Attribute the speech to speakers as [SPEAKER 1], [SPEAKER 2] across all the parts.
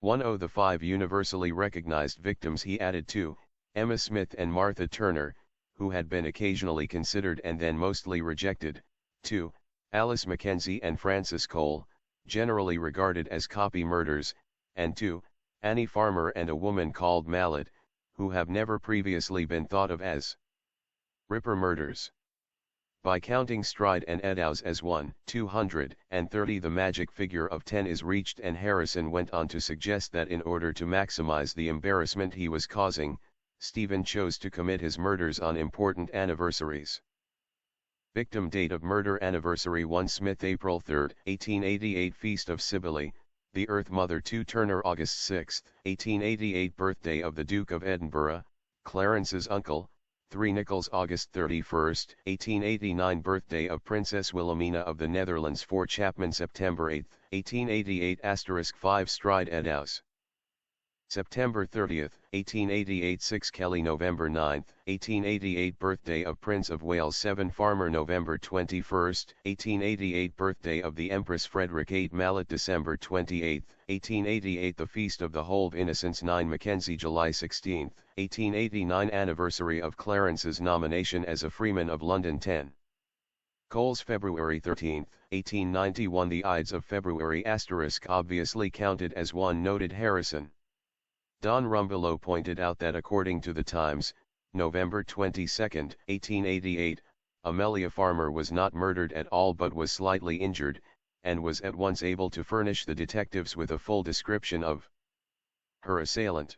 [SPEAKER 1] One of the 5 universally recognized victims he added to, Emma Smith and Martha Turner, who had been occasionally considered and then mostly rejected, 2, Alice Mackenzie and Frances Cole, generally regarded as copy murders, and 2, Annie Farmer and a woman called Mallet, who have never previously been thought of as Ripper murders. By counting Stride and Eddowes as 1/230, the magic figure of 10 is reached, and Harrison went on to suggest that in order to maximize the embarrassment he was causing, Stephen chose to commit his murders on important anniversaries. Victim date of murder: anniversary 1 Smith April 3, 1888 Feast of Cybele, the Earth Mother. 2 Turner August 6, 1888 Birthday of the Duke of Edinburgh, Clarence's uncle. 3 Nichols August 31, 1889 Birthday of Princess Wilhelmina of the Netherlands. 4 Chapman September 8, 1888 5 Stride Eddowes September 30, 1888 6 Kelly November 9, 1888 Birthday of Prince of Wales. 7 Farmer November 21, 1888 Birthday of the Empress Frederick. 8 Mallet December 28, 1888 The Feast of the Whole of Innocents. 9 Mackenzie July 16, 1889 Anniversary of Clarence's nomination as a Freeman of London. 10 Coles February 13, 1891 The Ides of February * obviously counted as one. Noted Harrison. Don Rumbelow pointed out that according to the Times, November 22, 1888, Amelia Farmer was not murdered at all but was slightly injured, and was at once able to furnish the detectives with a full description of her assailant.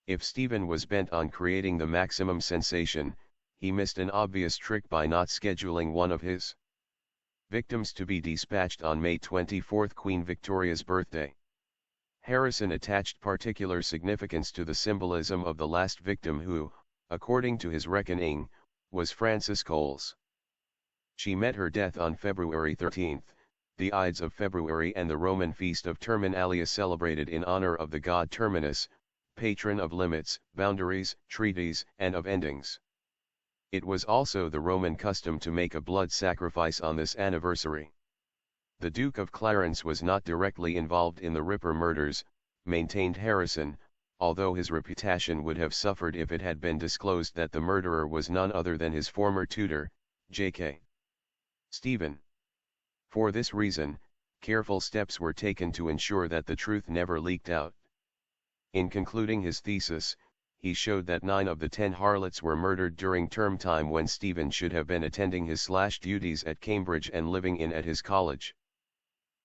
[SPEAKER 1] If Stephen was bent on creating the maximum sensation, he missed an obvious trick by not scheduling one of his victims to be dispatched on May 24, Queen Victoria's birthday. Harrison attached particular significance to the symbolism of the last victim who, according to his reckoning, was Frances Coles. She met her death on February 13, the Ides of February and the Roman feast of Terminalia celebrated in honor of the god Terminus, patron of limits, boundaries, treaties, and of endings. It was also the Roman custom to make a blood sacrifice on this anniversary. The Duke of Clarence was not directly involved in the Ripper murders, maintained Harrison, although his reputation would have suffered if it had been disclosed that the murderer was none other than his former tutor, J.K. Stephen. For this reason, careful steps were taken to ensure that the truth never leaked out. In concluding his thesis, he showed that 9 of the 10 harlots were murdered during term time when Stephen should have been attending his duties at Cambridge and living at his college.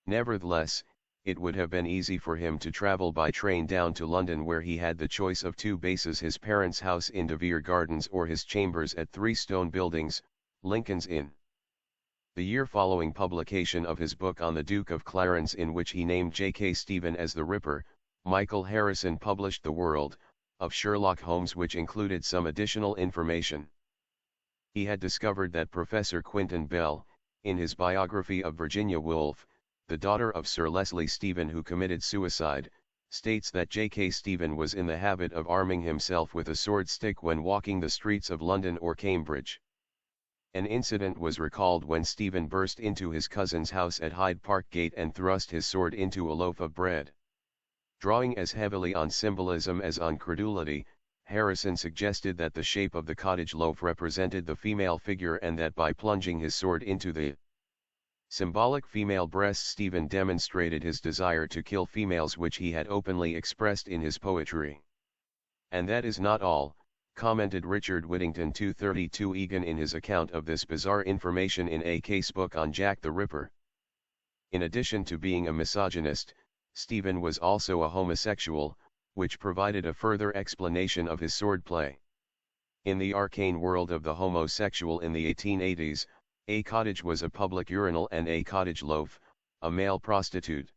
[SPEAKER 1] Nevertheless, it would have been easy for him to travel by train down to London, where he had the choice of 2 bases: his parents' house in De Vere Gardens or his chambers at 3 Stone Buildings, Lincoln's Inn. The year following publication of his book on the Duke of Clarence, in which he named J.K. Stephen as the Ripper, Michael Harrison published The World of Sherlock Holmes, which included some additional information. He had discovered that Professor Quinton Bell, in his biography of Virginia Woolf, the daughter of Sir Leslie Stephen who committed suicide, states that J.K. Stephen was in the habit of arming himself with a sword stick when walking the streets of London or Cambridge. An incident was recalled when Stephen burst into his cousin's house at Hyde Park Gate and thrust his sword into a loaf of bread. Drawing as heavily on symbolism as on credulity, Harrison suggested that the shape of the cottage loaf represented the female figure, and that by plunging his sword into the symbolic female breast, Stephen demonstrated his desire to kill females, which he had openly expressed in his poetry. And that is not all, commented Richard Whittington 232 Egan in his account of this bizarre information in a casebook on Jack the Ripper. In addition to being a misogynist, Stephen was also a homosexual, which provided a further explanation of his swordplay. In the arcane world of the homosexual in the 1880s, a cottage was a public urinal and a cottage loaf, a male prostitute.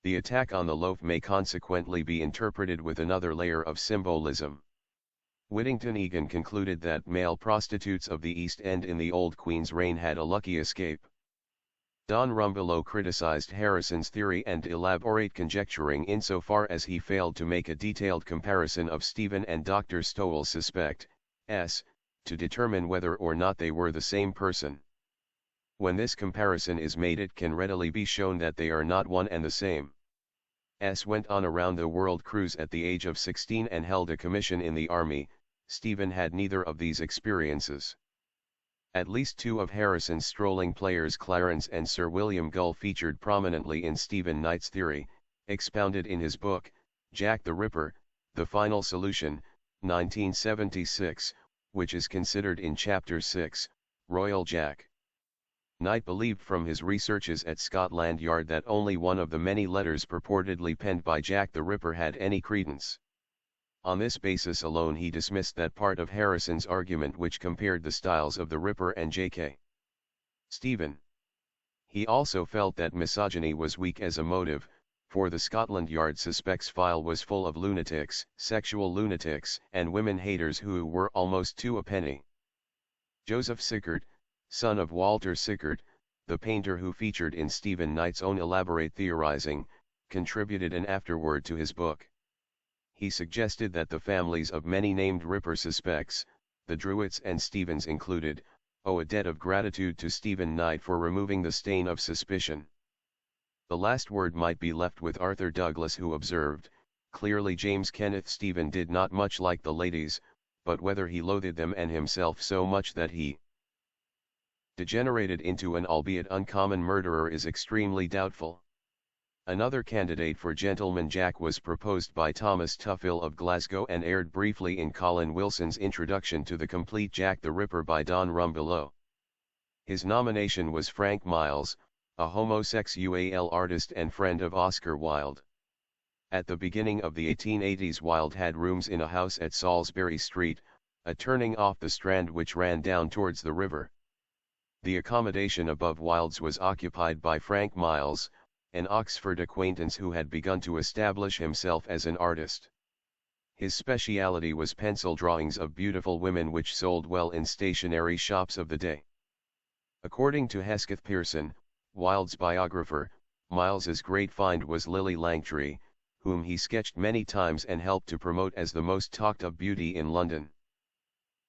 [SPEAKER 1] The attack on the loaf may consequently be interpreted with another layer of symbolism. Whittington Egan concluded that male prostitutes of the East End in the old Queen's reign had a lucky escape. Don Rumbelow criticized Harrison's theory and elaborate conjecturing insofar as he failed to make a detailed comparison of Stephen and Dr. Stowell's suspect, to determine whether or not they were the same person. When this comparison is made, it can readily be shown that they are not one and the same. went on a round-the-world cruise at the age of 16 and held a commission in the army. Stephen had neither of these experiences. At least two of Harrison's strolling players, Clarence and Sir William Gull, featured prominently in Stephen Knight's theory, expounded in his book, Jack the Ripper, The Final Solution, 1976, which is considered in Chapter 6, Royal Jack. Knight believed from his researches at Scotland Yard that only one of the many letters purportedly penned by Jack the Ripper had any credence. On this basis alone he dismissed that part of Harrison's argument which compared the styles of the Ripper and J.K. Stephen. He also felt that misogyny was weak as a motive, for the Scotland Yard suspects file was full of lunatics, sexual lunatics, and women haters who were almost two a penny. Joseph Sickert, son of Walter Sickert, the painter who featured in Stephen Knight's own elaborate theorizing, contributed an afterword to his book. He suggested that the families of many named Ripper suspects, the Drewitts and Stevens included, owe a debt of gratitude to Stephen Knight for removing the stain of suspicion. The last word might be left with Arthur Douglas, who observed, clearly James Kenneth Stephen did not much like the ladies, but whether he loathed them and himself so much that he degenerated into an albeit uncommon murderer is extremely doubtful. Another candidate for Gentleman Jack was proposed by Thomas Tuffill of Glasgow and aired briefly in Colin Wilson's introduction to The Complete Jack the Ripper by Don Rumbelow. His nomination was Frank Miles, a homosexual artist and friend of Oscar Wilde. At the beginning of the 1880s, Wilde had rooms in a house at Salisbury Street, a turning off the Strand which ran down towards the river. The accommodation above Wilde's was occupied by Frank Miles, an Oxford acquaintance who had begun to establish himself as an artist. His speciality was pencil drawings of beautiful women which sold well in stationery shops of the day. According to Hesketh Pearson, Wilde's biographer, Miles's great find was Lily Langtry, whom he sketched many times and helped to promote as the most talked-of beauty in London.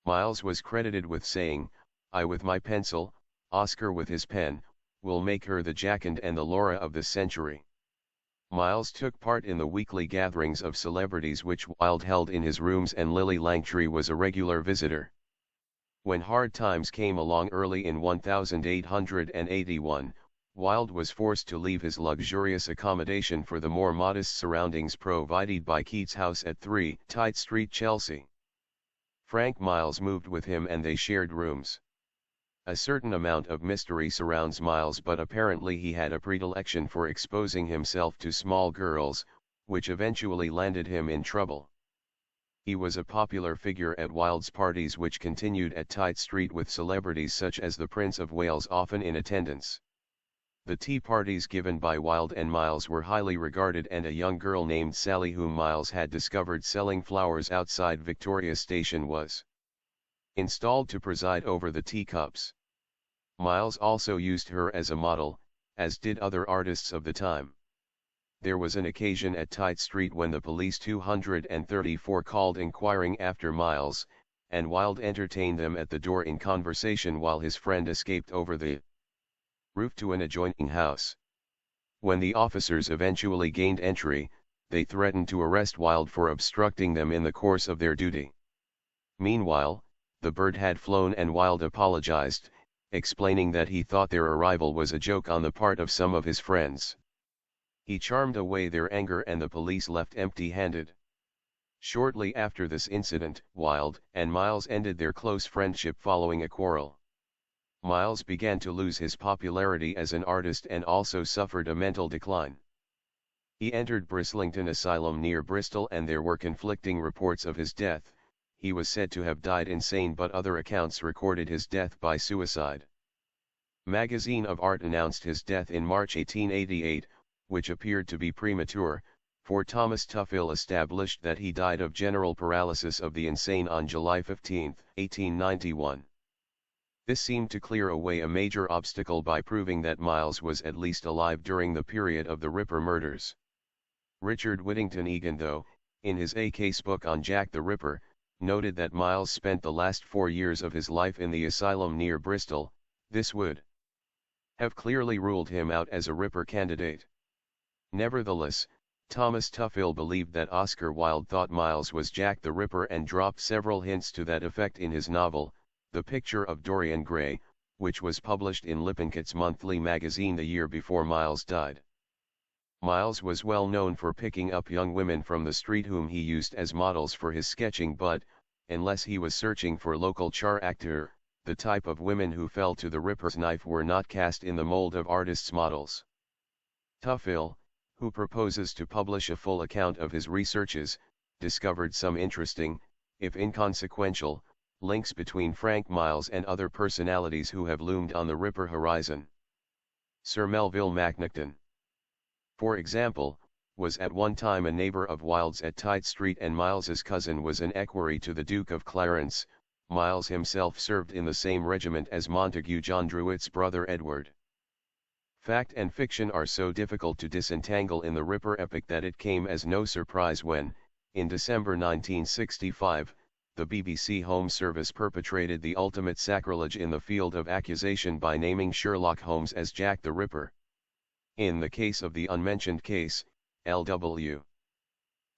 [SPEAKER 1] Miles was credited with saying, "I with my pencil, Oscar with his pen, will make her the Jacond and the Laura of this century." Miles took part in the weekly gatherings of celebrities which Wilde held in his rooms, and Lily Langtry was a regular visitor. When hard times came along early in 1881, Wilde was forced to leave his luxurious accommodation for the more modest surroundings provided by Keats' house at 3 Tite Street, Chelsea. Frank Miles moved with him and they shared rooms. A certain amount of mystery surrounds Miles, but apparently he had a predilection for exposing himself to small girls, which eventually landed him in trouble. He was a popular figure at Wilde's parties, which continued at Tite Street, with celebrities such as the Prince of Wales often in attendance. The tea parties given by Wilde and Miles were highly regarded, and a young girl named Sally, whom Miles had discovered selling flowers outside Victoria Station, was installed to preside over the teacups. Miles also used her as a model, as did other artists of the time. There was an occasion at Tite Street when the police 234 called inquiring after Miles, and Wilde entertained them at the door in conversation while his friend escaped over the roof to an adjoining house. When the officers eventually gained entry, they threatened to arrest Wilde for obstructing them in the course of their duty. Meanwhile, the bird had flown and Wilde apologized, explaining that he thought their arrival was a joke on the part of some of his friends. He charmed away their anger and the police left empty-handed. Shortly after this incident, Wilde and Miles ended their close friendship following a quarrel. Miles began to lose his popularity as an artist and also suffered a mental decline. He entered Brislington Asylum near Bristol, and there were conflicting reports of his death. He was said to have died insane, but other accounts recorded his death by suicide. Magazine of Art announced his death in March 1888, which appeared to be premature, for Thomas Tuffill established that he died of general paralysis of the insane on July 15, 1891. This seemed to clear away a major obstacle by proving that Miles was at least alive during the period of the Ripper murders. Richard Whittington Egan, though, in his case book on Jack the Ripper, noted that Miles spent the last 4 years of his life in the asylum near Bristol. This would have clearly ruled him out as a Ripper candidate. Nevertheless, Thomas Tuffill believed that Oscar Wilde thought Miles was Jack the Ripper and dropped several hints to that effect in his novel, The Picture of Dorian Gray, which was published in Lippincott's monthly magazine the year before Miles died. Miles was well known for picking up young women from the street whom he used as models for his sketching, but, unless he was searching for local character, the type of women who fell to the Ripper's knife were not cast in the mold of artists' models. Tuffill, who proposes to publish a full account of his researches, discovered some interesting, if inconsequential, links between Frank Miles and other personalities who have loomed on the Ripper horizon. Sir Melville Macnaghten, for example, was at one time a neighbour of Wilde's at Tite Street, and Miles's cousin was an equerry to the Duke of Clarence. Miles himself served in the same regiment as Montague John Druitt's brother Edward. Fact and fiction are so difficult to disentangle in the Ripper epic that it came as no surprise when, in December 1965, the BBC Home Service perpetrated the ultimate sacrilege in the field of accusation by naming Sherlock Holmes as Jack the Ripper. In the case of the unmentioned case, L.W.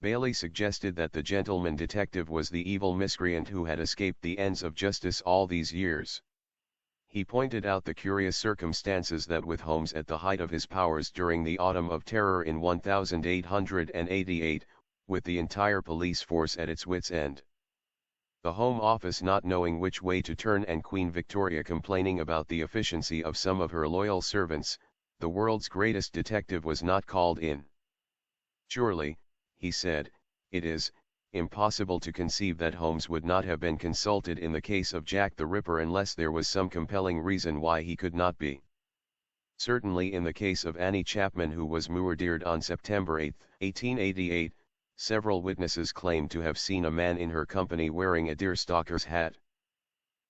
[SPEAKER 1] Bailey suggested that the gentleman detective was the evil miscreant who had escaped the ends of justice all these years. He pointed out the curious circumstances that with Holmes at the height of his powers during the Autumn of Terror in 1888, with the entire police force at its wits' end, the Home Office not knowing which way to turn, and Queen Victoria complaining about the efficiency of some of her loyal servants, the world's greatest detective was not called in. Surely, he said, it is impossible to conceive that Holmes would not have been consulted in the case of Jack the Ripper unless there was some compelling reason why he could not be. Certainly in the case of Annie Chapman, who was murdered on September 8, 1888, several witnesses claimed to have seen a man in her company wearing a deerstalker's hat.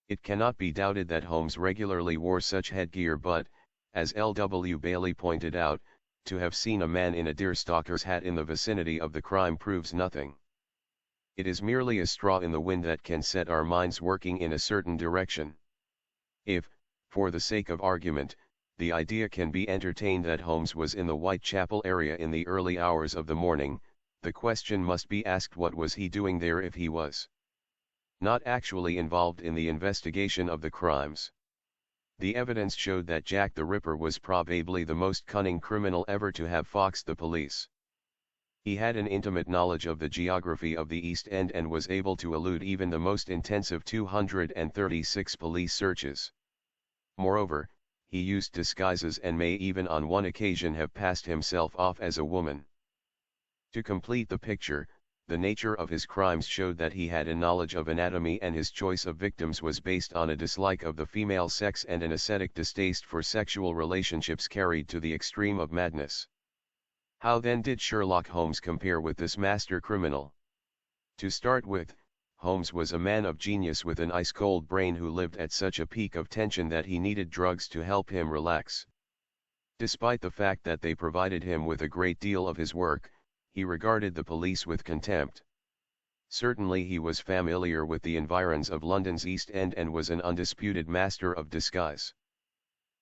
[SPEAKER 1] It cannot be doubted that Holmes regularly wore such headgear, but, as L.W. Bailey pointed out, to have seen a man in a deerstalker's hat in the vicinity of the crime proves nothing. It is merely a straw in the wind that can set our minds working in a certain direction. If, for the sake of argument, the idea can be entertained that Holmes was in the Whitechapel area in the early hours of the morning, the question must be asked, what was he doing there if he was not actually involved in the investigation of the crimes? The evidence showed that Jack the Ripper was probably the most cunning criminal ever to have foxed the police. He had an intimate knowledge of the geography of the East End and was able to elude even the most intensive 236 police searches. Moreover, he used disguises and may even on one occasion have passed himself off as a woman. To complete the picture, the nature of his crimes showed that he had a knowledge of anatomy, and his choice of victims was based on a dislike of the female sex and an ascetic distaste for sexual relationships carried to the extreme of madness. How then did Sherlock Holmes compare with this master criminal? To start with, Holmes was a man of genius with an ice-cold brain who lived at such a peak of tension that he needed drugs to help him relax. Despite the fact that they provided him with a great deal of his work, he regarded the police with contempt. Certainly he was familiar with the environs of London's East End and was an undisputed master of disguise.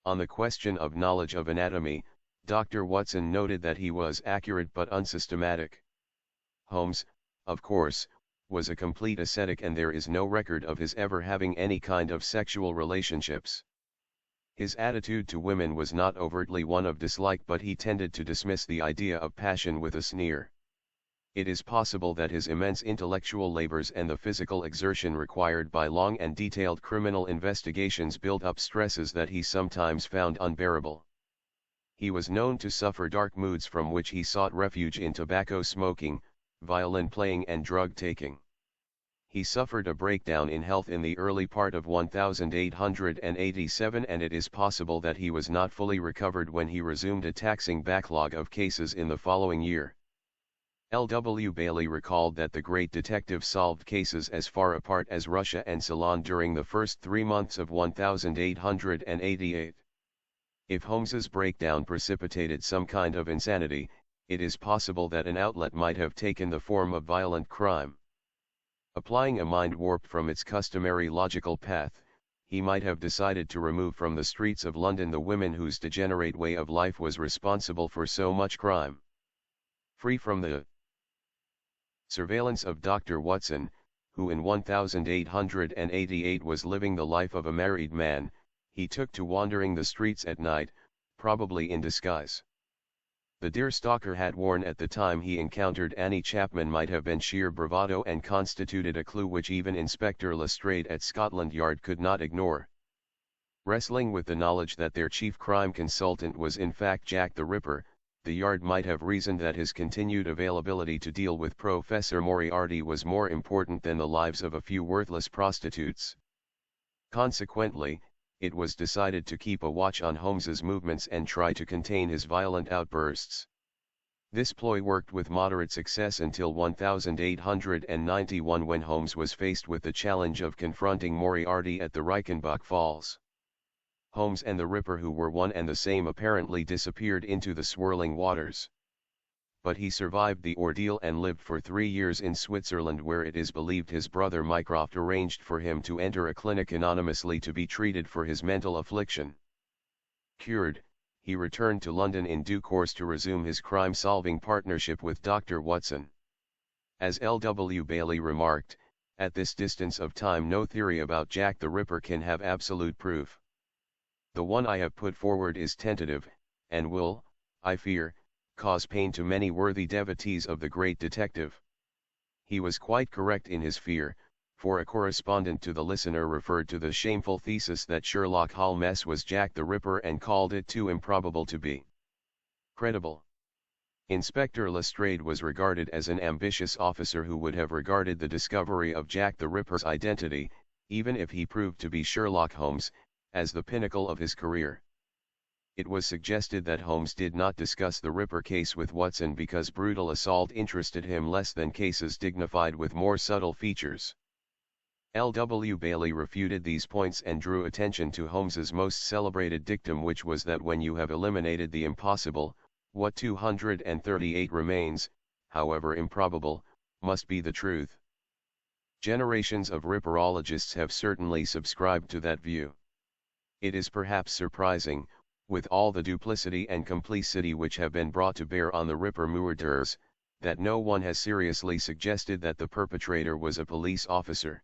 [SPEAKER 1] On the question of knowledge of anatomy, Dr. Watson noted that he was accurate but unsystematic. Holmes, of course, was a complete ascetic, and there is no record of his ever having any kind of sexual relationships. His attitude to women was not overtly one of dislike, but he tended to dismiss the idea of passion with a sneer. It is possible that his immense intellectual labors and the physical exertion required by long and detailed criminal investigations built up stresses that he sometimes found unbearable. He was known to suffer dark moods from which he sought refuge in tobacco smoking, violin playing and drug taking. He suffered a breakdown in health in the early part of 1887, and it is possible that he was not fully recovered when he resumed a taxing backlog of cases in the following year. L.W. Bailey recalled that the great detective solved cases as far apart as Russia and Ceylon during the first 3 months of 1888. If Holmes's breakdown precipitated some kind of insanity, it is possible that an outlet might have taken the form of violent crime. Applying a mind warped from its customary logical path, he might have decided to remove from the streets of London the women whose degenerate way of life was responsible for so much crime. Free from the surveillance of Dr. Watson, who in 1888 was living the life of a married man, he took to wandering the streets at night, probably in disguise. The deerstalker hat worn at the time he encountered Annie Chapman might have been sheer bravado and constituted a clue which even Inspector Lestrade at Scotland Yard could not ignore. Wrestling with the knowledge that their chief crime consultant was in fact Jack the Ripper, the Yard might have reasoned that his continued availability to deal with Professor Moriarty was more important than the lives of a few worthless prostitutes. Consequently, it was decided to keep a watch on Holmes's movements and try to contain his violent outbursts. This ploy worked with moderate success until 1891, when Holmes was faced with the challenge of confronting Moriarty at the Reichenbach Falls. Holmes and the Ripper, who were one and the same, apparently disappeared into the swirling waters. But he survived the ordeal and lived for 3 years in Switzerland, where it is believed his brother Mycroft arranged for him to enter a clinic anonymously to be treated for his mental affliction. Cured, he returned to London in due course to resume his crime-solving partnership with Dr. Watson. As L. W. Bailey remarked, at this distance of time no theory about Jack the Ripper can have absolute proof. The one I have put forward is tentative, and will, I fear, cause pain to many worthy devotees of the great detective. He was quite correct in his fear, for a correspondent to the Listener referred to the shameful thesis that Sherlock Holmes was Jack the Ripper and called it too improbable to be credible. Inspector Lestrade was regarded as an ambitious officer who would have regarded the discovery of Jack the Ripper's identity, even if he proved to be Sherlock Holmes, as the pinnacle of his career. It was suggested that Holmes did not discuss the Ripper case with Watson because brutal assault interested him less than cases dignified with more subtle features. L. W. Bailey refuted these points and drew attention to Holmes's most celebrated dictum, which was that when you have eliminated the impossible, what 238 remains, however improbable, must be the truth. Generations of ripperologists have certainly subscribed to that view. It is perhaps surprising, with all the duplicity and complicity which have been brought to bear on the Ripper murders, that no one has seriously suggested that the perpetrator was a police officer.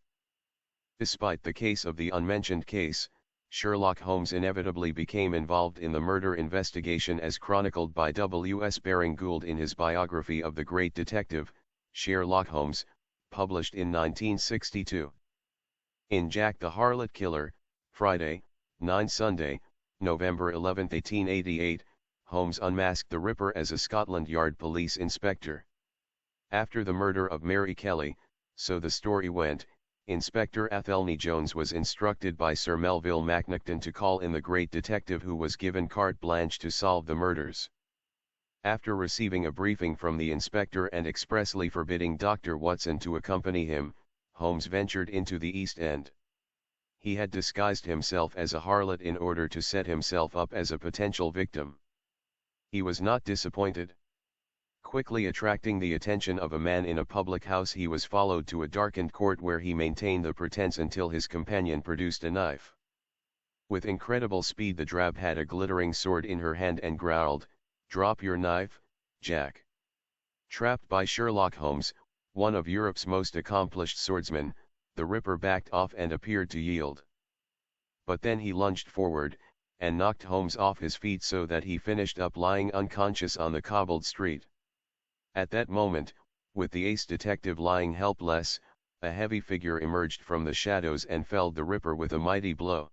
[SPEAKER 1] Despite the case of the unmentioned case, Sherlock Holmes inevitably became involved in the murder investigation, as chronicled by W. S. Baring Gould in his biography of the great detective, Sherlock Holmes, published in 1962. In Jack the Harlot Killer, Friday, 9 Sunday, November 11, 1888, Holmes unmasked the Ripper as a Scotland Yard police inspector. After the murder of Mary Kelly, so the story went, Inspector Athelney Jones was instructed by Sir Melville Macnaghten to call in the great detective, who was given carte blanche to solve the murders. After receiving a briefing from the inspector and expressly forbidding Dr. Watson to accompany him, Holmes ventured into the East End. He had disguised himself as a harlot in order to set himself up as a potential victim. He was not disappointed. Quickly attracting the attention of a man in a public house, he was followed to a darkened court where he maintained the pretense until his companion produced a knife. With incredible speed the drab had a glittering sword in her hand and growled, "Drop your knife, Jack." Trapped by Sherlock Holmes, one of Europe's most accomplished swordsmen, the Ripper backed off and appeared to yield. But then he lunged forward, and knocked Holmes off his feet so that he finished up lying unconscious on the cobbled street. At that moment, with the ace detective lying helpless, a heavy figure emerged from the shadows and felled the Ripper with a mighty blow.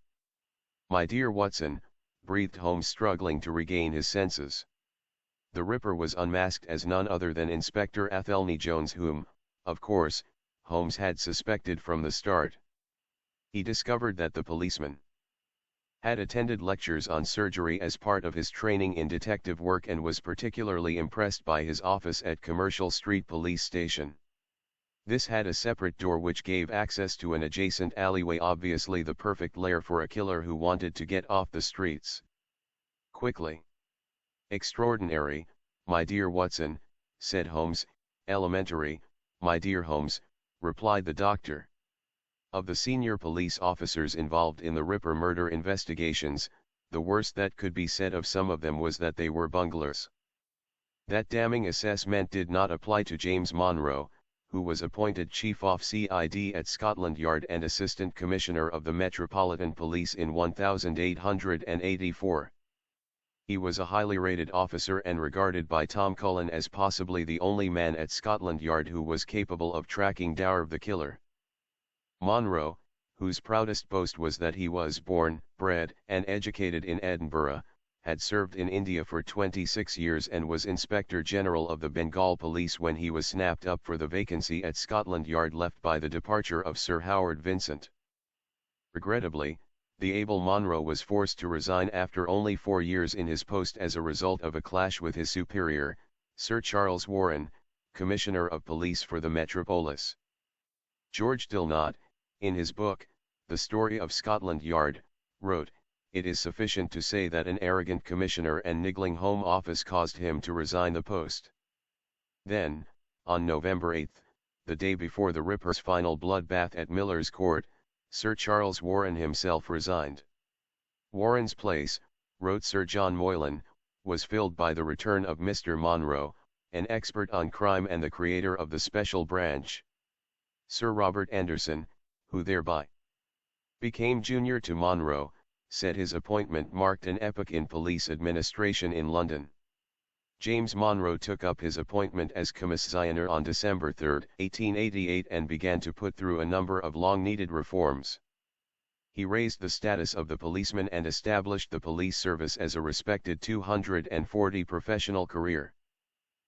[SPEAKER 1] "My dear Watson," breathed Holmes, struggling to regain his senses. The Ripper was unmasked as none other than Inspector Athelney Jones, whom, of course, Holmes had suspected from the start. He discovered that the policeman had attended lectures on surgery as part of his training in detective work and was particularly impressed by his office at Commercial Street Police Station. This had a separate door which gave access to an adjacent alleyway, obviously the perfect lair for a killer who wanted to get off the streets quickly. "Extraordinary, my dear Watson," said Holmes. "Elementary, my dear Holmes," replied the doctor. Of the senior police officers involved in the Ripper murder investigations, the worst that could be said of some of them was that they were bunglers. That damning assessment did not apply to James Monro, who was appointed Chief of CID at Scotland Yard and Assistant Commissioner of the Metropolitan Police in 1884. He was a highly rated officer and regarded by Tom Cullen as possibly the only man at Scotland Yard who was capable of tracking down the killer. Monro, whose proudest boast was that he was born, bred, and educated in Edinburgh, had served in India for 26 years and was Inspector General of the Bengal Police when he was snapped up for the vacancy at Scotland Yard left by the departure of Sir Howard Vincent. Regrettably, the able Monro was forced to resign after only 4 years in his post as a result of a clash with his superior, Sir Charles Warren, Commissioner of Police for the Metropolis. George Dilnot, in his book, The Story of Scotland Yard, wrote, "It is sufficient to say that an arrogant commissioner and niggling Home Office caused him to resign the post." Then, on November 8, the day before the Ripper's final bloodbath at Miller's Court, Sir Charles Warren himself resigned. Warren's place, wrote Sir John Moylan, was filled by the return of Mr. Monro, an expert on crime and the creator of the Special Branch. Sir Robert Anderson, who thereby became junior to Monro, said his appointment marked an epoch in police administration in London. James Monro took up his appointment as commissioner on December 3, 1888 and began to put through a number of long-needed reforms. He raised the status of the policeman and established the police service as a respected 240 professional career.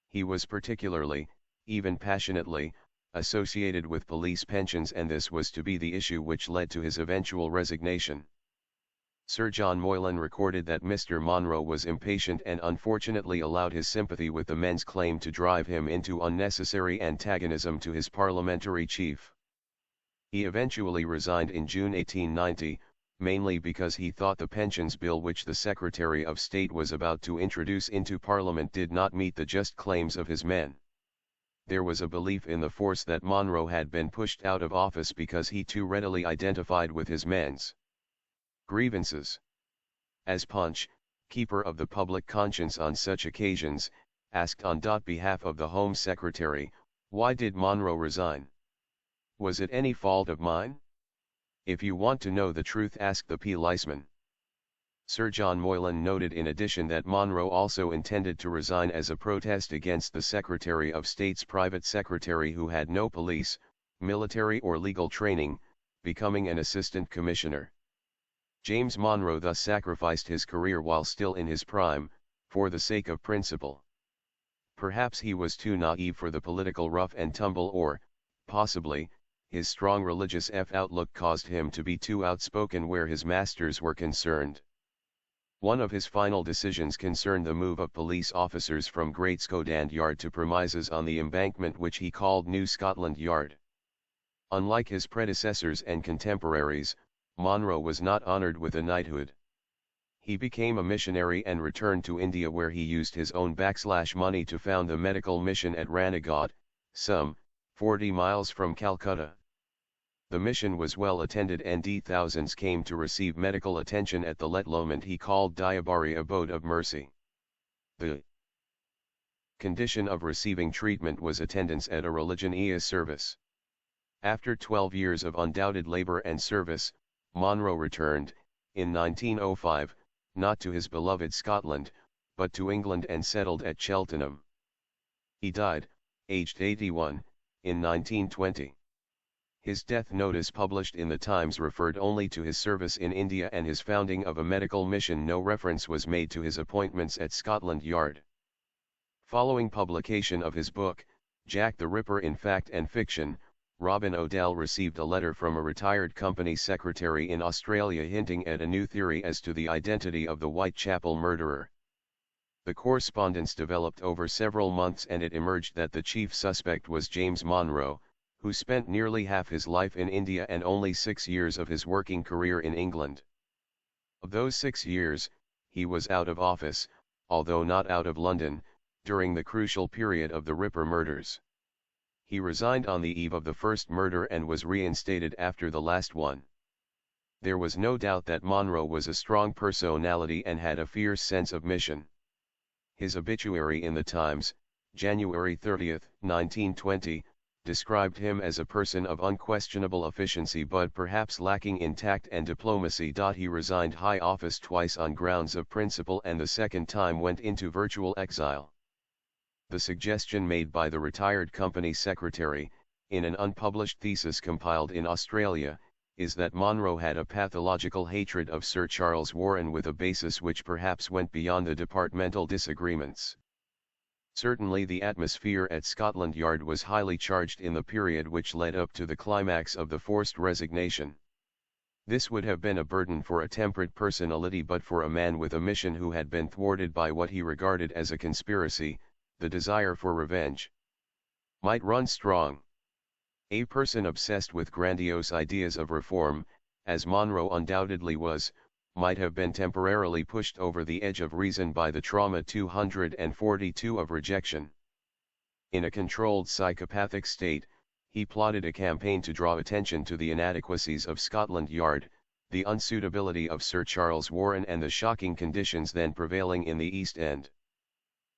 [SPEAKER 1] He was particularly, even passionately, associated with police pensions, and this was to be the issue which led to his eventual resignation. Sir John Moylan recorded that Mr. Monro was impatient and unfortunately allowed his sympathy with the men's claim to drive him into unnecessary antagonism to his parliamentary chief. He eventually resigned in June 1890, mainly because he thought the pensions bill which the Secretary of State was about to introduce into Parliament did not meet the just claims of his men. There was a belief in the force that Monro had been pushed out of office because he too readily identified with his men's grievances. As Punch, keeper of the public conscience on such occasions, asked on behalf of the Home Secretary, "Why did Monro resign? Was it any fault of mine? If you want to know the truth, ask the policeman." Sir John Moylan noted in addition that Monro also intended to resign as a protest against the Secretary of State's private secretary, who had no police, military or legal training, becoming an assistant commissioner. James Monro thus sacrificed his career while still in his prime, for the sake of principle. Perhaps he was too naive for the political rough and tumble, or, possibly, his strong religious outlook caused him to be too outspoken where his masters were concerned. One of his final decisions concerned the move of police officers from Great Scotland Yard to premises on the Embankment, which he called New Scotland Yard. Unlike his predecessors and contemporaries, Monro was not honoured with a knighthood. He became a missionary and returned to India, where he used his own money to found the medical mission at Ranaghat, some 40 miles from Calcutta. The mission was well attended and thousands came to receive medical attention at the settlement he called Diabari, Abode of Mercy. The condition of receiving treatment was attendance at a religion service. After 12 years of undoubted labour and service, Monro returned, in 1905, not to his beloved Scotland, but to England and settled at Cheltenham. He died, aged 81, in 1920. His death notice published in the Times referred only to his service in India and his founding of a medical mission. No reference was made to his appointments at Scotland Yard. Following publication of his book, Jack the Ripper in Fact and Fiction, Robin Odell received a letter from a retired company secretary in Australia hinting at a new theory as to the identity of the Whitechapel murderer. The correspondence developed over several months and it emerged that the chief suspect was James Monro, who spent nearly half his life in India and only 6 years of his working career in England. Of those 6 years, he was out of office, although not out of London, during the crucial period of the Ripper murders. He resigned on the eve of the first murder and was reinstated after the last one. There was no doubt that Monro was a strong personality and had a fierce sense of mission. His obituary in the Times, January 30, 1920, described him as a person of unquestionable efficiency but perhaps lacking in tact and diplomacy. He resigned high office twice on grounds of principle and the second time went into virtual exile. The suggestion made by the retired company secretary, in an unpublished thesis compiled in Australia, is that Monro had a pathological hatred of Sir Charles Warren with a basis which perhaps went beyond the departmental disagreements. Certainly the atmosphere at Scotland Yard was highly charged in the period which led up to the climax of the forced resignation. This would have been a burden for a temperate personality, but for a man with a mission who had been thwarted by what he regarded as a conspiracy, the desire for revenge might run strong. A person obsessed with grandiose ideas of reform, as Monro undoubtedly was, might have been temporarily pushed over the edge of reason by the trauma 242 of rejection. In a controlled psychopathic state, he plotted a campaign to draw attention to the inadequacies of Scotland Yard, the unsuitability of Sir Charles Warren and the shocking conditions then prevailing in the East End.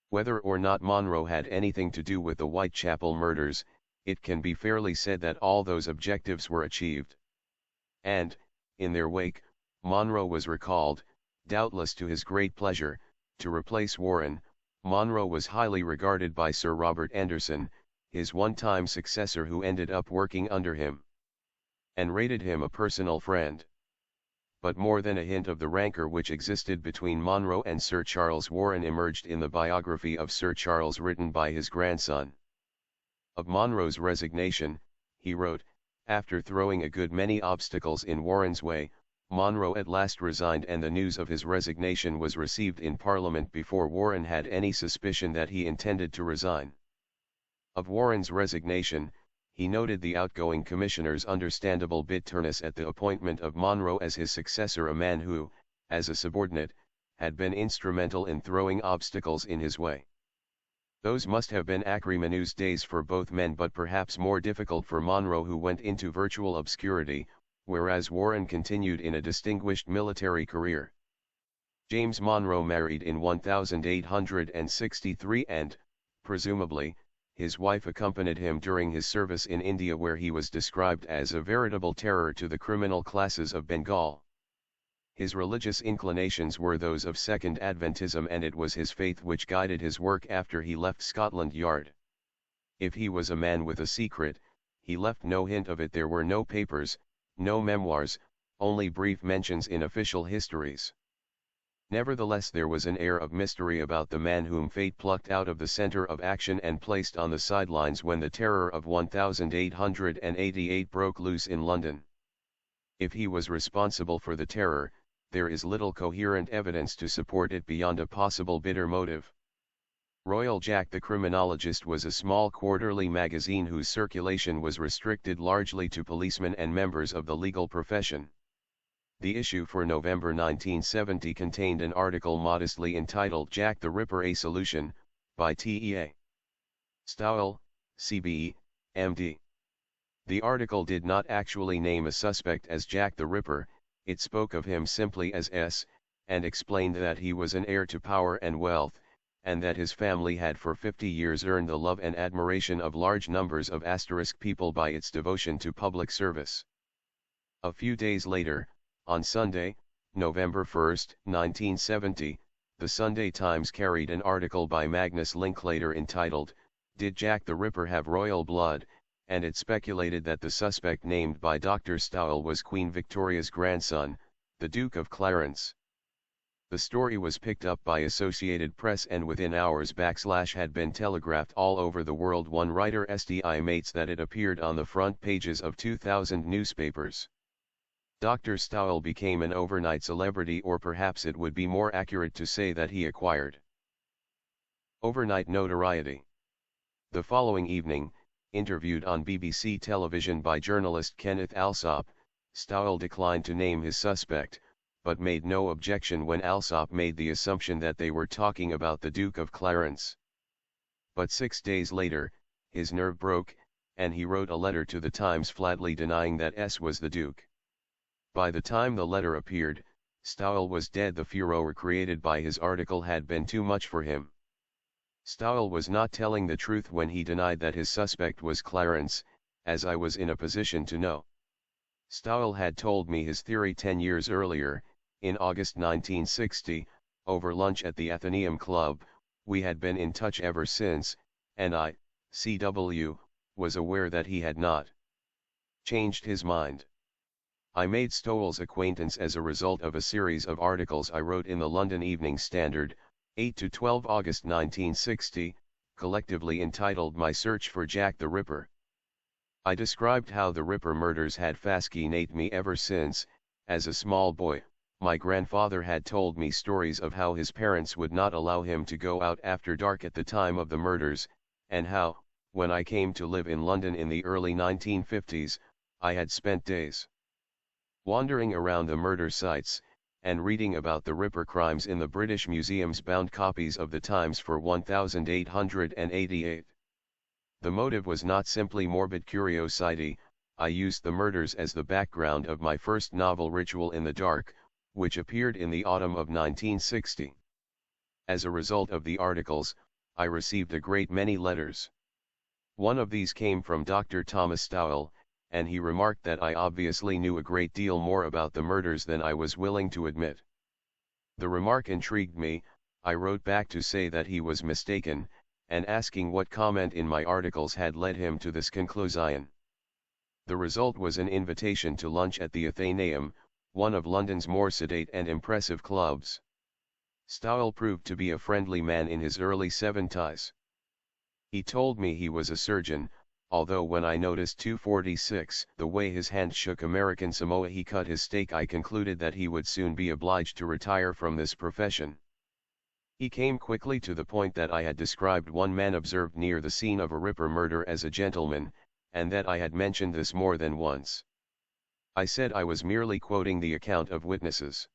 [SPEAKER 1] Whether or not Monro had anything to do with the Whitechapel murders, it can be fairly said that all those objectives were achieved. And, in their wake, Monro was recalled, doubtless to his great pleasure, to replace Warren. Monro was highly regarded by Sir Robert Anderson, his one-time successor who ended up working under him, and rated him a personal friend. But more than a hint of the rancor which existed between Monro and Sir Charles Warren emerged in the biography of Sir Charles written by his grandson. Of Monro's resignation, he wrote, "After throwing a good many obstacles in Warren's way, Monro at last resigned, and the news of his resignation was received in Parliament before Warren had any suspicion that he intended to resign." Of Warren's resignation, he noted the outgoing commissioner's understandable bitterness at the appointment of Monro as his successor, a man who, as a subordinate, had been instrumental in throwing obstacles in his way. Those must have been acrimonious days for both men, but perhaps more difficult for Monro, who went into virtual obscurity, whereas Warren continued in a distinguished military career. James Monro married in 1863 and, presumably, his wife accompanied him during his service in India, where he was described as a veritable terror to the criminal classes of Bengal. His religious inclinations were those of Second Adventism, and it was his faith which guided his work after he left Scotland Yard. If he was a man with a secret, he left no hint of it. There were no papers, no memoirs, only brief mentions in official histories. Nevertheless, there was an air of mystery about the man whom fate plucked out of the center of action and placed on the sidelines when the terror of 1888 broke loose in London. If he was responsible for the terror, there is little coherent evidence to support it beyond a possible bitter motive. Royal Jack the Criminologist was a small quarterly magazine whose circulation was restricted largely to policemen and members of the legal profession. The issue for November 1970 contained an article modestly entitled "Jack the Ripper: A Solution," by T.E.A. Stowell, CBE, M.D. The article did not actually name a suspect as Jack the Ripper, it spoke of him simply as S., and explained that he was an heir to power and wealth, and that his family had for 50 years earned the love and admiration of large numbers of people by its devotion to public service. A few days later, on Sunday, November 1, 1970, the Sunday Times carried an article by Magnus Linklater entitled, "Did Jack the Ripper Have Royal Blood?" and it speculated that the suspect named by Dr. Stowell was Queen Victoria's grandson, the Duke of Clarence. The story was picked up by Associated Press and within hours had been telegraphed all over the world. One writer estimates that it appeared on the front pages of 2,000 newspapers. Dr. Stowell became an overnight celebrity, or perhaps it would be more accurate to say that he acquired overnight notoriety. The following evening, interviewed on BBC television by journalist Kenneth Alsop, Stowell declined to name his suspect, but made no objection when Alsop made the assumption that they were talking about the Duke of Clarence. But 6 days later, his nerve broke, and he wrote a letter to the Times flatly denying that S was the Duke. By the time the letter appeared, Stowell was dead. The furore created by his article had been too much for him. Stowell was not telling the truth when he denied that his suspect was Clarence, as I was in a position to know. Stowell had told me his theory 10 years earlier, in August 1960, over lunch at the Athenaeum Club. We had been in touch ever since, and I, CW, was aware that he had not changed his mind. I made Stowell's acquaintance as a result of a series of articles I wrote in the London Evening Standard, 8 to 12 August 1960, collectively entitled My Search for Jack the Ripper. I described how the Ripper murders had fascinated me ever since, as a small boy, my grandfather had told me stories of how his parents would not allow him to go out after dark at the time of the murders, and how, when I came to live in London in the early 1950s, I had spent days wandering around the murder sites, and reading about the Ripper crimes in the British Museum's bound copies of the Times for 1888. The motive was not simply morbid curiosity. I used the murders as the background of my first novel Ritual in the Dark, which appeared in the autumn of 1960. As a result of the articles, I received a great many letters. One of these came from Dr. Thomas Stowell, and he remarked that I obviously knew a great deal more about the murders than I was willing to admit. The remark intrigued me. I wrote back to say that he was mistaken, and asking what comment in my articles had led him to this conclusion. The result was an invitation to lunch at the Athenaeum, one of London's more sedate and impressive clubs. Stowell proved to be a friendly man in his early 70s. He told me he was a surgeon, although when I noticed 246 the way his hand shook American Samoa he cut his steak, I concluded that he would soon be obliged to retire from this profession. He came quickly to the point that I had described one man observed near the scene of a Ripper murder as a gentleman, and that I had mentioned this more than once. I said I was merely quoting the account of witnesses.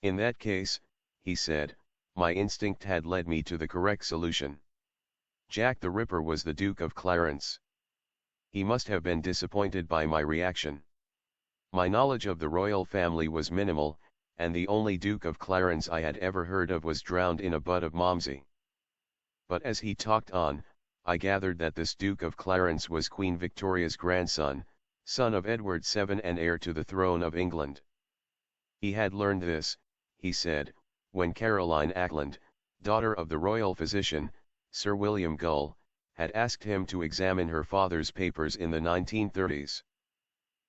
[SPEAKER 1] In that case, he said, my instinct had led me to the correct solution. Jack the Ripper was the Duke of Clarence. He must have been disappointed by my reaction. My knowledge of the royal family was minimal, and the only Duke of Clarence I had ever heard of was drowned in a butt of Malmsey. But as he talked on, I gathered that this Duke of Clarence was Queen Victoria's grandson, son of Edward VII and heir to the throne of England. He had learned this, he said, when Caroline Ackland, daughter of the royal physician, Sir William Gull, had asked him to examine her father's papers in the 1930s.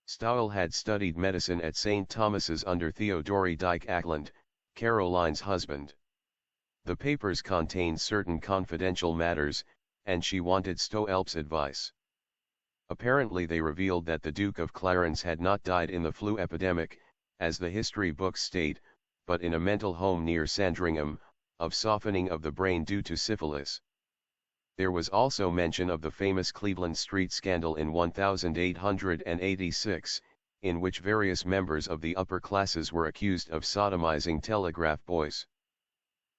[SPEAKER 1] Stowell had studied medicine at St. Thomas's under Theodore Dyke Ackland, Caroline's husband. The papers contained certain confidential matters, and she wanted Stowell's advice. Apparently they revealed that the Duke of Clarence had not died in the flu epidemic, as the history books state, but in a mental home near Sandringham, of softening of the brain due to syphilis. There was also mention of the famous Cleveland Street scandal in 1886, in which various members of the upper classes were accused of sodomizing telegraph boys.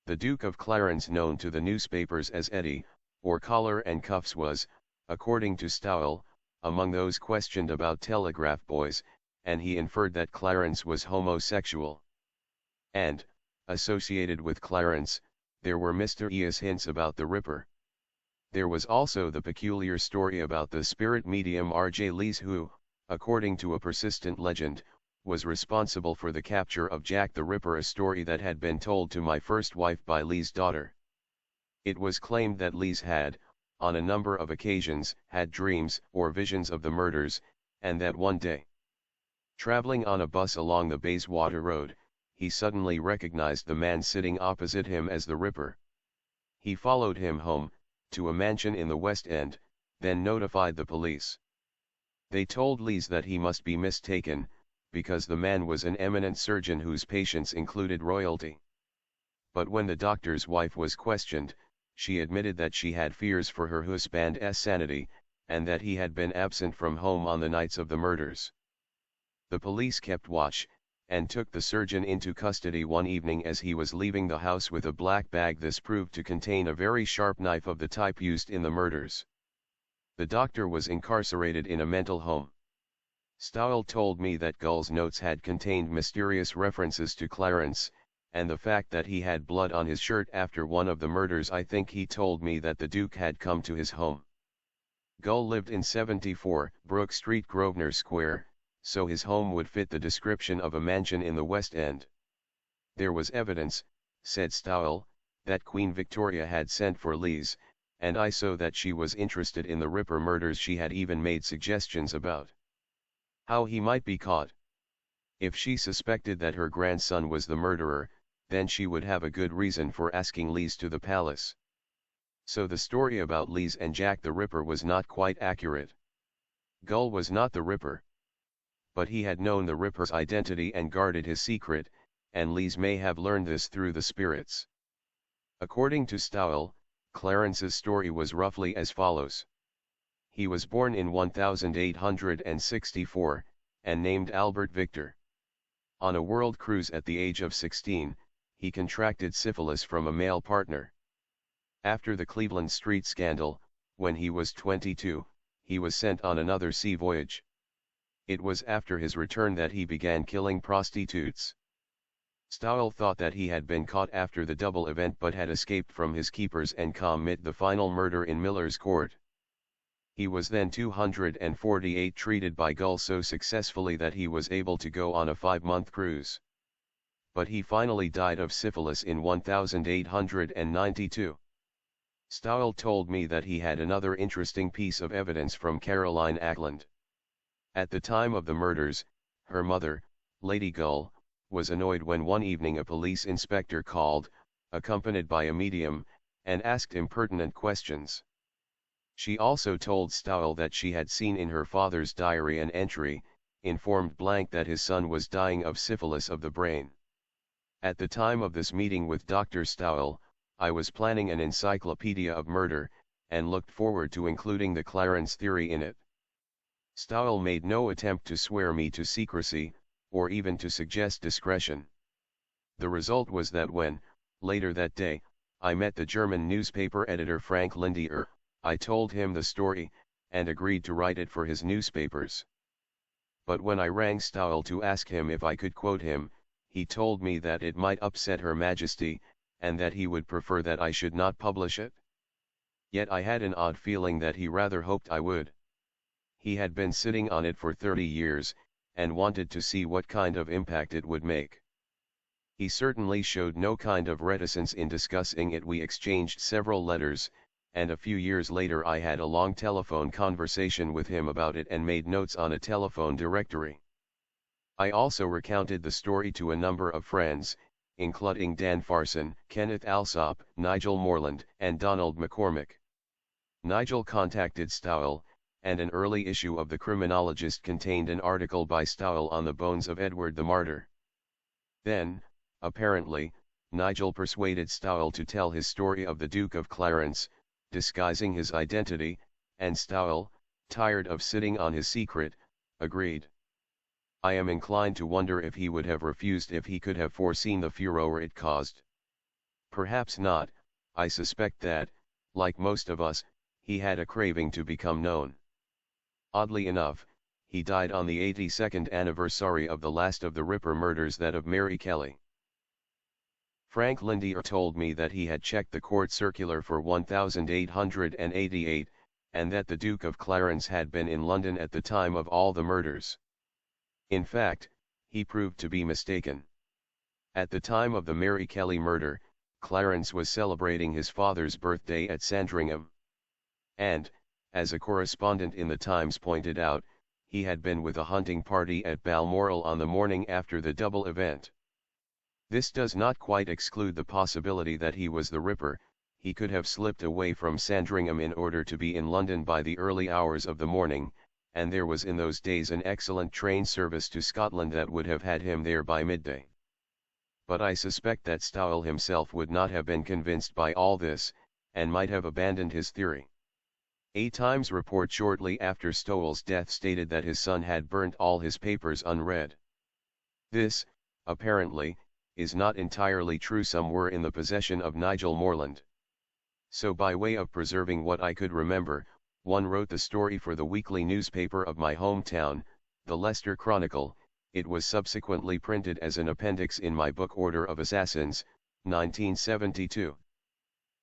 [SPEAKER 1] The Duke of Clarence, known to the newspapers as Eddie, or Collar and Cuffs, was, according to Stowell, among those questioned about telegraph boys, and he inferred that Clarence was homosexual. And, associated with Clarence, there were mysterious hints about the Ripper. There was also the peculiar story about the spirit medium R.J. Lees who, according to a persistent legend, was responsible for the capture of Jack the Ripper, a story that had been told to my first wife by Lee's daughter. It was claimed that Lees had, on a number of occasions, had dreams or visions of the murders, and that one day, traveling on a bus along the Bayswater Road, he suddenly recognized the man sitting opposite him as the Ripper. He followed him home, to a mansion in the West End, then notified the police. They told Lees that he must be mistaken, because the man was an eminent surgeon whose patients included royalty. But when the doctor's wife was questioned, she admitted that she had fears for her husband's sanity, and that he had been absent from home on the nights of the murders. The police kept watch, and took the surgeon into custody one evening as he was leaving the house with a black bag. This proved to contain a very sharp knife of the type used in the murders. The doctor was incarcerated in a mental home. Stowell told me that Gull's notes had contained mysterious references to Clarence, and the fact that he had blood on his shirt after one of the murders. I think he told me that the Duke had come to his home. Gull lived in 74 Brook Street, Grosvenor Square, so his home would fit the description of a mansion in the West End. There was evidence, said Stowell, that Queen Victoria had sent for Lees, and I saw that she was interested in the Ripper murders. She had even made suggestions about how he might be caught. If she suspected that her grandson was the murderer, then she would have a good reason for asking Lees to the palace. So the story about Lees and Jack the Ripper was not quite accurate. Gull was not the Ripper. But he had known the Ripper's identity and guarded his secret, and Lees may have learned this through the spirits. According to Stowell, Clarence's story was roughly as follows. He was born in 1864, and named Albert Victor. On a world cruise at the age of 16, he contracted syphilis from a male partner. After the Cleveland Street scandal, when he was 22, he was sent on another sea voyage. It was after his return that he began killing prostitutes. Stowell thought that he had been caught after the double event but had escaped from his keepers and commit the final murder in Miller's Court. He was then 248 treated by Gull so successfully that he was able to go on a 5-month cruise. But he finally died of syphilis in 1892. Stowell told me that he had another interesting piece of evidence from Caroline Ackland. At the time of the murders, her mother, Lady Gull, was annoyed when one evening a police inspector called, accompanied by a medium, and asked impertinent questions. She also told Stowell that she had seen in her father's diary an entry, informed blank that his son was dying of syphilis of the brain. At the time of this meeting with Dr. Stowell, I was planning an encyclopedia of murder, and looked forward to including the Clarence theory in it. Stowell made no attempt to swear me to secrecy, or even to suggest discretion. The result was that when, later that day, I met the German newspaper editor Frank Lindier, I told him the story, and agreed to write it for his newspapers. But when I rang Stowell to ask him if I could quote him, he told me that it might upset Her Majesty, and that he would prefer that I should not publish it. Yet I had an odd feeling that he rather hoped I would. He had been sitting on it for 30 years, and wanted to see what kind of impact it would make. He certainly showed no kind of reticence in discussing it. We exchanged several letters, and a few years later I had a long telephone conversation with him about it and made notes on a telephone directory. I also recounted the story to a number of friends, including Dan Farson, Kenneth Alsop, Nigel Morland, and Donald McCormick. Nigel contacted Stowell, and an early issue of The Criminologist contained an article by Stowell on the bones of Edward the Martyr. Then, apparently, Nigel persuaded Stowell to tell his story of the Duke of Clarence, disguising his identity, and Stowell, tired of sitting on his secret, agreed. I am inclined to wonder if he would have refused if he could have foreseen the furore it caused. Perhaps not. I suspect that, like most of us, he had a craving to become known. Oddly enough, he died on the 82nd anniversary of the last of the Ripper murders, that of Mary Kelly. Frank Lindier told me that he had checked the court circular for 1888, and that the Duke of Clarence had been in London at the time of all the murders. In fact, he proved to be mistaken. At the time of the Mary Kelly murder, Clarence was celebrating his father's birthday at Sandringham. And, as a correspondent in the Times pointed out, he had been with a hunting party at Balmoral on the morning after the double event. This does not quite exclude the possibility that he was the Ripper. He could have slipped away from Sandringham in order to be in London by the early hours of the morning, and there was in those days an excellent train service to Scotland that would have had him there by midday. But I suspect that Stowell himself would not have been convinced by all this, and might have abandoned his theory. A Times report shortly after Stowell's death stated that his son had burnt all his papers unread. This, apparently, is not entirely true. Some were in the possession of Nigel Morland. So by way of preserving what I could remember, one wrote the story for the weekly newspaper of my hometown, the Leicester Chronicle, it was subsequently printed as an appendix in my book Order of Assassins, 1972.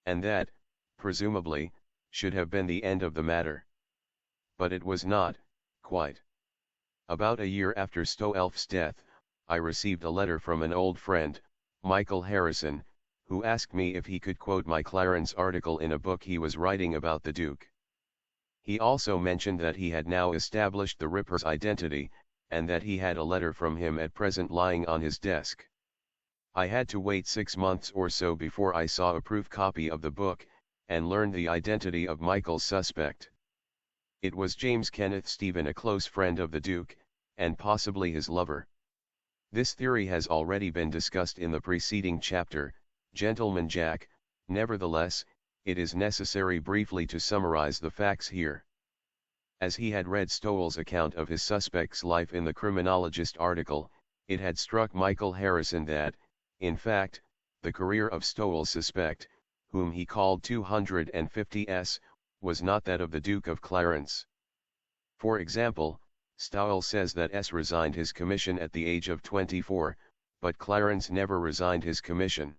[SPEAKER 1] And that, presumably, should have been the end of the matter. But it was not, quite. About a year after Stoelf's death, I received a letter from an old friend, Michael Harrison, who asked me if he could quote my Clarence article in a book he was writing about the Duke. He also mentioned that he had now established the Ripper's identity, and that he had a letter from him at present lying on his desk. I had to wait 6 months or so before I saw a proof copy of the book, and learned the identity of Michael's suspect. It was James Kenneth Stephen, a close friend of the Duke, and possibly his lover. This theory has already been discussed in the preceding chapter, Gentleman Jack. Nevertheless, it is necessary briefly to summarize the facts here. As he had read Stowell's account of his suspect's life in the criminologist article, it had struck Michael Harrison that, in fact, the career of Stowell's suspect, whom he called 250S, was not that of the Duke of Clarence. For example, Stowell says that S resigned his commission at the age of 24, but Clarence never resigned his commission.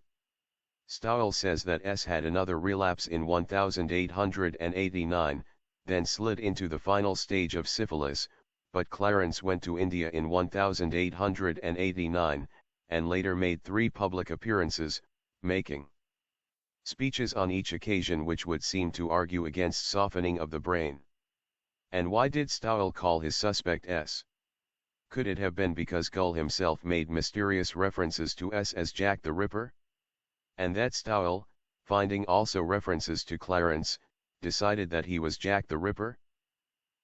[SPEAKER 1] Stowell says that S had another relapse in 1889, then slid into the final stage of syphilis, but Clarence went to India in 1889, and later made 3 public appearances, making speeches on each occasion which would seem to argue against softening of the brain. And why did Stowell call his suspect S? Could it have been because Gull himself made mysterious references to S as Jack the Ripper? And that Stowell, finding also references to Clarence, decided that he was Jack the Ripper?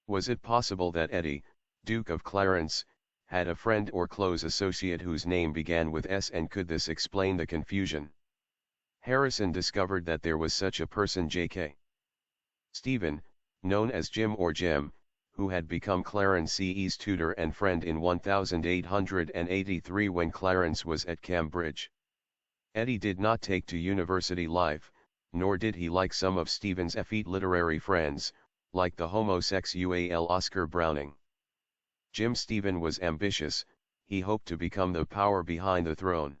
[SPEAKER 1] Was it possible that Eddie, Duke of Clarence, had a friend or close associate whose name began with S, and could this explain the confusion? Harrison discovered that there was such a person, J.K. Stephen, known as Jim or Jem, who had become Clarence C.E.'s tutor and friend in 1883 when Clarence was at Cambridge. Eddie did not take to university life, nor did he like some of Stephen's effete literary friends, like the homosexual Oscar Browning. Jim Stephen was ambitious, he hoped to become the power behind the throne.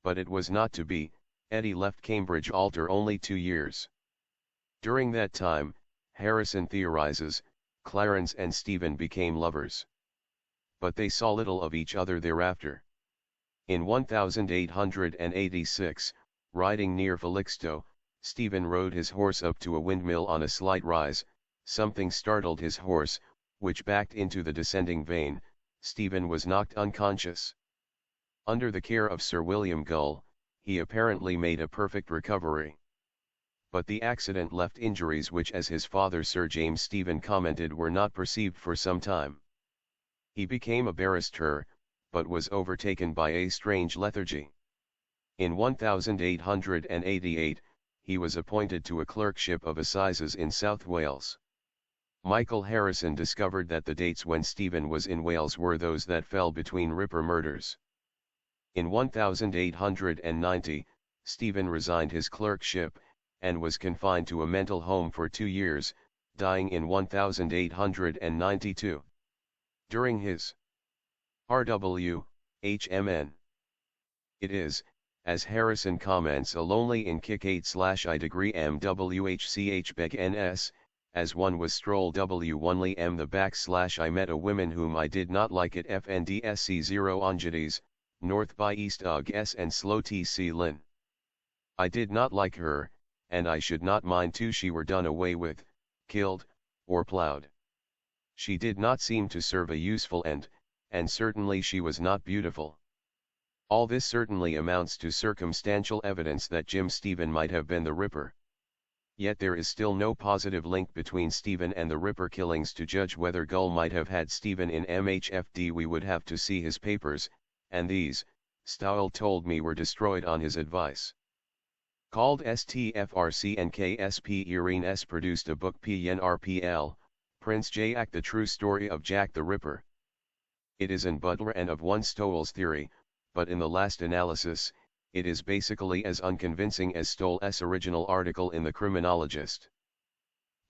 [SPEAKER 1] But it was not to be. Eddie left Cambridge after only 2 years. During that time, Harrison theorizes, Clarence and Stephen became lovers. But they saw little of each other thereafter. In 1886, riding near Felixstowe, Stephen rode his horse up to a windmill on a slight rise. Something startled his horse, which backed into the descending vein. Stephen was knocked unconscious. Under the care of Sir William Gull, he apparently made a perfect recovery. But the accident left injuries which, as his father Sir James Stephen commented, were not perceived for some time. He became a barrister, but was overtaken by a strange lethargy. In 1888, he was appointed to a clerkship of assizes in South Wales. Michael Harrison discovered that the dates when Stephen was in Wales were those that fell between Ripper murders. In 1890, Stephen resigned his clerkship, and was confined to a mental home for 2 years, dying in 1892. During his R.W. H.M.N. It is, as Harrison comments, a lonely in kick 8/I degree MWHCH Beck NS, as one was stroll W1ly M the / I met a women whom I did not like at FNDSC 0 Ongides, North by East Ugg S and Slow TC Lin. I did not like her, and I should not mind too she were done away with, killed, or ploughed. She did not seem to serve a useful end, and certainly she was not beautiful. All this certainly amounts to circumstantial evidence that Jim Stephen might have been the Ripper. Yet there is still no positive link between Stephen and the Ripper killings. To judge whether Gull might have had Stephen in MHFD, we would have to see his papers, and these, Stowell told me, were destroyed on his advice. Called STFRC and KSP, Irene S. produced a book PNRPL, Prince Jack, the True Story of Jack the Ripper. It is an Butler and of one Stowell's theory, but in the last analysis, it is basically as unconvincing as Stowell's original article in the Criminologist.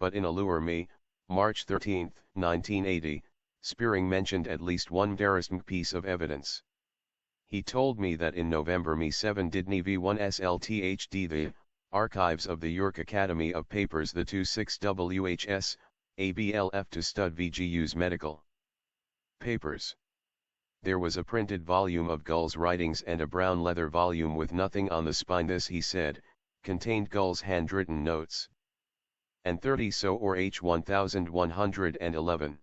[SPEAKER 1] But in Allure Me, March 13, 1980, Spearing mentioned at least one interesting piece of evidence. He told me that in November me 7 didn't v1 slthd the archives of the York Academy of Papers the 26 WHS, ABLF to stud VGU's medical papers. There was a printed volume of Gull's writings and a brown leather volume with nothing on the spine. This, he said, contained Gull's handwritten notes. And 30 so or H1111.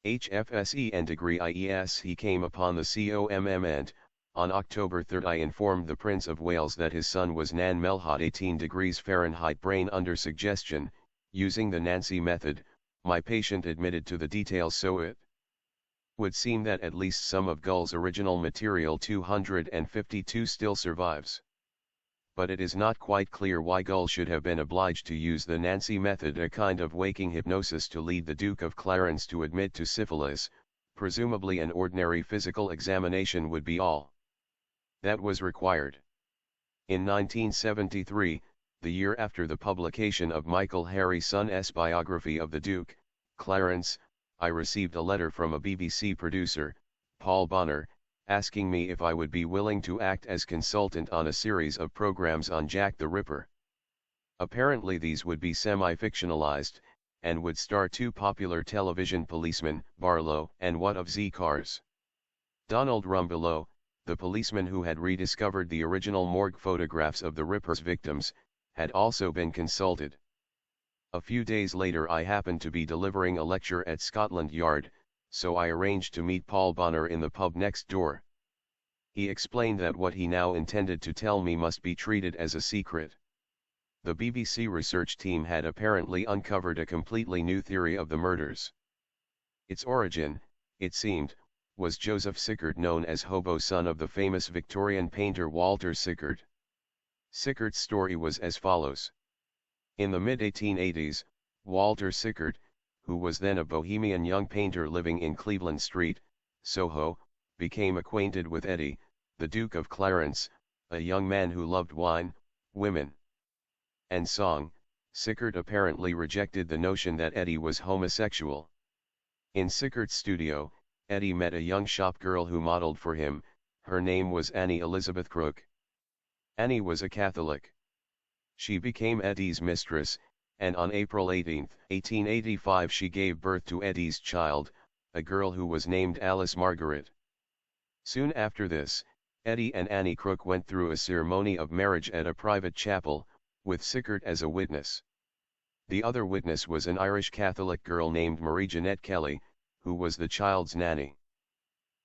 [SPEAKER 1] HFSE and degree IES. He came upon the COMM and, on October 3 I informed the Prince of Wales that his son was Nan Melhot 18 degrees Fahrenheit brain under suggestion, using the Nancy method. My patient admitted to the details, so it would seem that at least some of Gull's original material 252 still survives. But it is not quite clear why Gull should have been obliged to use the Nancy method, a kind of waking hypnosis, to lead the Duke of Clarence to admit to syphilis. Presumably an ordinary physical examination would be all that was required. In 1973, the year after the publication of Michael Harry Son's biography of the Duke, Clarence, I received a letter from a BBC producer, Paul Bonner, asking me if I would be willing to act as consultant on a series of programs on Jack the Ripper. Apparently these would be semi-fictionalized, and would star two popular television policemen, Barlow and What of Z Cars. Donald Rumbelow, the policeman who had rediscovered the original morgue photographs of the Ripper's victims, had also been consulted. A few days later I happened to be delivering a lecture at Scotland Yard, so I arranged to meet Paul Bonner in the pub next door. He explained that what he now intended to tell me must be treated as a secret. The BBC research team had apparently uncovered a completely new theory of the murders. Its origin, it seemed, was Joseph Sickert, known as Hobo, son of the famous Victorian painter Walter Sickert. Sickert's story was as follows. In the mid-1880s, Walter Sickert, who was then a bohemian young painter living in Cleveland Street, Soho, became acquainted with Eddie, the Duke of Clarence, a young man who loved wine, women, and song. Sickert apparently rejected the notion that Eddie was homosexual. In Sickert's studio, Eddie met a young shop girl who modeled for him. Her name was Annie Elizabeth Crook. Annie was a Catholic. She became Eddie's mistress, and on April 18, 1885 she gave birth to Eddie's child, a girl who was named Alice Margaret. Soon after this, Eddie and Annie Crook went through a ceremony of marriage at a private chapel, with Sickert as a witness. The other witness was an Irish Catholic girl named Marie Jeanette Kelly, who was the child's nanny.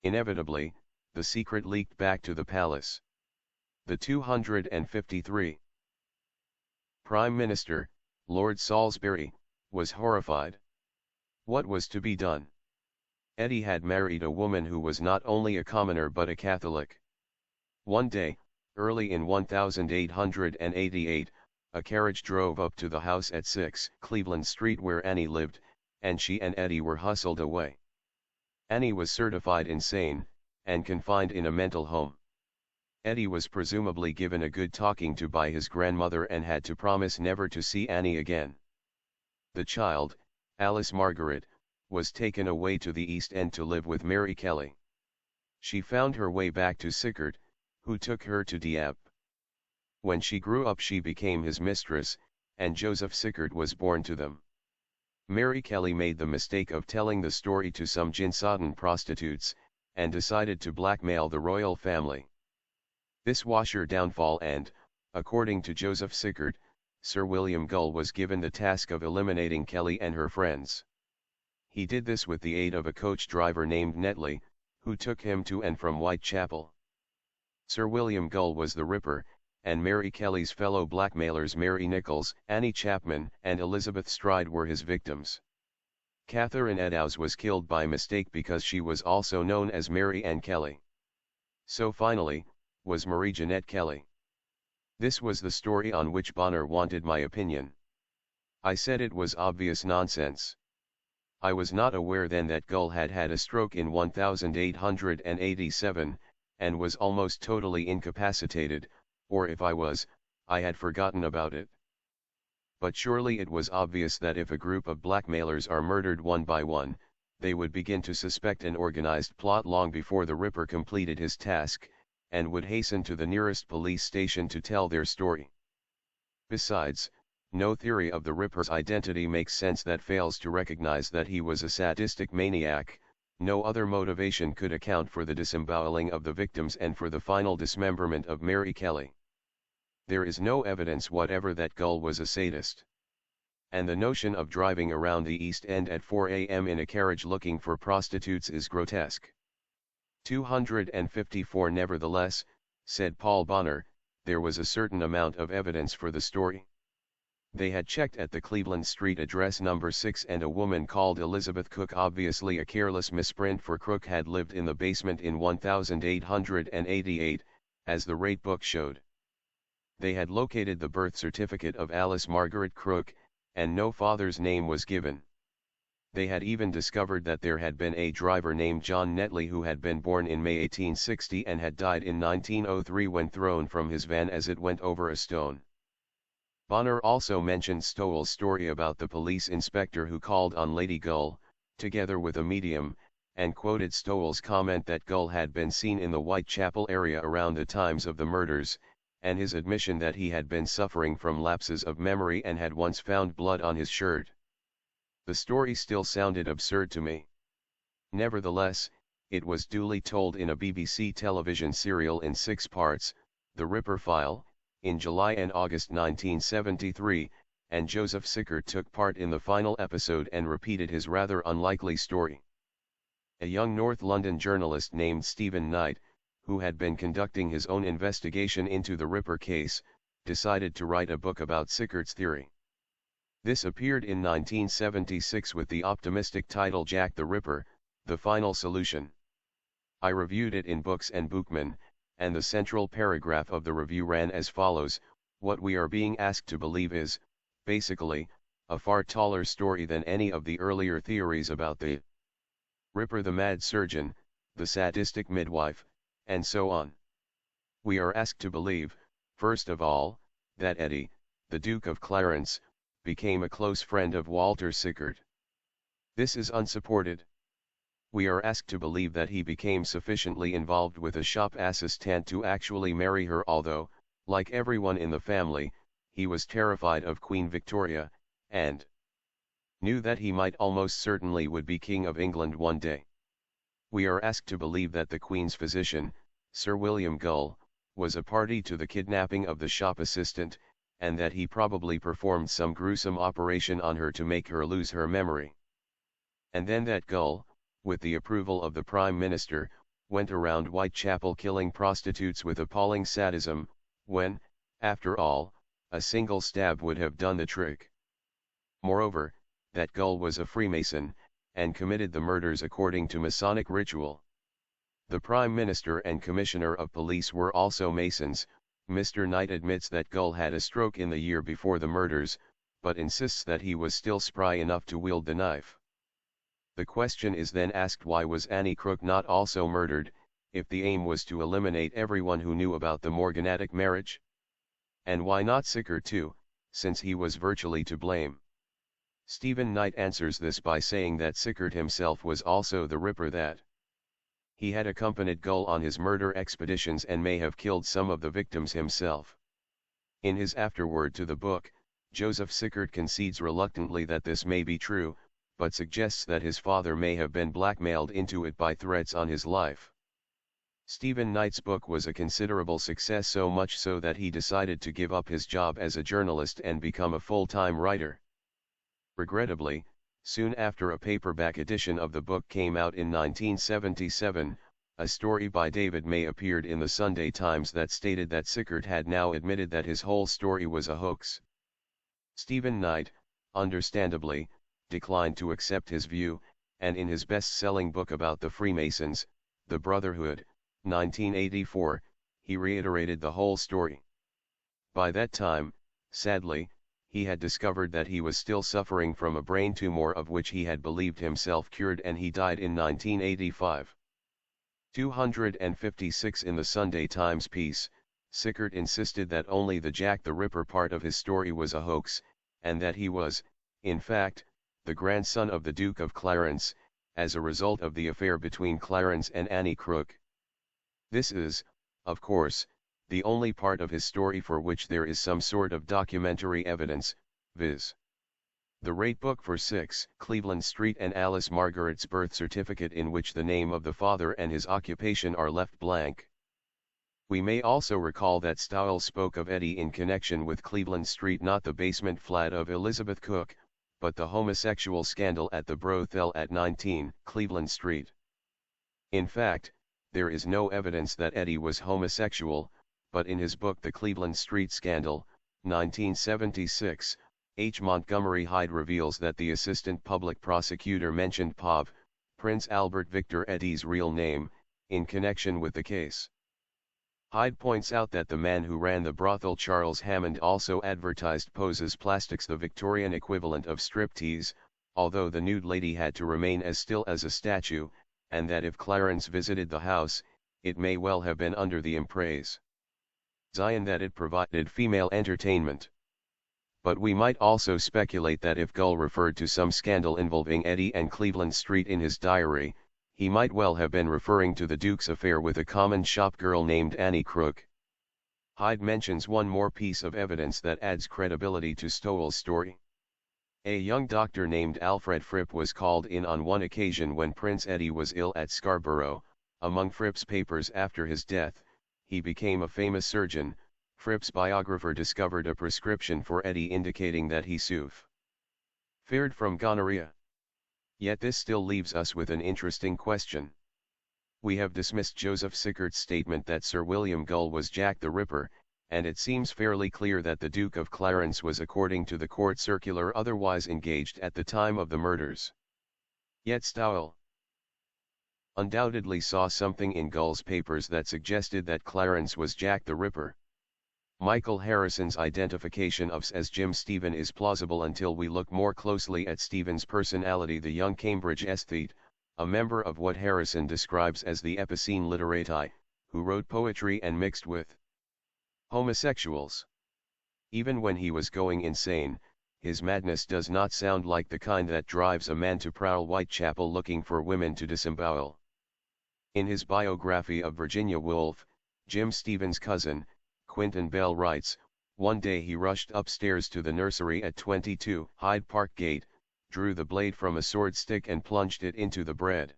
[SPEAKER 1] Inevitably, the secret leaked back to the palace. The 253 Prime Minister, Lord Salisbury, was horrified. What was to be done? Eddie had married a woman who was not only a commoner but a Catholic. One day, early in 1888, a carriage drove up to the house at 6 Cleveland Street where Annie lived, and she and Eddie were hustled away. Annie was certified insane, and confined in a mental home. Eddie was presumably given a good talking to by his grandmother and had to promise never to see Annie again. The child, Alice Margaret, was taken away to the East End to live with Mary Kelly. She found her way back to Sickert, who took her to Dieppe. When she grew up she became his mistress, and Joseph Sickert was born to them. Mary Kelly made the mistake of telling the story to some gin-sodden prostitutes, and decided to blackmail the royal family. This was her downfall and, according to Joseph Sickert, Sir William Gull was given the task of eliminating Kelly and her friends. He did this with the aid of a coach driver named Netley, who took him to and from Whitechapel. Sir William Gull was the Ripper, and Mary Kelly's fellow blackmailers Mary Nichols, Annie Chapman, and Elizabeth Stride were his victims. Catherine Eddowes was killed by mistake because she was also known as Mary Ann Kelly. So finally, was Marie Jeanette Kelly. This was the story on which Bonner wanted my opinion. I said it was obvious nonsense. I was not aware then that Gull had had a stroke in 1887, and was almost totally incapacitated, or if I was, I had forgotten about it. But surely it was obvious that if a group of blackmailers are murdered one by one, they would begin to suspect an organized plot long before the Ripper completed his task, and would hasten to the nearest police station to tell their story. Besides, no theory of the Ripper's identity makes sense that fails to recognize that he was a sadistic maniac. No other motivation could account for the disemboweling of the victims and for the final dismemberment of Mary Kelly. There is no evidence whatever that Gull was a sadist. And the notion of driving around the East End at 4 a.m. in a carriage looking for prostitutes is grotesque. 254 Nevertheless, said Paul Bonner, there was a certain amount of evidence for the story. They had checked at the Cleveland Street address number 6 and a woman called Elizabeth Cook, obviously a careless misprint, for Crook had lived in the basement in 1888, as the rate book showed. They had located the birth certificate of Alice Margaret Crook, and no father's name was given. They had even discovered that there had been a driver named John Netley who had been born in May 1860 and had died in 1903 when thrown from his van as it went over a stone. Bonner also mentioned Stowell's story about the police inspector who called on Lady Gull, together with a medium, and quoted Stowell's comment that Gull had been seen in the Whitechapel area around the times of the murders, and his admission that he had been suffering from lapses of memory and had once found blood on his shirt. The story still sounded absurd to me. Nevertheless, it was duly told in a BBC television serial in 6 parts, The Ripper File, in July and August 1973, and Joseph Sickert took part in the final episode and repeated his rather unlikely story. A young North London journalist named Stephen Knight, who had been conducting his own investigation into the Ripper case, decided to write a book about Sickert's theory. This appeared in 1976 with the optimistic title Jack the Ripper, The Final Solution. I reviewed it in Books and Bookman, and the central paragraph of the review ran as follows: what we are being asked to believe is, basically, a far taller story than any of the earlier theories about the Ripper, the mad surgeon, the sadistic midwife, and so on. We are asked to believe, first of all, that Eddie, the Duke of Clarence, became a close friend of Walter Sickert. This is unsupported. We are asked to believe that he became sufficiently involved with a shop assistant to actually marry her, although, like everyone in the family, he was terrified of Queen Victoria, and knew that he might almost certainly would be King of England one day. We are asked to believe that the Queen's physician, Sir William Gull, was a party to the kidnapping of the shop assistant, and that he probably performed some gruesome operation on her to make her lose her memory. And then that Gull, with the approval of the Prime Minister, went around Whitechapel killing prostitutes with appalling sadism, when, after all, a single stab would have done the trick. Moreover, that Gull was a Freemason, and committed the murders according to Masonic ritual. The Prime Minister and Commissioner of Police were also Masons. Mr. Knight admits that Gull had a stroke in the year before the murders, but insists that he was still spry enough to wield the knife. The question is then asked, why was Annie Crook not also murdered, if the aim was to eliminate everyone who knew about the morganatic marriage? And why not Sickert too, since he was virtually to blame? Stephen Knight answers this by saying that Sickert himself was also the Ripper, that he had accompanied Gull on his murder expeditions and may have killed some of the victims himself. In his afterword to the book, Joseph Sickert concedes reluctantly that this may be true, but suggests that his father may have been blackmailed into it by threats on his life. Stephen Knight's book was a considerable success, so much so that he decided to give up his job as a journalist and become a full-time writer. Regrettably, soon after a paperback edition of the book came out in 1977, a story by David May appeared in the Sunday Times that stated that Sickert had now admitted that his whole story was a hoax. Stephen Knight, understandably, declined to accept his view, and in his best-selling book about the Freemasons, The Brotherhood, 1984, he reiterated the whole story. By that time, sadly, he had discovered that he was still suffering from a brain tumor of which he had believed himself cured, and he died in 1985. 256 In the Sunday Times piece, Sickert insisted that only the Jack the Ripper part of his story was a hoax, and that he was, in fact, the grandson of the Duke of Clarence, as a result of the affair between Clarence and Annie Crook. This is, of course, the only part of his story for which there is some sort of documentary evidence, viz. the rate book for 6 Cleveland Street and Alice Margaret's birth certificate, in which the name of the father and his occupation are left blank. We may also recall that Stowell spoke of Eddie in connection with Cleveland Street, not the basement flat of Elizabeth Cook, but the homosexual scandal at the brothel at 19 Cleveland Street. In fact, there is no evidence that Eddie was homosexual, but in his book The Cleveland Street Scandal, 1976, H. Montgomery Hyde reveals that the assistant public prosecutor mentioned Pav, Prince Albert Victor Eddie's real name, in connection with the case. Hyde points out that the man who ran the brothel, Charles Hammond, also advertised Pose's Plastics, the Victorian equivalent of striptease, although the nude lady had to remain as still as a statue, and that if Clarence visited the house, it may well have been under the imprese that it provided female entertainment. But we might also speculate that if Gull referred to some scandal involving Eddie and Cleveland Street in his diary, he might well have been referring to the Duke's affair with a common shop girl named Annie Crook. Hyde mentions one more piece of evidence that adds credibility to Stowell's story. A young doctor named Alfred Fripp was called in on one occasion when Prince Eddie was ill at Scarborough. Among Fripp's papers after his death, he became a famous surgeon. Fripp's biographer discovered a prescription for Eddie indicating that he suffered from gonorrhea. Yet this still leaves us with an interesting question. We have dismissed Joseph Sickert's statement that Sir William Gull was Jack the Ripper, and it seems fairly clear that the Duke of Clarence was, according to the court circular, otherwise engaged at the time of the murders. Yet Stowell undoubtedly saw something in Gull's papers that suggested that Clarence was Jack the Ripper. Michael Harrison's identification of S as Jim Stephen is plausible until we look more closely at Stephen's personality. The young Cambridge aesthete, a member of what Harrison describes as the Epicene literati, who wrote poetry and mixed with homosexuals. Even when he was going insane, his madness does not sound like the kind that drives a man to prowl Whitechapel looking for women to disembowel. In his biography of Virginia Woolf, Jim Stephen's cousin, Quentin Bell writes, "One day he rushed upstairs to the nursery at 22 Hyde Park Gate, drew the blade from a sword stick and plunged it into the bread."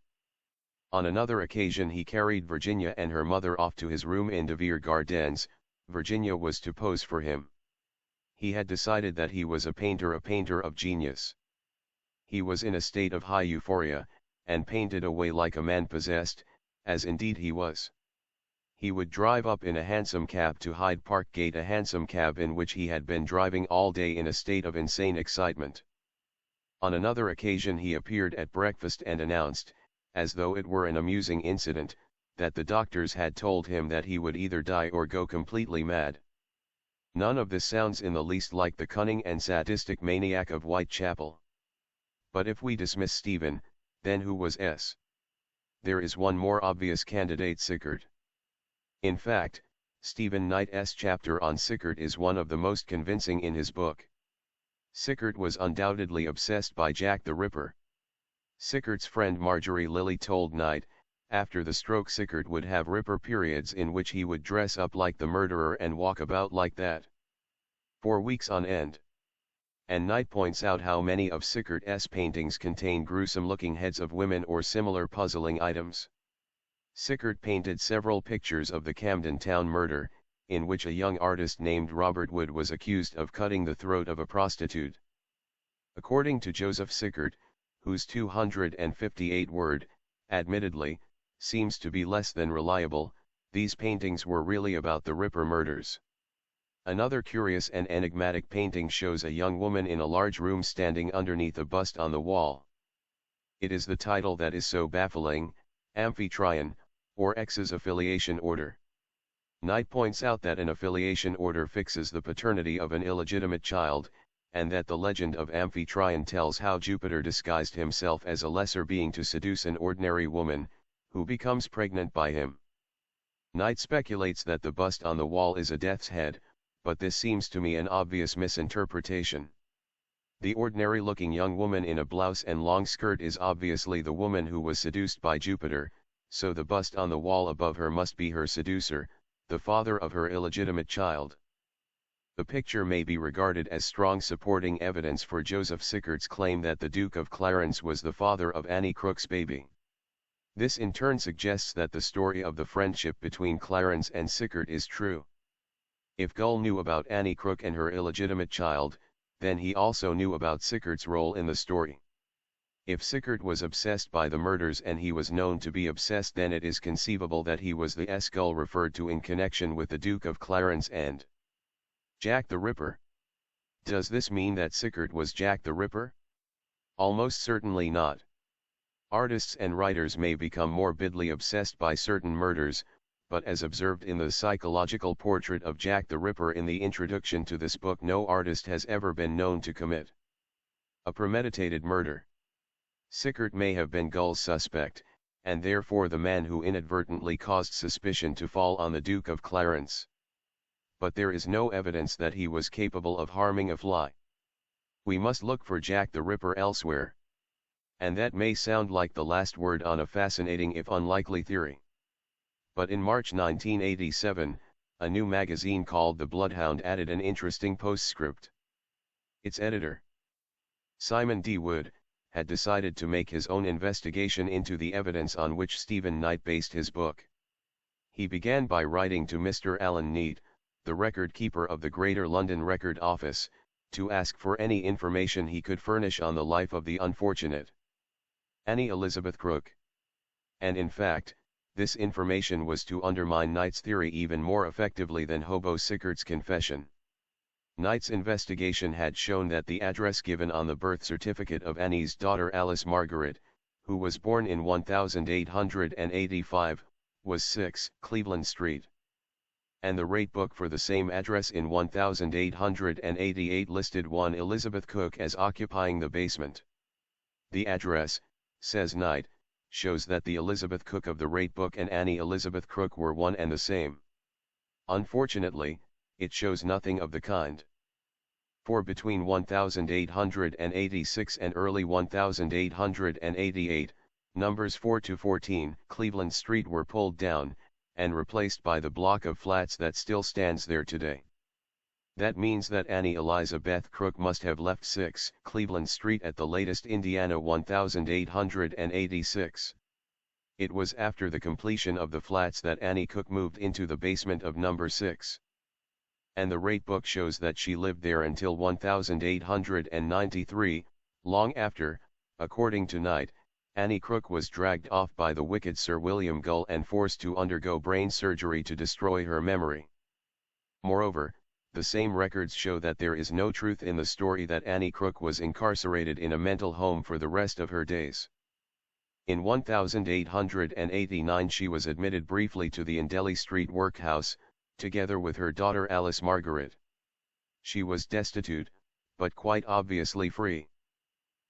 [SPEAKER 1] On another occasion he carried Virginia and her mother off to his room in De Vere Gardens. Virginia was to pose for him. He had decided that he was a painter of genius. He was in a state of high euphoria, and painted away like a man possessed, as indeed he was. He would drive up in a hansom cab to Hyde Park Gate, a hansom cab in which he had been driving all day in a state of insane excitement. On another occasion he appeared at breakfast and announced, as though it were an amusing incident, that the doctors had told him that he would either die or go completely mad. None of this sounds in the least like the cunning and sadistic maniac of Whitechapel. But if we dismiss Stephen, then who was S? There is one more obvious candidate: Sickert. In fact, Stephen Knight's chapter on Sickert is one of the most convincing in his book. Sickert was undoubtedly obsessed by Jack the Ripper. Sickert's friend Marjorie Lilly told Knight, after the stroke Sickert would have Ripper periods in which he would dress up like the murderer and walk about like that for weeks on end. And Knight points out how many of Sickert's paintings contain gruesome-looking heads of women or similar puzzling items. Sickert painted several pictures of the Camden Town murder, in which a young artist named Robert Wood was accused of cutting the throat of a prostitute. According to Joseph Sickert, whose 258-word, admittedly, seems to be less than reliable, these paintings were really about the Ripper murders. Another curious and enigmatic painting shows a young woman in a large room standing underneath a bust on the wall. It is the title that is so baffling, Amphitryon, or X's affiliation order. Knight points out that an affiliation order fixes the paternity of an illegitimate child, and that the legend of Amphitryon tells how Jupiter disguised himself as a lesser being to seduce an ordinary woman, who becomes pregnant by him. Knight speculates that the bust on the wall is a death's head, but this seems to me an obvious misinterpretation. The ordinary-looking young woman in a blouse and long skirt is obviously the woman who was seduced by Jupiter, so the bust on the wall above her must be her seducer, the father of her illegitimate child. The picture may be regarded as strong supporting evidence for Joseph Sickert's claim that the Duke of Clarence was the father of Annie Crook's baby. This in turn suggests that the story of the friendship between Clarence and Sickert is true. If Gull knew about Annie Crook and her illegitimate child, then he also knew about Sickert's role in the story. If Sickert was obsessed by the murders and he was known to be obsessed, then it is conceivable that he was the Gull referred to in connection with the Duke of Clarence and Jack the Ripper. Does this mean that Sickert was Jack the Ripper? Almost certainly not. Artists and writers may become morbidly obsessed by certain murders, but as observed in the psychological portrait of Jack the Ripper in the introduction to this book, no artist has ever been known to commit a premeditated murder. Sickert may have been Gull's suspect, and therefore the man who inadvertently caused suspicion to fall on the Duke of Clarence. But there is no evidence that he was capable of harming a fly. We must look for Jack the Ripper elsewhere. And that may sound like the last word on a fascinating if unlikely theory. But in March 1987, a new magazine called The Bloodhound added an interesting postscript. Its editor, Simon D. Wood, had decided to make his own investigation into the evidence on which Stephen Knight based his book. He began by writing to Mr. Alan Neate, the record keeper of the Greater London Record Office, to ask for any information he could furnish on the life of the unfortunate Annie Elizabeth Crook. And in fact, this information was to undermine Knight's theory even more effectively than Hobo Sickert's confession. Knight's investigation had shown that the address given on the birth certificate of Annie's daughter Alice Margaret, who was born in 1885, was 6 Cleveland Street. And the rate book for the same address in 1888 listed one Elizabeth Cook as occupying the basement. The address, says Knight, shows that the Elizabeth Cook of the rate book and Annie Elizabeth Crook were one and the same. Unfortunately, it shows nothing of the kind. For between 1886 and early 1888, numbers 4 to 14 Cleveland Street were pulled down, and replaced by the block of flats that still stands there today. That means that Annie Elizabeth Crook must have left 6 Cleveland Street at the latest Indiana 1886. It was after the completion of the flats that Annie Cook moved into the basement of number 6. And the rate book shows that she lived there until 1893, long after, according to Knight, Annie Crook was dragged off by the wicked Sir William Gull and forced to undergo brain surgery to destroy her memory. Moreover, the same records show that there is no truth in the story that Annie Crook was incarcerated in a mental home for the rest of her days. In 1889 she was admitted briefly to the Indeley Street workhouse, together with her daughter Alice Margaret. She was destitute, but quite obviously free.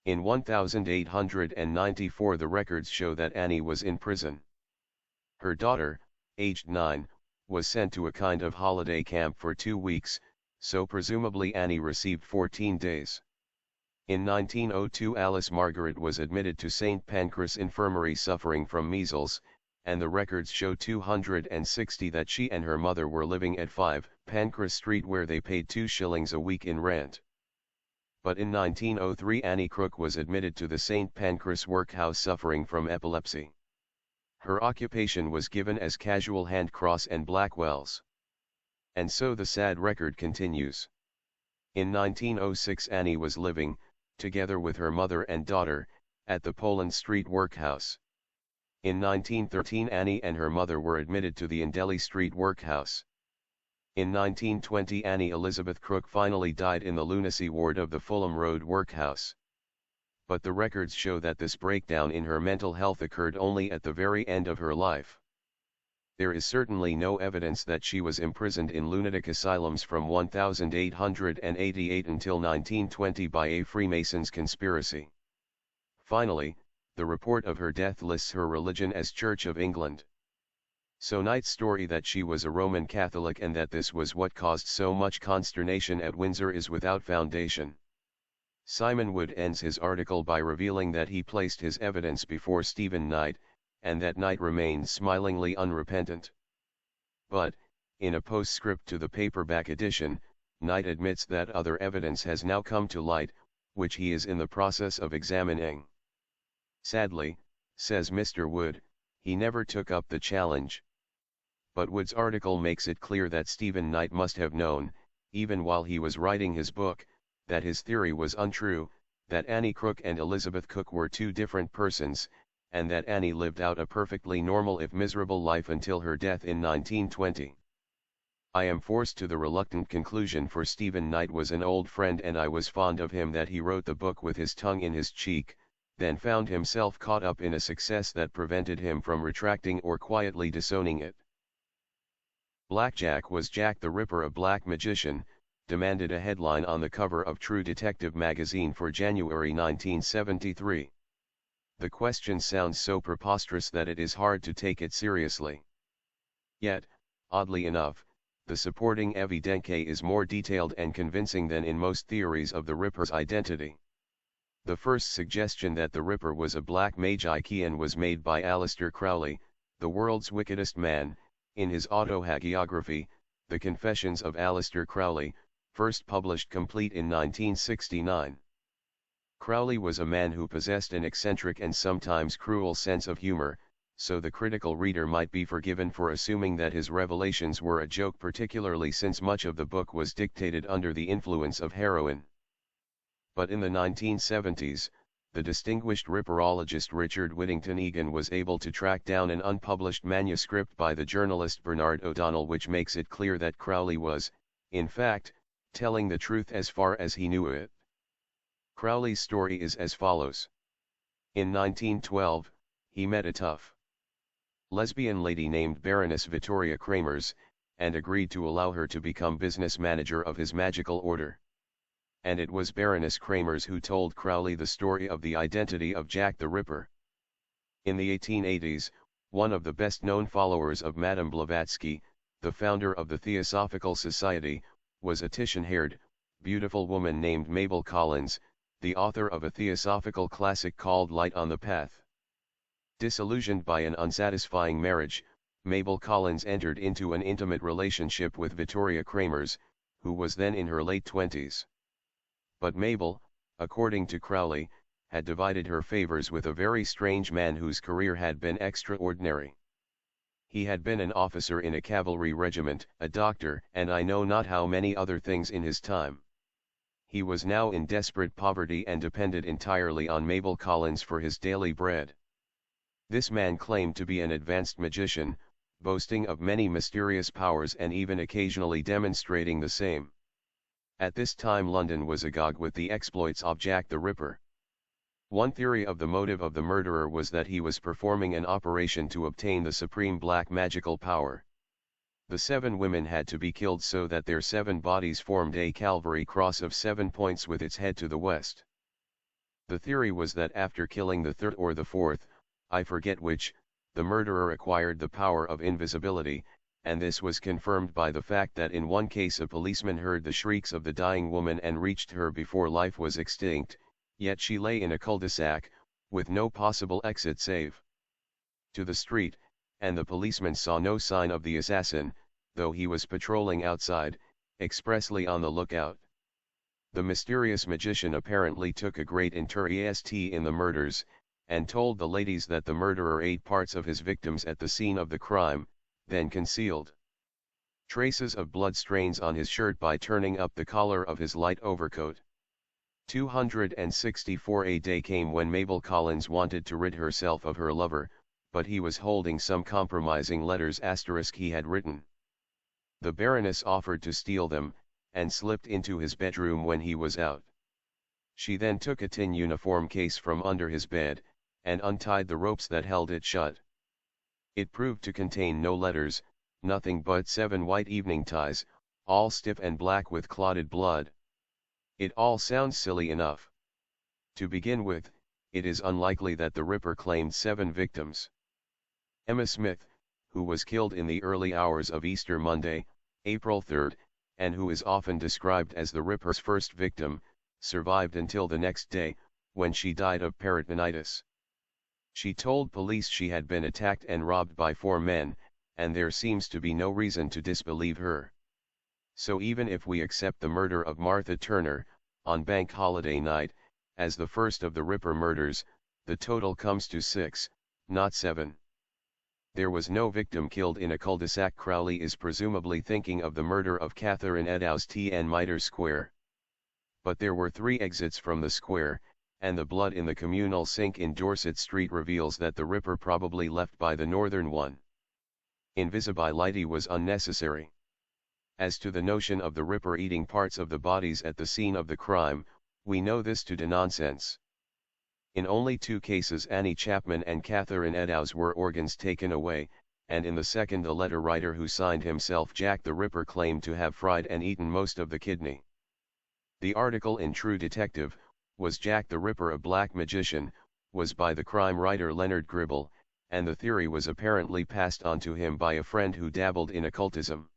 [SPEAKER 1] In 1894 the records show that Annie was in prison. Her daughter, aged 9, was sent to a kind of holiday camp for 2 weeks, so presumably Annie received 14 days. In 1902 Alice Margaret was admitted to St. Pancras Infirmary suffering from measles, and the records show 260 that she and her mother were living at 5 Pancras Street where they paid 2 shillings a week in rent. But in 1903 Annie Crook was admitted to the St. Pancras workhouse suffering from epilepsy. Her occupation was given as casual hand cross and Blackwell's. And so the sad record continues. In 1906 Annie was living, together with her mother and daughter, at the Poland Street workhouse. In 1913 Annie and her mother were admitted to the Indeley Street workhouse. In 1920 Annie Elizabeth Crook finally died in the lunacy ward of the Fulham Road workhouse. But the records show that this breakdown in her mental health occurred only at the very end of her life. There is certainly no evidence that she was imprisoned in lunatic asylums from 1888 until 1920 by a Freemasons conspiracy. Finally, the report of her death lists her religion as Church of England. So Knight's story that she was a Roman Catholic and that this was what caused so much consternation at Windsor is without foundation. Simon Wood ends his article by revealing that he placed his evidence before Stephen Knight, and that Knight remained smilingly unrepentant. But, in a postscript to the paperback edition, Knight admits that other evidence has now come to light, which he is in the process of examining. Sadly, says Mr. Wood, he never took up the challenge. But Wood's article makes it clear that Stephen Knight must have known, even while he was writing his book, that his theory was untrue, that Annie Crook and Elizabeth Cook were two different persons, and that Annie lived out a perfectly normal if miserable life until her death in 1920. I am forced to the reluctant conclusion, for Stephen Knight was an old friend and I was fond of him, that he wrote the book with his tongue in his cheek, then found himself caught up in a success that prevented him from retracting or quietly disowning it. Blackjack was Jack the Ripper a black magician? Demanded a headline on the cover of True Detective magazine for January 1973. The question sounds so preposterous that it is hard to take it seriously. Yet, oddly enough, the supporting evidence is more detailed and convincing than in most theories of the Ripper's identity. The first suggestion that the Ripper was a black magician was made by Aleister Crowley, the world's wickedest man, in his autohagiography, The Confessions of Aleister Crowley, first published complete in 1969. Crowley was a man who possessed an eccentric and sometimes cruel sense of humor, so the critical reader might be forgiven for assuming that his revelations were a joke, particularly since much of the book was dictated under the influence of heroin. But in the 1970s, the distinguished ripperologist Richard Whittington Egan was able to track down an unpublished manuscript by the journalist Bernard O'Donnell, which makes it clear that Crowley was, in fact, telling the truth as far as he knew it. Crowley's story is as follows. In 1912, he met a tough lesbian lady named Baroness Vittoria Kramers, and agreed to allow her to become business manager of his magical order. And it was Baroness Kramers who told Crowley the story of the identity of Jack the Ripper. In the 1880s, one of the best-known followers of Madame Blavatsky, the founder of the Theosophical Society, was a Titian-haired, beautiful woman named Mabel Collins, the author of a theosophical classic called Light on the Path. Disillusioned by an unsatisfying marriage, Mabel Collins entered into an intimate relationship with Vittoria Kramers, who was then in her late 20s. But Mabel, according to Crowley, had divided her favors with a very strange man whose career had been extraordinary. He had been an officer in a cavalry regiment, a doctor, and I know not how many other things in his time. He was now in desperate poverty and depended entirely on Mabel Collins for his daily bread. This man claimed to be an advanced magician, boasting of many mysterious powers and even occasionally demonstrating the same. At this time London was agog with the exploits of Jack the Ripper. One theory of the motive of the murderer was that he was performing an operation to obtain the supreme black magical power. The 7 women had to be killed so that their 7 bodies formed a Calvary cross of 7 points with its head to the west. The theory was that after killing the 3rd or the 4th, I forget which, the murderer acquired the power of invisibility, and this was confirmed by the fact that in one case a policeman heard the shrieks of the dying woman and reached her before life was extinct, yet she lay in a cul-de-sac, with no possible exit save to the street, and the policeman saw no sign of the assassin, though he was patrolling outside, expressly on the lookout. The mysterious magician apparently took a great interest in the murders, and told the ladies that the murderer ate parts of his victims at the scene of the crime, then concealed traces of blood stains on his shirt by turning up the collar of his light overcoat. 264 a day came when Mabel Collins wanted to rid herself of her lover, but he was holding some compromising letters he had written. The Baroness offered to steal them, and slipped into his bedroom when he was out. She then took a tin uniform case from under his bed, and untied the ropes that held it shut. It proved to contain no letters, nothing but 7 white evening ties, all stiff and black with clotted blood. It all sounds silly enough. To begin with, it is unlikely that the Ripper claimed 7 victims. Emma Smith, who was killed in the early hours of Easter Monday, April 3, and who is often described as the Ripper's first victim, survived until the next day, when she died of peritonitis. She told police she had been attacked and robbed by 4 men, and there seems to be no reason to disbelieve her. So even if we accept the murder of Martha Turner, on Bank Holiday night, as the first of the Ripper murders, the total comes to 6, not 7. There was no victim killed in a cul-de-sac. Crowley is presumably thinking of the murder of Catherine Eddowes T. Mitre Square. But there were 3 exits from the square, and the blood in the communal sink in Dorset Street reveals that the Ripper probably left by the northern one. Invisibility was unnecessary. As to the notion of the Ripper eating parts of the bodies at the scene of the crime, we know this to be nonsense. In only 2 cases Annie Chapman and Catherine Eddowes were organs taken away, and in the second the letter writer who signed himself Jack the Ripper claimed to have fried and eaten most of the kidney. The article in True Detective, Was Jack the Ripper a Black Magician?, was by the crime writer Leonard Gribble, and the theory was apparently passed on to him by a friend who dabbled in occultism.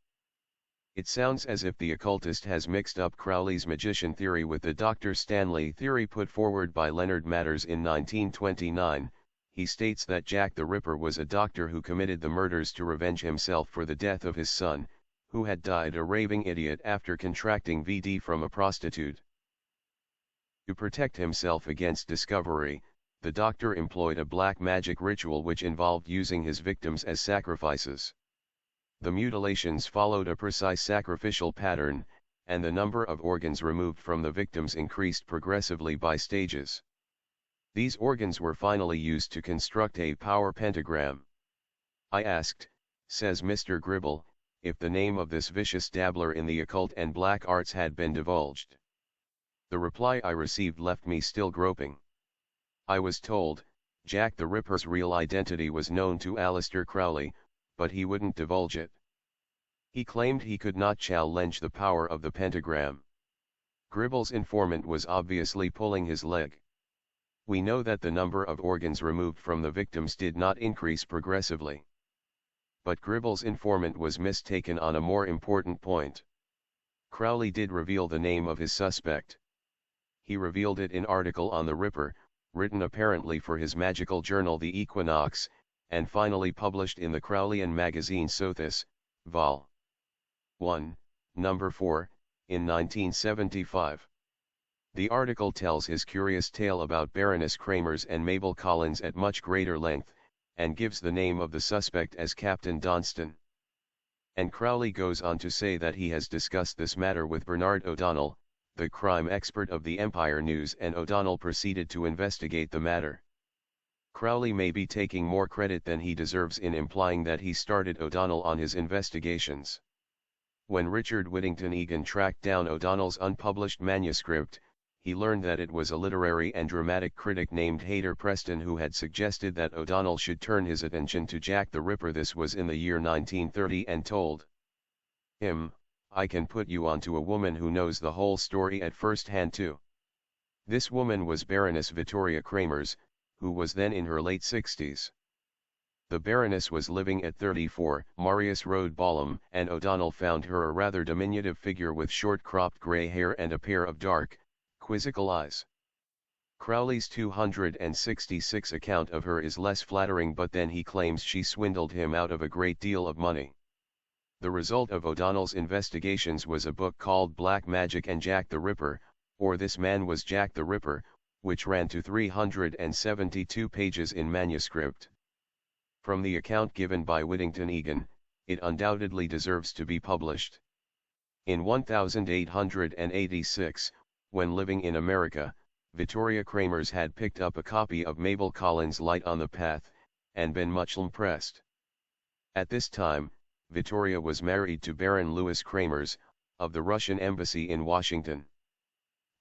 [SPEAKER 1] It sounds as if the occultist has mixed up Crowley's magician theory with the Dr. Stanley theory put forward by Leonard Matters in 1929. He states that Jack the Ripper was a doctor who committed the murders to revenge himself for the death of his son, who had died a raving idiot after contracting VD from a prostitute. To protect himself against discovery, the doctor employed a black magic ritual which involved using his victims as sacrifices. The mutilations followed a precise sacrificial pattern, and the number of organs removed from the victims increased progressively by stages. These organs were finally used to construct a power pentagram. I asked, says Mr. Gribble, if the name of this vicious dabbler in the occult and black arts had been divulged. The reply I received left me still groping. I was told, Jack the Ripper's real identity was known to Aleister Crowley, but he wouldn't divulge it. He claimed he could not challenge the power of the pentagram. Gribble's informant was obviously pulling his leg. We know that the number of organs removed from the victims did not increase progressively. But Gribble's informant was mistaken on a more important point. Crowley did reveal the name of his suspect. He revealed it in article on the Ripper, written apparently for his magical journal The Equinox, and finally published in the Crowleyan magazine Sothis, Vol. 1, No. 4, in 1975. The article tells his curious tale about Baroness Kramers and Mabel Collins at much greater length, and gives the name of the suspect as Captain Donston. And Crowley goes on to say that he has discussed this matter with Bernard O'Donnell, the crime expert of the Empire News, and O'Donnell proceeded to investigate the matter. Crowley may be taking more credit than he deserves in implying that he started O'Donnell on his investigations. When Richard Whittington Egan tracked down O'Donnell's unpublished manuscript, he learned that it was a literary and dramatic critic named Hayter Preston who had suggested that O'Donnell should turn his attention to Jack the Ripper. This was in the year 1930, and told him, I can put you onto a woman who knows the whole story at first hand too. This woman was Baroness Victoria Kramers, who was then in her late 60s. The Baroness was living at 34 Marius Road, Balham, and O'Donnell found her a rather diminutive figure with short cropped grey hair and a pair of dark, quizzical eyes. Crowley's 266 account of her is less flattering, but then he claims she swindled him out of a great deal of money. The result of O'Donnell's investigations was a book called Black Magic and Jack the Ripper, or This Man Was Jack the Ripper, which ran to 372 pages in manuscript. From the account given by Whittington Egan, it undoubtedly deserves to be published. In 1886, when living in America, Victoria Kramers had picked up a copy of Mabel Collins' Light on the Path, and been much impressed. At this time, Victoria was married to Baron Louis Kramers, of the Russian Embassy in Washington.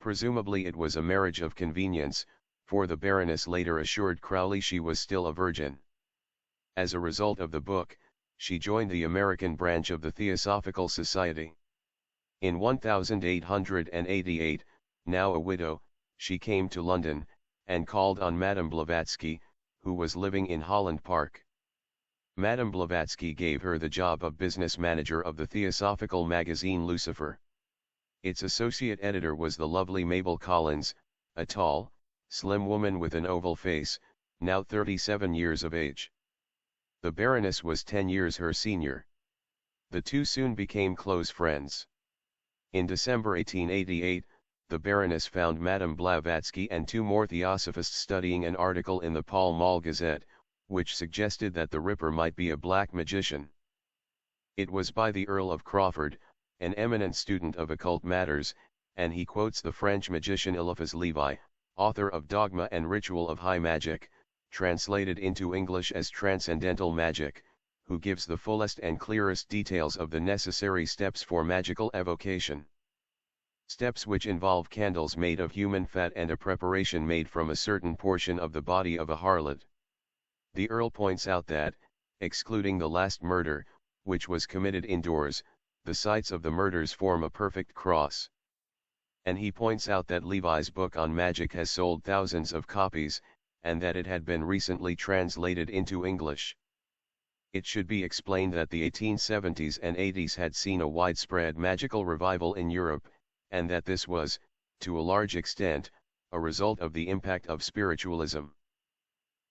[SPEAKER 1] Presumably it was a marriage of convenience, for the Baroness later assured Crowley she was still a virgin. As a result of the book, she joined the American branch of the Theosophical Society. In 1888, now a widow, she came to London, and called on Madame Blavatsky, who was living in Holland Park. Madame Blavatsky gave her the job of business manager of the theosophical magazine Lucifer. Its associate editor was the lovely Mabel Collins, a tall, slim woman with an oval face, now 37 years of age. The Baroness was 10 years her senior. The two soon became close friends. In December 1888, the Baroness found Madame Blavatsky and two more theosophists studying an article in the Pall Mall Gazette, which suggested that the Ripper might be a black magician. It was by the Earl of Crawford, an eminent student of occult matters, and he quotes the French magician Eliphas Levi, author of Dogma and Ritual of High Magic, translated into English as Transcendental Magic, who gives the fullest and clearest details of the necessary steps for magical evocation. Steps which involve candles made of human fat and a preparation made from a certain portion of the body of a harlot. The Earl points out that, excluding the last murder, which was committed indoors, the sites of the murders form a perfect cross. And he points out that Levi's book on magic has sold thousands of copies, and that it had been recently translated into English. It should be explained that the 1870s and 80s had seen a widespread magical revival in Europe, and that this was, to a large extent, a result of the impact of spiritualism.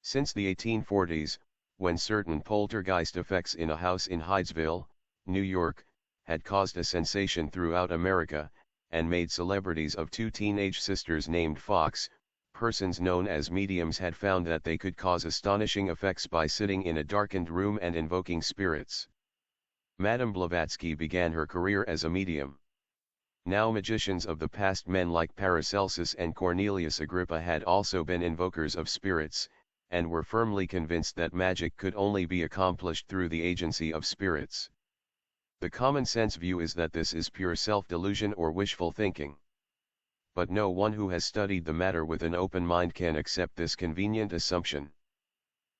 [SPEAKER 1] Since the 1840s, when certain poltergeist effects in a house in Hydesville, New York, had caused a sensation throughout America, and made celebrities of two teenage sisters named Fox, persons known as mediums had found that they could cause astonishing effects by sitting in a darkened room and invoking spirits. Madame Blavatsky began her career as a medium. Now magicians of the past, men like Paracelsus and Cornelius Agrippa, had also been invokers of spirits, and were firmly convinced that magic could only be accomplished through the agency of spirits. The common sense view is that this is pure self-delusion or wishful thinking. But no one who has studied the matter with an open mind can accept this convenient assumption.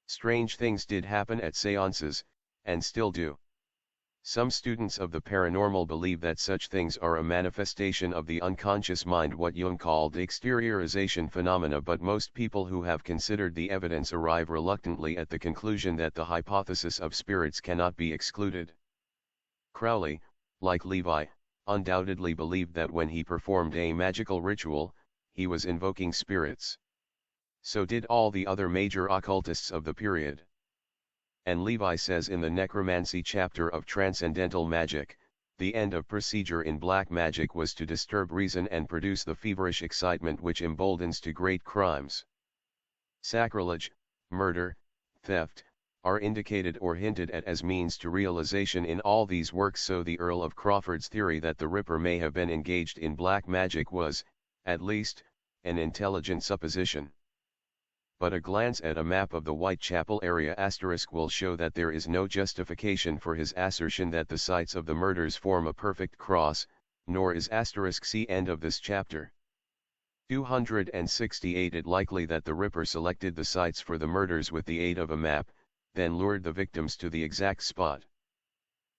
[SPEAKER 1] Strange things did happen at seances, and still do. Some students of the paranormal believe that such things are a manifestation of the unconscious mind, what Jung called exteriorization phenomena, but most people who have considered the evidence arrive reluctantly at the conclusion that the hypothesis of spirits cannot be excluded. Crowley, like Levi, undoubtedly believed that when he performed a magical ritual, he was invoking spirits. So did all the other major occultists of the period. And Levi says in the necromancy chapter of Transcendental Magic, the end of procedure in black magic was to disturb reason and produce the feverish excitement which emboldens to great crimes. Sacrilege, murder, theft, are indicated or hinted at as means to realization in all these works, so the Earl of Crawford's theory that the Ripper may have been engaged in black magic was, at least, an intelligent supposition. But a glance at a map of the Whitechapel area * will show that there is no justification for his assertion that the sites of the murders form a perfect cross, nor is * see end of this chapter. 268 It likely that the Ripper selected the sites for the murders with the aid of a map, then lured the victims to the exact spot.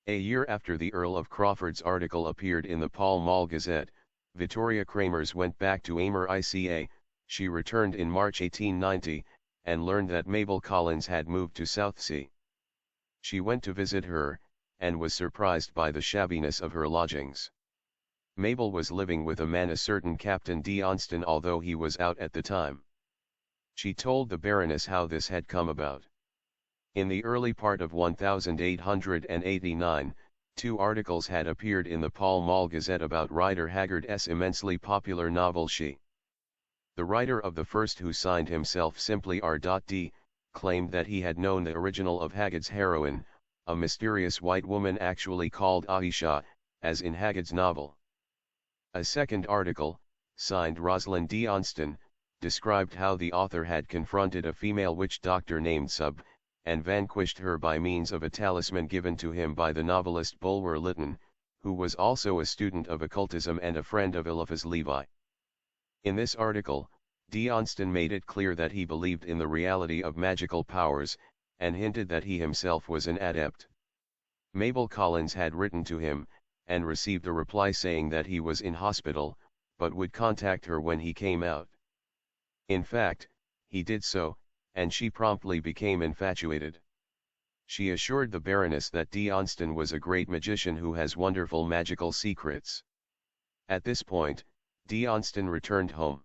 [SPEAKER 1] A year after the Earl of Crawford's article appeared in the Pall Mall Gazette, Vittoria Kramers went back to Amer Ica. She returned in March 1890, and learned that Mabel Collins had moved to Southsea. She went to visit her, and was surprised by the shabbiness of her lodgings. Mabel was living with a man, a certain Captain D'Onston, although he was out at the time. She told the Baroness how this had come about. In the early part of 1889, two articles had appeared in the Pall Mall Gazette about Rider Haggard's immensely popular novel She. The writer of the first, who signed himself simply R.D., claimed that he had known the original of Haggard's heroine, a mysterious white woman actually called Aisha, as in Haggard's novel. A second article, signed Rosalind D'Onston, described how the author had confronted a female witch doctor named Sub, and vanquished her by means of a talisman given to him by the novelist Bulwer Lytton, who was also a student of occultism and a friend of Eliphas Levi. In this article, D'Onston made it clear that he believed in the reality of magical powers, and hinted that he himself was an adept. Mabel Collins had written to him, and received a reply saying that he was in hospital, but would contact her when he came out. In fact, he did so, and she promptly became infatuated. She assured the Baroness that D'Onston was a great magician who has wonderful magical secrets. At this point, D. Onston returned home.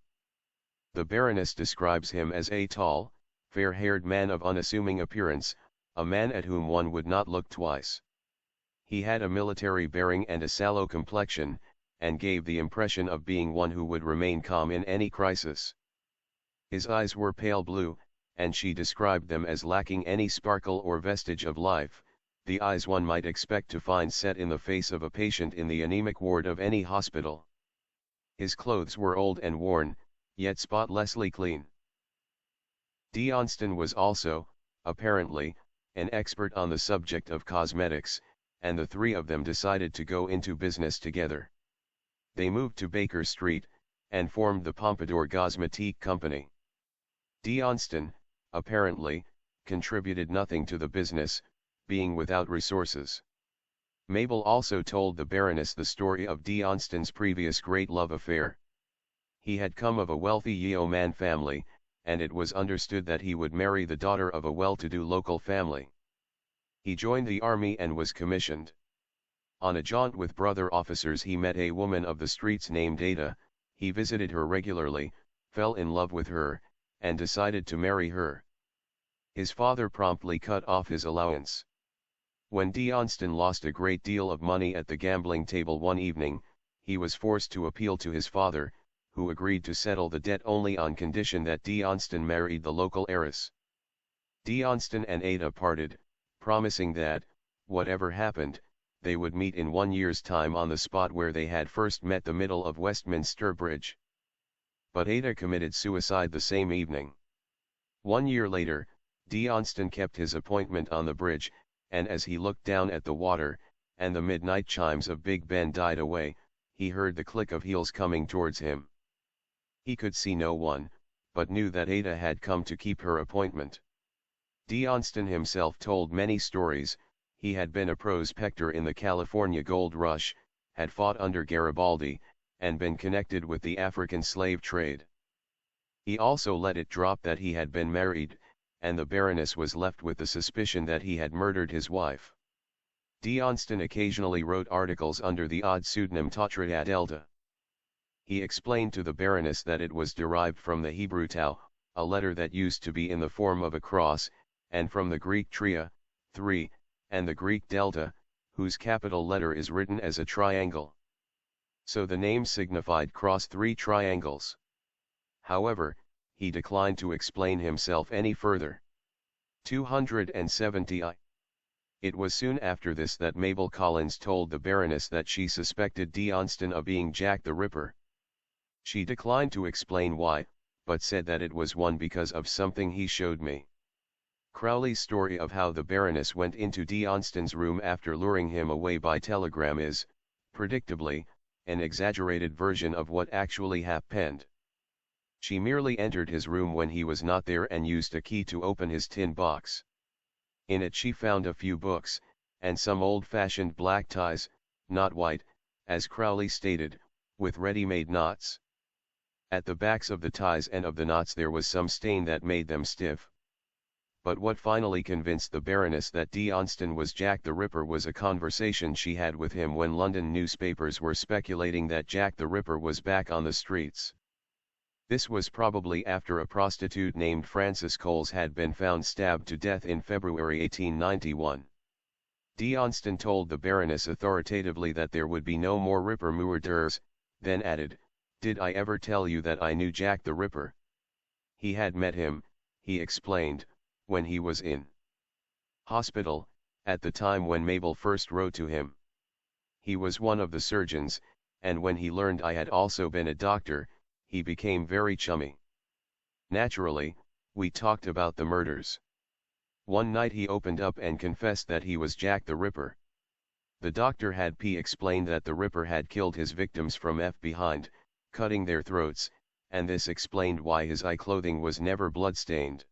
[SPEAKER 1] The Baroness describes him as a tall, fair-haired man of unassuming appearance, a man at whom one would not look twice. He had a military bearing and a sallow complexion, and gave the impression of being one who would remain calm in any crisis. His eyes were pale blue, and she described them as lacking any sparkle or vestige of life, the eyes one might expect to find set in the face of a patient in the anemic ward of any hospital. His clothes were old and worn, yet spotlessly clean. D. Onston was also, apparently, an expert on the subject of cosmetics, and the three of them decided to go into business together. They moved to Baker Street, and formed the Pompadour Cosmetique Company. D. Onston, apparently, contributed nothing to the business, being without resources. Mabel also told the Baroness the story of D. Onston's previous great love affair. He had come of a wealthy yeoman family, and it was understood that he would marry the daughter of a well-to-do local family. He joined the army and was commissioned. On a jaunt with brother officers he met a woman of the streets named Ada, he visited her regularly, fell in love with her, and decided to marry her. His father promptly cut off his allowance. When D. Onston lost a great deal of money at the gambling table one evening, he was forced to appeal to his father, who agreed to settle the debt only on condition that D. Onston married the local heiress. D. Onston and Ada parted, promising that, whatever happened, they would meet in 1 year's time on the spot where they had first met, the middle of Westminster Bridge. But Ada committed suicide the same evening. 1 year later, D. Onston kept his appointment on the bridge, and as he looked down at the water, and the midnight chimes of Big Ben died away, he heard the click of heels coming towards him. He could see no one, but knew that Ada had come to keep her appointment. D. Onston himself told many stories. He had been a prospector in the California gold rush, had fought under Garibaldi, and been connected with the African slave trade. He also let it drop that he had been married, and the Baroness was left with the suspicion that he had murdered his wife. D. Onston occasionally wrote articles under the odd pseudonym Tatra Delta. He explained to the Baroness that it was derived from the Hebrew tau, a letter that used to be in the form of a cross, and from the Greek tria, 3, and the Greek delta, whose capital letter is written as a triangle. So the name signified cross 3 triangles. However, he declined to explain himself any further. 270I. It was soon after this that Mabel Collins told the Baroness that she suspected D. Onston of being Jack the Ripper. She declined to explain why, but said that it was one because of something he showed me. Crowley's story of how the Baroness went into D. Onston's room after luring him away by telegram is, predictably, an exaggerated version of what actually happened. She merely entered his room when he was not there and used a key to open his tin box. In it she found a few books, and some old-fashioned black ties, not white, as Crowley stated, with ready-made knots. At the backs of the ties and of the knots there was some stain that made them stiff. But what finally convinced the Baroness that D. Onston was Jack the Ripper was a conversation she had with him when London newspapers were speculating that Jack the Ripper was back on the streets. This was probably after a prostitute named Frances Coles had been found stabbed to death in February 1891. D. Onston told the Baroness authoritatively that there would be no more Ripper murders, then added, "Did I ever tell you that I knew Jack the Ripper? He had met him," he explained, "when he was in hospital, at the time when Mabel first wrote to him. He was one of the surgeons, and when he learned I had also been a doctor, he became very chummy. Naturally, we talked about the murders. One night he opened up and confessed that he was Jack the Ripper. The doctor had explained that the Ripper had killed his victims from behind, cutting their throats, and this explained why his eye clothing was never bloodstained.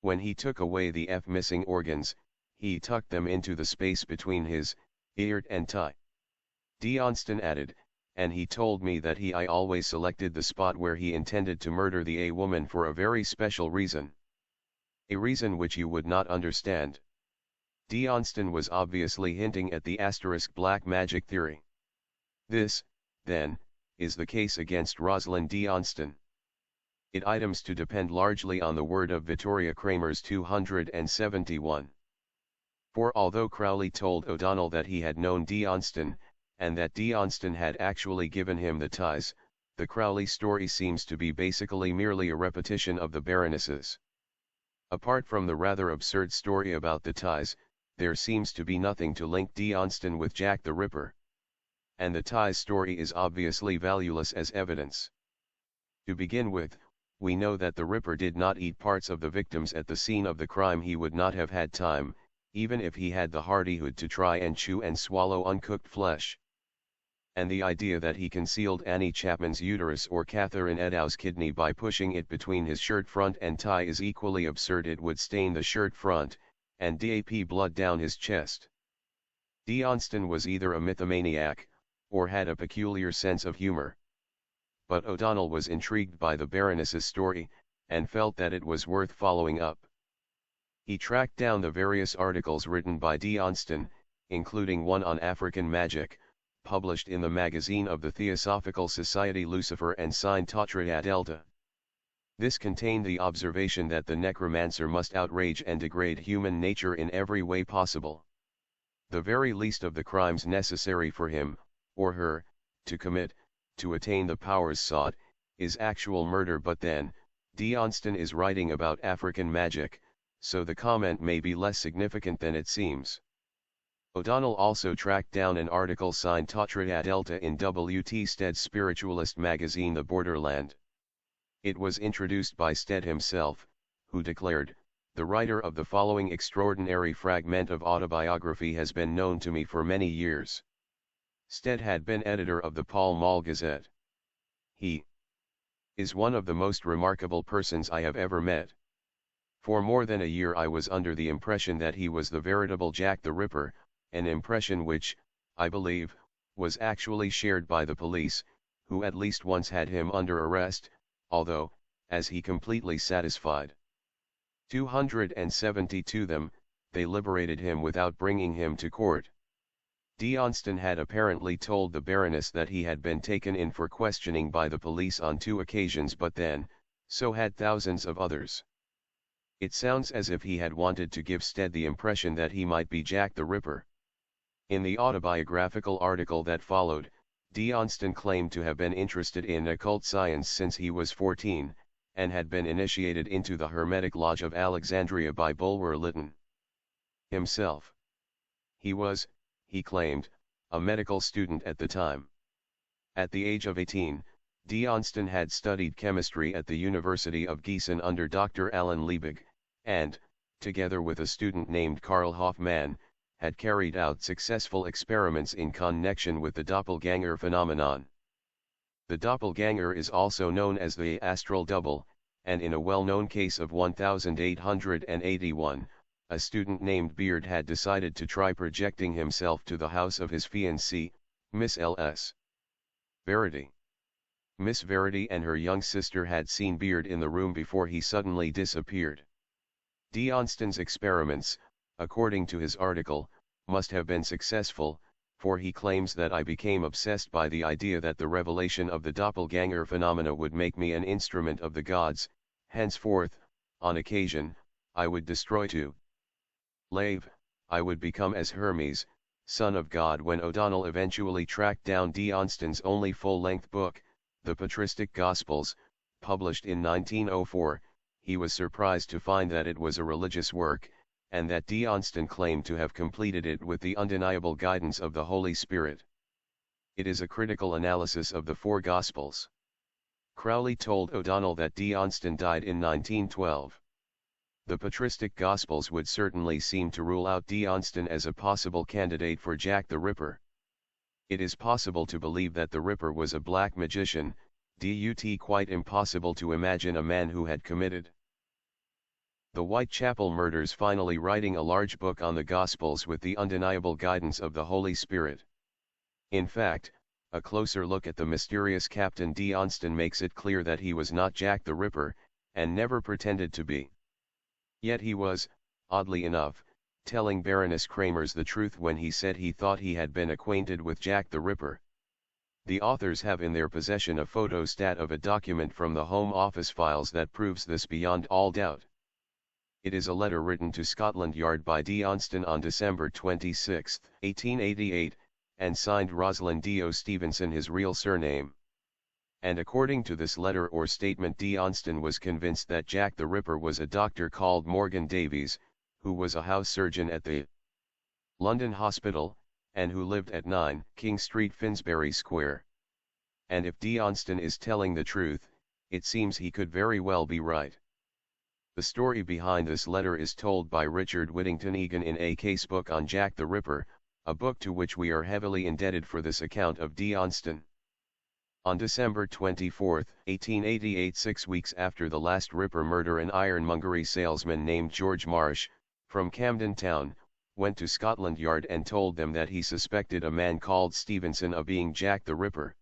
[SPEAKER 1] When he took away the missing organs, he tucked them into the space between his ear and tie." D. Onston added, "And he told me that I always selected the spot where he intended to murder the woman for a very special reason. A reason which you would not understand." D. Onston was obviously hinting at the *black magic theory. This, then, is the case against Rosalind D. Onston. It items to depend largely on the word of Vittoria Kramer's 271. For although Crowley told O'Donnell that he had known D. Onston, and that D. Onston had actually given him the ties, the Crowley story seems to be basically merely a repetition of the Baroness's. Apart from the rather absurd story about the ties, there seems to be nothing to link D. Onston with Jack the Ripper. And the ties story is obviously valueless as evidence. To begin with, we know that the Ripper did not eat parts of the victims at the scene of the crime. He would not have had time, even if he had the hardihood, to try and chew and swallow uncooked flesh. And the idea that he concealed Annie Chapman's uterus or Catherine Eddowes' kidney by pushing it between his shirt front and tie is equally absurd. It would stain the shirt front, and drip blood down his chest. D. Onston was either a mythomaniac, or had a peculiar sense of humor. But O'Donnell was intrigued by the Baroness's story, and felt that it was worth following up. He tracked down the various articles written by D. Onston, including one on African magic, published in the magazine of the Theosophical Society Lucifer and signed Tatra Delta. This contained the observation that the necromancer must outrage and degrade human nature in every way possible. The very least of the crimes necessary for him, or her, to commit, to attain the powers sought, is actual murder. But then, D. Onston is writing about African magic, so the comment may be less significant than it seems. O'Donnell also tracked down an article signed Tatra Delta in W. T. Stead's spiritualist magazine The Borderland. It was introduced by Stead himself, who declared, "The writer of the following extraordinary fragment of autobiography has been known to me for many years." Stead had been editor of the Pall Mall Gazette. "He is one of the most remarkable persons I have ever met. For more than a year I was under the impression that he was the veritable Jack the Ripper, an impression which, I believe, was actually shared by the police, who at least once had him under arrest, although, as he completely satisfied 272 them, they liberated him without bringing him to court." D. Onston had apparently told the Baroness that he had been taken in for questioning by the police on 2 occasions, but then, so had thousands of others. It sounds as if he had wanted to give Stead the impression that he might be Jack the Ripper. In the autobiographical article that followed, D. Onston claimed to have been interested in occult science since he was 14, and had been initiated into the Hermetic Lodge of Alexandria by Bulwer Lytton himself. He was, he claimed, a medical student at the time. At the age of 18, D. Onston had studied chemistry at the University of Gießen under Dr. Alan Liebig, and, together with a student named Karl Hoffmann, had carried out successful experiments in connection with the doppelganger phenomenon. The doppelganger is also known as the astral double, and in a well-known case of 1881, a student named Beard had decided to try projecting himself to the house of his fiancée, Miss L.S. Verity. Miss Verity and her young sister had seen Beard in the room before he suddenly disappeared. D. Onston's experiments, according to his article, must have been successful, for he claims that I became obsessed by the idea that the revelation of the doppelganger phenomena would make me an instrument of the gods. Henceforth, on occasion, I would destroy to Lave, I would become as Hermes, son of God. When O'Donnell eventually tracked down D. Onston's only full-length book, The Patristic Gospels, published in 1904, he was surprised to find that it was a religious work, and that D. Onston claimed to have completed it with the undeniable guidance of the Holy Spirit. It is a critical analysis of the 4 Gospels. Crowley told O'Donnell that D. Onston died in 1912. The Patristic Gospels would certainly seem to rule out D. Onston as a possible candidate for Jack the Ripper. It is possible to believe that the Ripper was a black magician, quite impossible to imagine a man who had committed the Whitechapel murders, finally writing a large book on the Gospels with the undeniable guidance of the Holy Spirit. In fact, a closer look at the mysterious Captain D. Onston makes it clear that he was not Jack the Ripper, and never pretended to be. Yet he was, oddly enough, telling Baroness Kramers the truth when he said he thought he had been acquainted with Jack the Ripper. The authors have in their possession a photostat of a document from the Home Office files that proves this beyond all doubt. It is a letter written to Scotland Yard by D. Onston on December 26, 1888, and signed Rosalind D.O. Stevenson, his real surname. And according to this letter or statement, D. Onston was convinced that Jack the Ripper was a doctor called Morgan Davies, who was a house surgeon at the London Hospital, and who lived at 9 King Street, Finsbury Square. And if D. Onston is telling the truth, it seems he could very well be right. The story behind this letter is told by Richard Whittington Egan in a casebook on Jack the Ripper, a book to which we are heavily indebted for this account of D. Onston. On December 24, 1888, 6 weeks after the last Ripper murder, an ironmongery salesman named George Marsh, from Camden Town, went to Scotland Yard and told them that he suspected a man called Stevenson of being Jack the Ripper.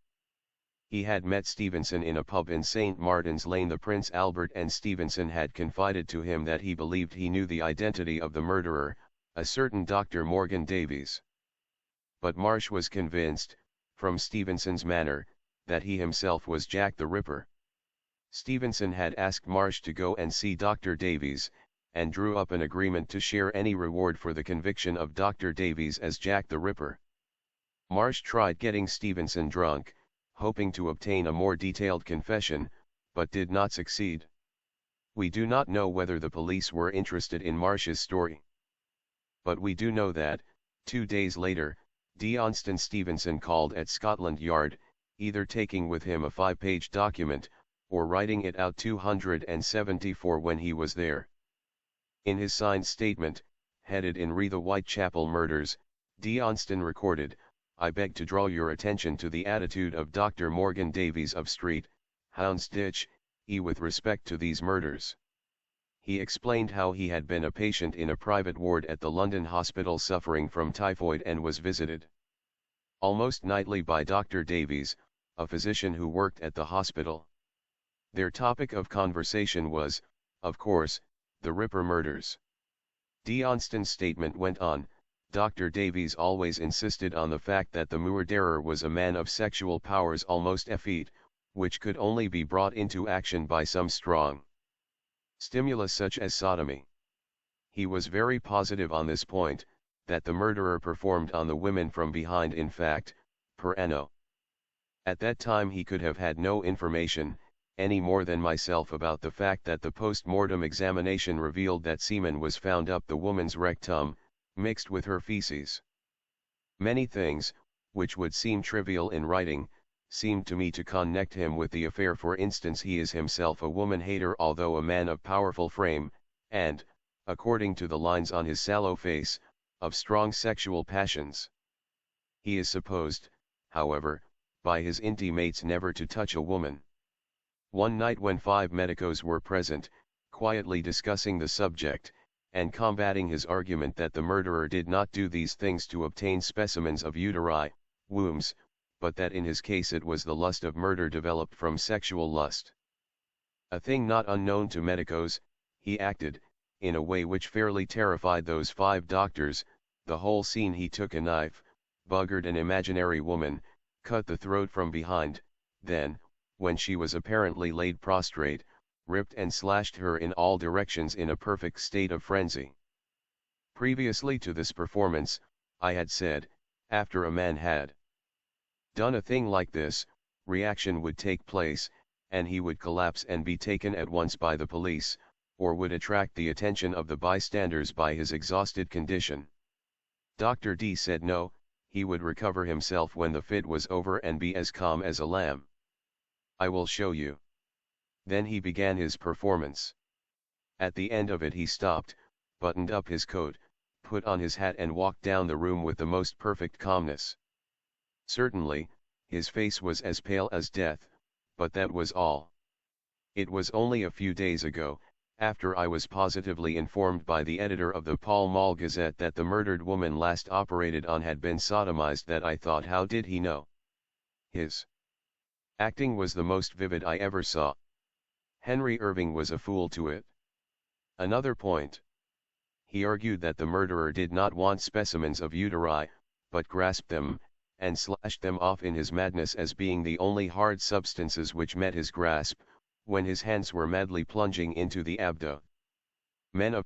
[SPEAKER 1] He had met Stevenson in a pub in St. Martin's Lane, the Prince Albert, and Stevenson had confided to him that he believed he knew the identity of the murderer, a certain Dr. Morgan Davies. But Marsh was convinced, from Stevenson's manner, that he himself was Jack the Ripper. Stevenson had asked Marsh to go and see Dr. Davies, and drew up an agreement to share any reward for the conviction of Dr. Davies as Jack the Ripper. Marsh tried getting Stevenson drunk, hoping to obtain a more detailed confession, but did not succeed. We do not know whether the police were interested in Marsh's story. But we do know that, 2 days later, D. Onston Stevenson called at Scotland Yard, either taking with him a 5-page document, or writing it out 274 when he was there. In his signed statement, headed in Re the Whitechapel Murders, D. Onston recorded, "I beg to draw your attention to the attitude of Dr. Morgan Davies of Street, Houndsditch, E. with respect to these murders." He explained how he had been a patient in a private ward at the London Hospital suffering from typhoid and was visited almost nightly by Dr. Davies, a physician who worked at the hospital. Their topic of conversation was, of course, the Ripper murders. D. Onston's statement went on, "Dr. Davies always insisted on the fact that the murderer was a man of sexual powers almost effete, which could only be brought into action by some strong stimulus such as sodomy. He was very positive on this point, that the murderer performed on the women from behind, in fact, per anno. At that time he could have had no information, any more than myself, about the fact that the post-mortem examination revealed that semen was found up the woman's rectum, mixed with her feces. Many things, which would seem trivial in writing, seemed to me to connect him with the affair. For instance, he is himself a woman-hater, although a man of powerful frame, and, according to the lines on his sallow face, of strong sexual passions. He is supposed, however, by his intimates never to touch a woman. One night when 5 medicos were present, quietly discussing the subject, and combating his argument that the murderer did not do these things to obtain specimens of uteri, wombs, but that in his case it was the lust of murder developed from sexual lust. A thing not unknown to medicos, he acted, in a way which fairly terrified those 5 doctors. The whole scene: he took a knife, buggered an imaginary woman, cut the throat from behind, then, when she was apparently laid prostrate, ripped and slashed her in all directions in a perfect state of frenzy. Previously to this performance, I had said, after a man had done a thing like this, reaction would take place, and he would collapse and be taken at once by the police, or would attract the attention of the bystanders by his exhausted condition. Dr. D said no, he would recover himself when the fit was over and be as calm as a lamb. "I will show you." Then he began his performance. At the end of it he stopped, buttoned up his coat, put on his hat and walked down the room with the most perfect calmness. Certainly, his face was as pale as death, but that was all. It was only a few days ago, after I was positively informed by the editor of the Pall Mall Gazette that the murdered woman last operated on had been sodomized, that I thought, how did he know? His acting was the most vivid I ever saw. Henry Irving was a fool to it. Another point. He argued that the murderer did not want specimens of uteri, but grasped them, and slashed them off in his madness as being the only hard substances which met his grasp, when his hands were madly plunging into the abdo. Men of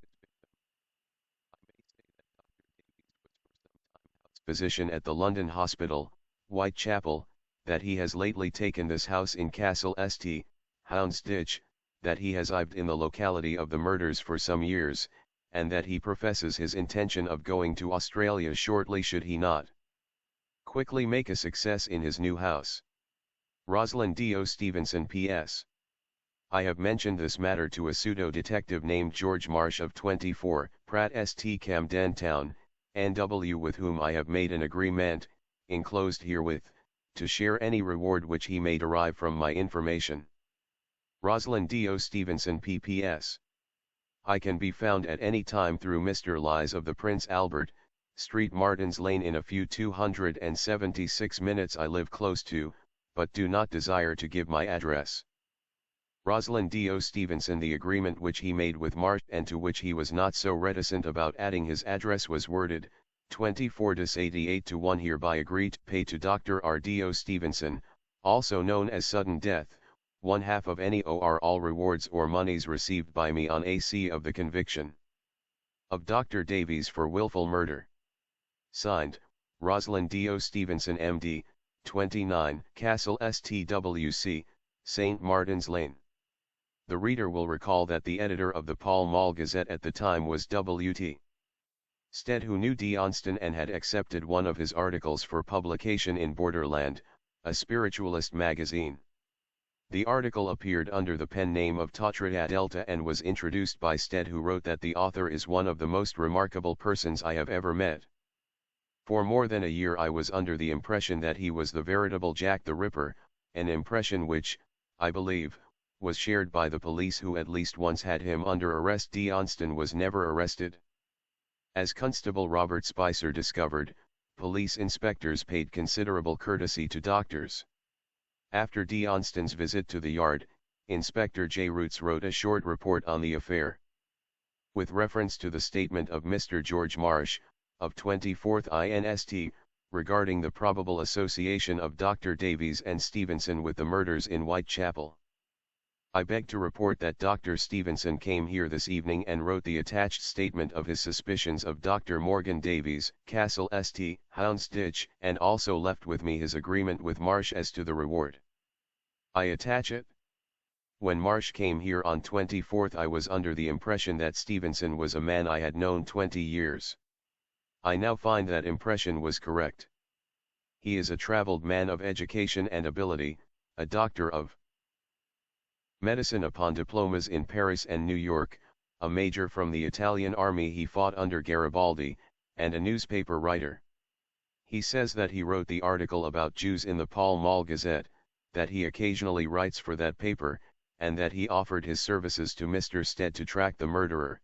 [SPEAKER 1] physician at the London Hospital, Whitechapel, that he has lately taken this house in Castle St. Houndsditch, that he has lived in the locality of the murders for some years, and that he professes his intention of going to Australia shortly should he not quickly make a success in his new house. Rosalind D.O. Stevenson P.S. I have mentioned this matter to a pseudo-detective named George Marsh of 24, Pratt St. Camden Town, NW, with whom I have made an agreement, enclosed herewith, to share any reward which he may derive from my information. Rosalind D.O. Stevenson P.P.S. I can be found at any time through Mr. Lies of the Prince Albert, Street, Martin's Lane, in a few 276 minutes. I live close to, but do not desire to give my address. Rosalind D.O. Stevenson. The agreement which he made with Marsh, and to which he was not so reticent about adding his address, was worded, 24-88-1 hereby agree to pay to Dr. R. D.O. Stevenson, also known as sudden death, 1/2 of any or all rewards or monies received by me on AC of the conviction of Dr. Davies for wilful murder. Signed, Rosalind D.O. Stevenson M.D., 29, Castle STWC, St. Martin's Lane. The reader will recall that the editor of the Pall Mall Gazette at the time was W.T. Stead, who knew Johnston and had accepted one of his articles for publication in Borderland, a spiritualist magazine. The article appeared under the pen name of Tatrida Delta and was introduced by Stead, who wrote that the author is one of the most remarkable persons I have ever met. For more than a year I was under the impression that he was the veritable Jack the Ripper, an impression which, I believe, was shared by the police, who at least once had him under arrest. Johnston was never arrested. As Constable Robert Spicer discovered, police inspectors paid considerable courtesy to doctors. After Johnston's visit to the yard, Inspector J. Roots wrote a short report on the affair. With reference to the statement of Mr. George Marsh, of 24th INST, regarding the probable association of Dr. Davies and Stevenson with the murders in Whitechapel, I beg to report that Dr. Stevenson came here this evening and wrote the attached statement of his suspicions of Dr. Morgan Davies, Castle St. Houndsditch, and also left with me his agreement with Marsh as to the reward. I attach it. When Marsh came here on 24th, I was under the impression that Stevenson was a man I had known 20 years. I now find that impression was correct. He is a traveled man of education and ability, a doctor of medicine upon diplomas in Paris and New York, a major from the Italian army he fought under Garibaldi, and a newspaper writer. He says that he wrote the article about Jews in the Pall Mall Gazette, that he occasionally writes for that paper, and that he offered his services to Mr. Stead to track the murderer.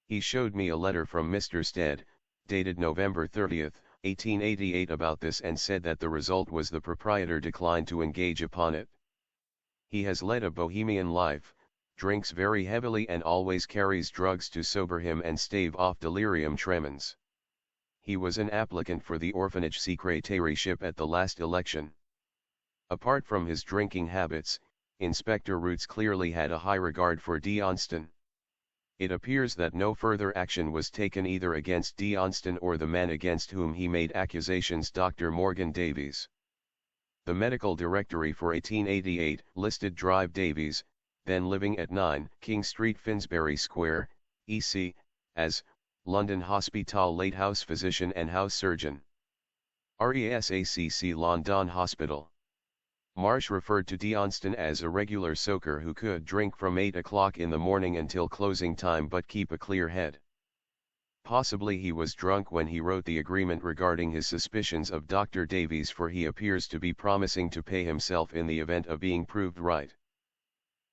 [SPEAKER 1] He showed me a letter from Mr. Stead, dated November 30, 1888, about this, and said that the result was the proprietor declined to engage upon it. He has led a bohemian life, drinks very heavily, and always carries drugs to sober him and stave off delirium tremens. He was an applicant for the orphanage secretaryship at the last election. Apart from his drinking habits, Inspector Roots clearly had a high regard for Johnston. It appears that no further action was taken either against Johnston or the man against whom he made accusations, Dr. Morgan Davies. The medical directory for 1888 listed Drive Davies, then living at 9 King Street, Finsbury Square, EC, as London Hospital late house physician and house surgeon. RESACC London Hospital. Marsh referred to Johnston as a regular soaker who could drink from 8 o'clock in the morning until closing time but keep a clear head. Possibly he was drunk when he wrote the agreement regarding his suspicions of Dr. Davies, for he appears to be promising to pay himself in the event of being proved right.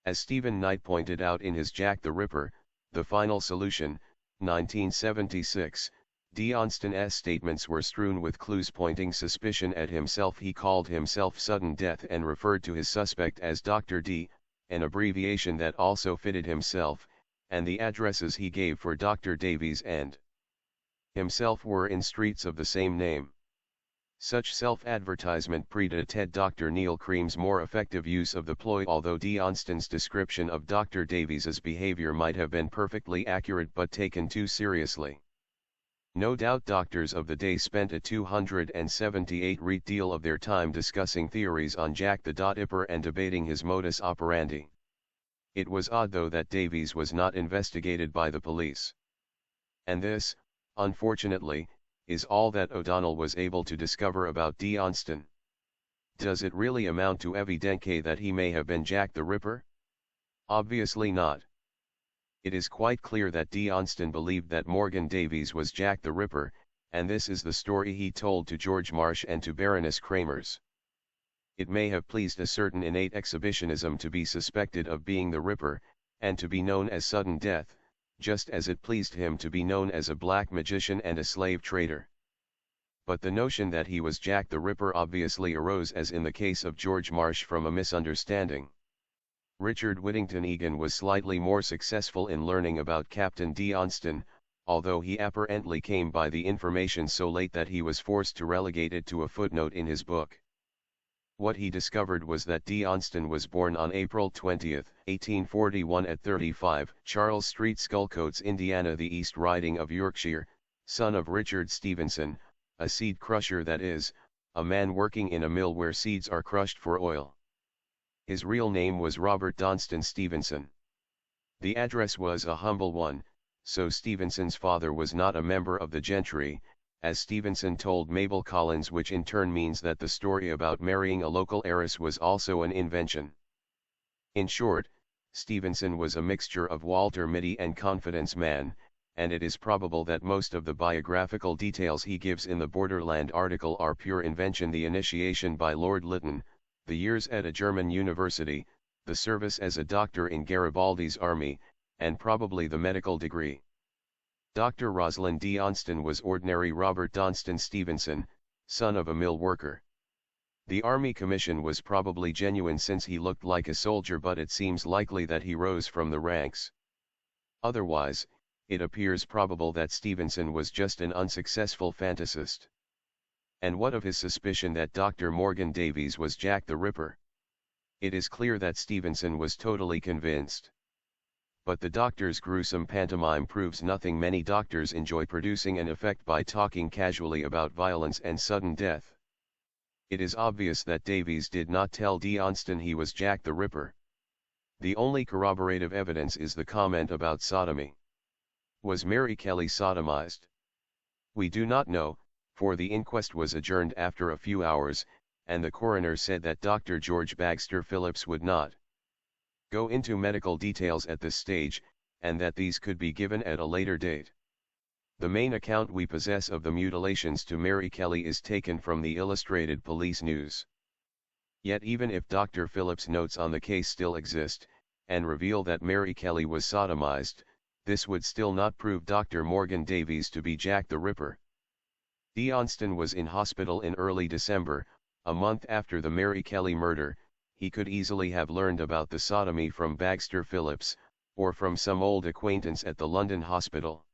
[SPEAKER 1] As Stephen Knight pointed out in his Jack the Ripper, The Final Solution, 1976, Johnston's statements were strewn with clues pointing suspicion at himself. He called himself Sudden Death and referred to his suspect as Dr. D, an abbreviation that also fitted himself, and the addresses he gave for Dr. Davies and himself were in streets of the same name. Such self-advertisement predated Dr. Neil Cream's more effective use of the ploy, although Johnston's description of Dr. Davies's behavior might have been perfectly accurate but taken too seriously. No doubt doctors of the day spent a 278 deal of their time discussing theories on Jack the Ripper and debating his modus operandi. It was odd though that Davies was not investigated by the police. And this, unfortunately, is all that O'Donnell was able to discover about Johnston. Does it really amount to evidence that he may have been Jack the Ripper? Obviously not. It is quite clear that Johnston believed that Morgan Davies was Jack the Ripper, and this is the story he told to George Marsh and to Baroness Kramers. It may have pleased a certain innate exhibitionism to be suspected of being the Ripper, and to be known as sudden death, just as it pleased him to be known as a black magician and a slave trader. But the notion that he was Jack the Ripper obviously arose, as in the case of George Marsh, from a misunderstanding. Richard Whittington Egan was slightly more successful in learning about Captain Johnston, although he apparently came by the information so late that he was forced to relegate it to a footnote in his book. What he discovered was that Johnston was born on April 20, 1841 at 35 Charles Street, Schullcoats, Indiana, the East Riding of Yorkshire, son of Richard Stevenson, a seed crusher, that is, a man working in a mill where seeds are crushed for oil. His real name was Robert Donston Stevenson. The address was a humble one, so Stevenson's father was not a member of the gentry, as Stevenson told Mabel Collins, which in turn means that the story about marrying a local heiress was also an invention. In short, Stevenson was a mixture of Walter Mitty and confidence man, and it is probable that most of the biographical details he gives in the Borderland article are pure invention: the initiation by Lord Lytton, the years at a German university, the service as a doctor in Garibaldi's army, and probably the medical degree. Dr. Rosalind Johnston was ordinary Robert Donston Stevenson, son of a mill worker. The army commission was probably genuine since he looked like a soldier, but it seems likely that he rose from the ranks. Otherwise, it appears probable that Stevenson was just an unsuccessful fantasist. And what of his suspicion that Dr. Morgan Davies was Jack the Ripper? It is clear that Stevenson was totally convinced. But the doctor's gruesome pantomime proves nothing. Many doctors enjoy producing an effect by talking casually about violence and sudden death. It is obvious that Davies did not tell Johnston he was Jack the Ripper. The only corroborative evidence is the comment about sodomy. Was Mary Kelly sodomized? We do not know, for the inquest was adjourned after a few hours, and the coroner said that Dr. George Bagster Phillips would not go into medical details at this stage, and that these could be given at a later date. The main account we possess of the mutilations to Mary Kelly is taken from the Illustrated Police News. Yet even if Dr. Phillips' notes on the case still exist, and reveal that Mary Kelly was sodomized, this would still not prove Dr. Morgan Davies to be Jack the Ripper. Johnston was in hospital in early December, a month after the Mary Kelly murder. He could easily have learned about the sodomy from Bagster Phillips, or from some old acquaintance at the London hospital.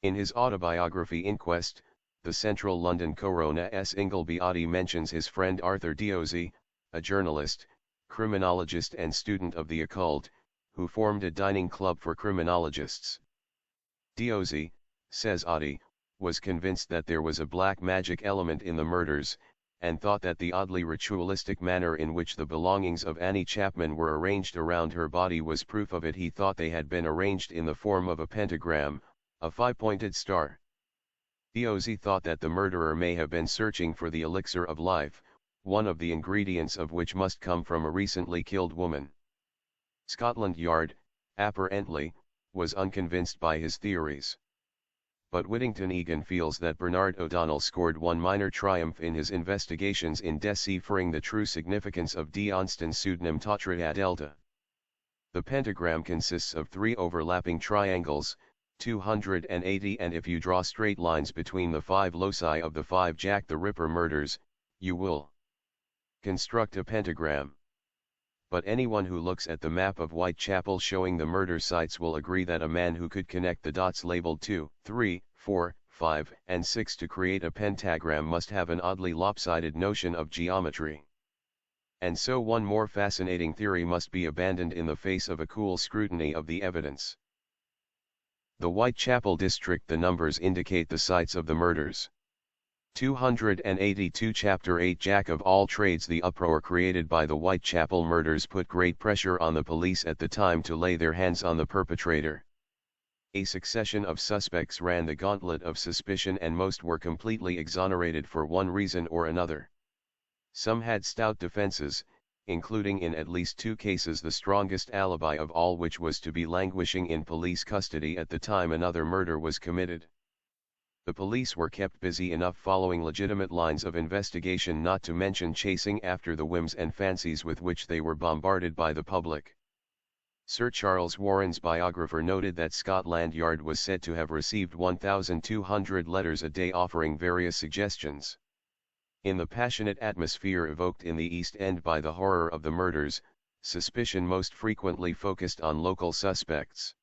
[SPEAKER 1] In his autobiography Inquest, the Central London coroner S. Ingleby Oddie mentions his friend Arthur Diosey, a journalist, criminologist and student of the occult, who formed a dining club for criminologists. Diosey, says Oddie, was convinced that there was a black magic element in the murders, and thought that the oddly ritualistic manner in which the belongings of Annie Chapman were arranged around her body was proof of it. He thought they had been arranged in the form of a pentagram, a five-pointed star. Diosey thought that the murderer may have been searching for the elixir of life, one of the ingredients of which must come from a recently killed woman. Scotland Yard, apparently, was unconvinced by his theories. But Whittington Egan feels that Bernard O'Donnell scored one minor triumph in his investigations in deciphering the true significance of Johnston's pseudonym Tetrad Delta. The pentagram consists of 3 overlapping triangles, 280, and if you draw straight lines between the 5 loci of the 5 Jack the Ripper murders, you will construct a pentagram. But anyone who looks at the map of Whitechapel showing the murder sites will agree that a man who could connect the dots labeled 2, 3, 4, 5, and 6 to create a pentagram must have an oddly lopsided notion of geometry. And so one more fascinating theory must be abandoned in the face of a cool scrutiny of the evidence. The Whitechapel district. The numbers indicate the sites of the murders. 282 Chapter 8 Jack of all trades. The uproar created by the Whitechapel murders put great pressure on the police at the time to lay their hands on the perpetrator. A succession of suspects ran the gauntlet of suspicion and most were completely exonerated for one reason or another. Some had stout defenses, including in at least 2 cases the strongest alibi of all, which was to be languishing in police custody at the time another murder was committed. The police were kept busy enough following legitimate lines of investigation, not to mention chasing after the whims and fancies with which they were bombarded by the public. Sir Charles Warren's biographer noted that Scotland Yard was said to have received 1,200 letters a day offering various suggestions. In the passionate atmosphere evoked in the East End by the horror of the murders, suspicion most frequently focused on local suspects.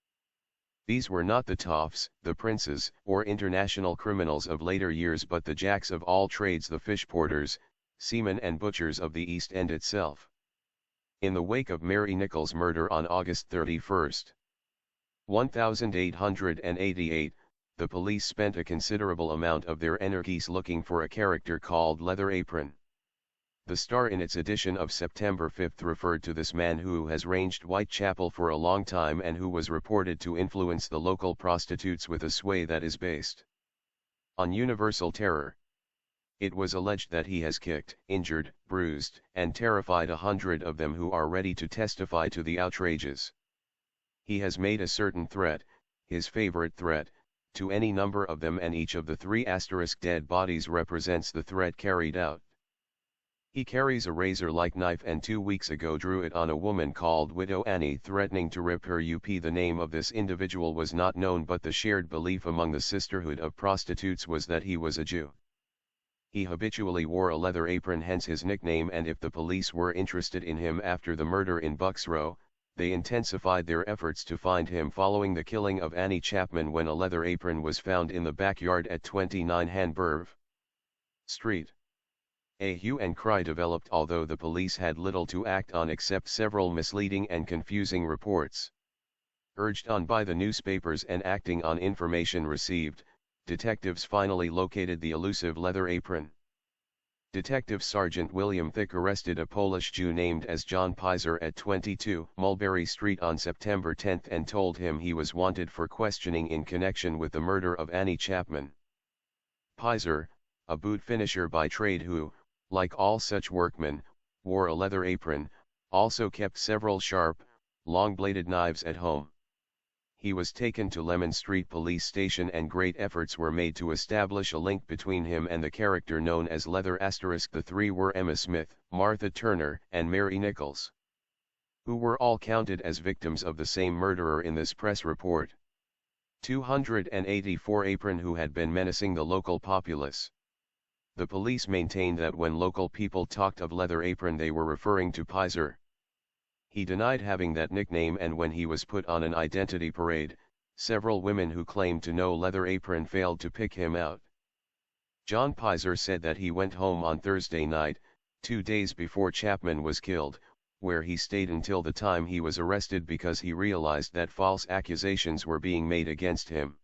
[SPEAKER 1] These were not the toffs, the princes, or international criminals of later years, but the jacks of all trades, the fish porters, seamen and butchers of the East End itself. In the wake of Mary Nichols' murder on August 31, 1888, the police spent a considerable amount of their energies looking for a character called Leather Apron. The Star in its edition of September 5 referred to this man who has ranged Whitechapel for a long time and who was reported to influence the local prostitutes with a sway that is based on universal terror. It was alleged that he has kicked, injured, bruised, and terrified 100 of them who are ready to testify to the outrages. He has made a certain threat, his favorite threat, to any number of them, and each of the 3 dead bodies represents the threat carried out. He carries a razor-like knife and 2 weeks ago drew it on a woman called Widow Annie, threatening to rip her up. The name of this individual was not known, but the shared belief among the sisterhood of prostitutes was that he was a Jew. He habitually wore a leather apron, hence his nickname, and if the police were interested in him after the murder in Bucks Row, they intensified their efforts to find him following the killing of Annie Chapman, when a leather apron was found in the backyard at 29 Hanburv Street. A hue and cry developed, although the police had little to act on except several misleading and confusing reports. Urged on by the newspapers and acting on information received, detectives finally located the elusive leather apron. Detective Sergeant William Thick arrested a Polish Jew named as John Pizer at 22 Mulberry Street on September 10 and told him he was wanted for questioning in connection with the murder of Annie Chapman. Pizer, a boot finisher by trade who, like all such workmen, wore a leather apron, also kept several sharp, long-bladed knives at home. He was taken to Lemon Street Police Station and great efforts were made to establish a link between him and the character known as Leather *. The 3 were Emma Smith, Martha Turner, and Mary Nichols, who were all counted as victims of the same murderer in this press report. 284 Apron, who had been menacing the local populace. The police maintained that when local people talked of Leather Apron they were referring to Pizer. He denied having that nickname, and when he was put on an identity parade, several women who claimed to know Leather Apron failed to pick him out. John Pizer said that he went home on Thursday night, 2 days before Chapman was killed, where he stayed until the time he was arrested because he realized that false accusations were being made against him.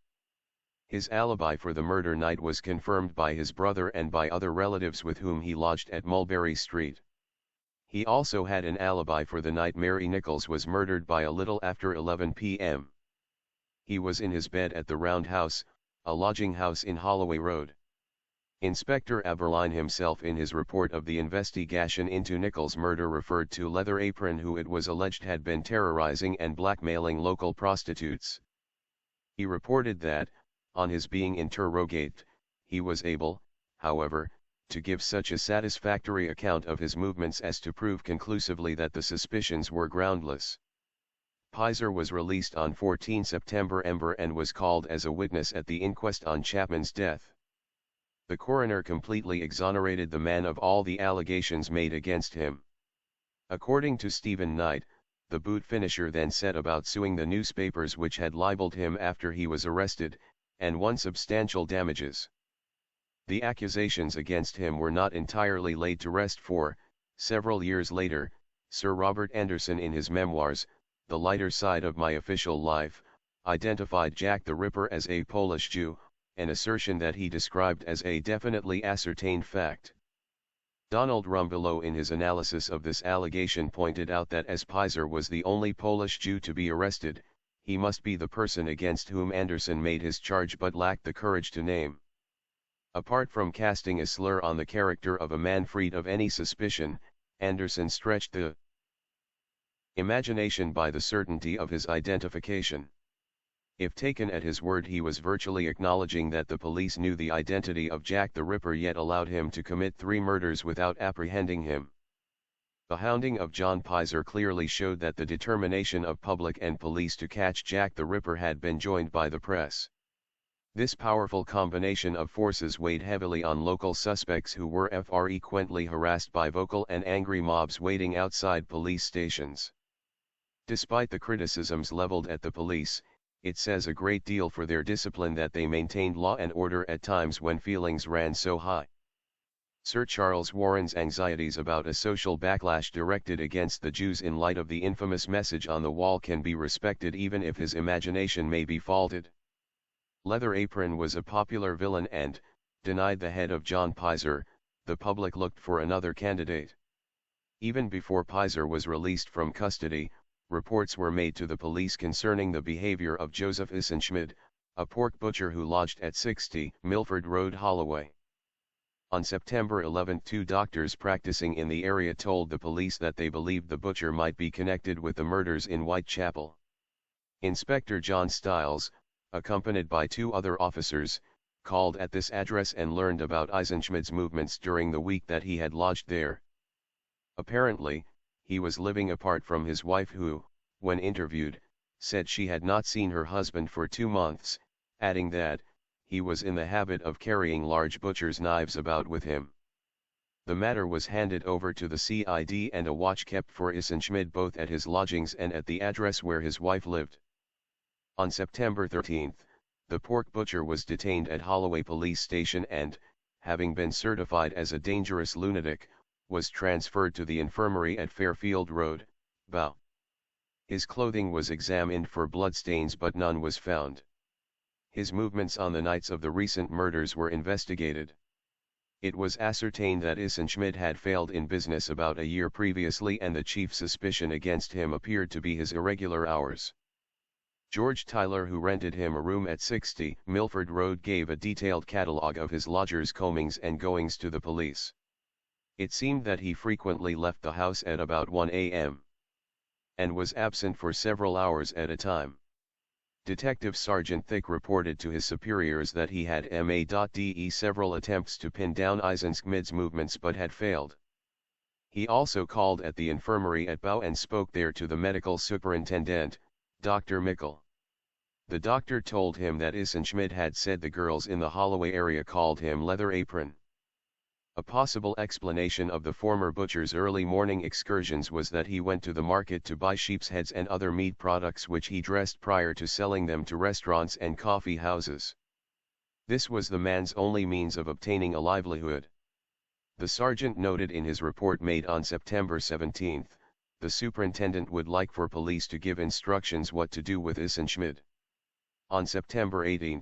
[SPEAKER 1] His alibi for the murder night was confirmed by his brother and by other relatives with whom he lodged at Mulberry Street. He also had an alibi for the night Mary Nichols was murdered by a little after 11 p.m. He was in his bed at the Roundhouse, a lodging house in Holloway Road. Inspector Aberline himself, in his report of the investigation into Nichols' murder, referred to Leather Apron, who it was alleged had been terrorizing and blackmailing local prostitutes. He reported that, on his being interrogated, he was able, however, to give such a satisfactory account of his movements as to prove conclusively that the suspicions were groundless. Pizer was released on 14 September and was called as a witness at the inquest on Chapman's death. The coroner completely exonerated the man of all the allegations made against him. According to Stephen Knight, the boot finisher then set about suing the newspapers which had libeled him after he was arrested, and won substantial damages. The accusations against him were not entirely laid to rest for, several years later, Sir Robert Anderson in his memoirs, The Lighter Side of My Official Life, identified Jack the Ripper as a Polish Jew, an assertion that he described as a definitely ascertained fact. Donald Rumbelow in his analysis of this allegation pointed out that as Pizer was the only Polish Jew to be arrested, he must be the person against whom Anderson made his charge but lacked the courage to name. Apart from casting a slur on the character of a man freed of any suspicion, Anderson stretched the imagination by the certainty of his identification. If taken at his word, he was virtually acknowledging that the police knew the identity of Jack the Ripper yet allowed him to commit 3 murders without apprehending him. The hounding of John Pizer clearly showed that the determination of public and police to catch Jack the Ripper had been joined by the press. This powerful combination of forces weighed heavily on local suspects who were frequently harassed by vocal and angry mobs waiting outside police stations. Despite the criticisms leveled at the police, it says a great deal for their discipline that they maintained law and order at times when feelings ran so high. Sir Charles Warren's anxieties about a social backlash directed against the Jews in light of the infamous message on the wall can be respected even if his imagination may be faulted. Leather Apron was a popular villain and, denied the head of John Pizer, the public looked for another candidate. Even before Pizer was released from custody, reports were made to the police concerning the behavior of Joseph Issenschmidt, a pork butcher who lodged at 60 Milford Road, Holloway. On September 11, 2 doctors practicing in the area told the police that they believed the butcher might be connected with the murders in Whitechapel. Inspector John Stiles, accompanied by 2 other officers, called at this address and learned about Issenschmidt's movements during the week that he had lodged there. Apparently, he was living apart from his wife who, when interviewed, said she had not seen her husband for 2 months, adding that, he was in the habit of carrying large butcher's knives about with him. The matter was handed over to the CID and a watch kept for Issenschmidt both at his lodgings and at the address where his wife lived. On September 13, the pork butcher was detained at Holloway Police Station and, having been certified as a dangerous lunatic, was transferred to the infirmary at Fairfield Road, Bow. His clothing was examined for bloodstains but none was found. His movements on the nights of the recent murders were investigated. It was ascertained that Issenschmidt had failed in business about a year previously and the chief suspicion against him appeared to be his irregular hours. George Tyler, who rented him a room at 60 Milford Road, gave a detailed catalogue of his lodger's comings and goings to the police. It seemed that he frequently left the house at about 1 a.m. and was absent for several hours at a time. Detective Sergeant Thick reported to his superiors that he had made several attempts to pin down Issenschmidt's movements but had failed. He also called at the infirmary at Bow and spoke there to the medical superintendent, Dr. Mickle. The doctor told him that Issenschmidt had said the girls in the Holloway area called him Leather Apron. A possible explanation of the former butcher's early morning excursions was that he went to the market to buy sheep's heads and other meat products which he dressed prior to selling them to restaurants and coffee houses. This was the man's only means of obtaining a livelihood. The sergeant noted in his report made on September 17, the superintendent would like for police to give instructions what to do with Issenschmidt. On September 18,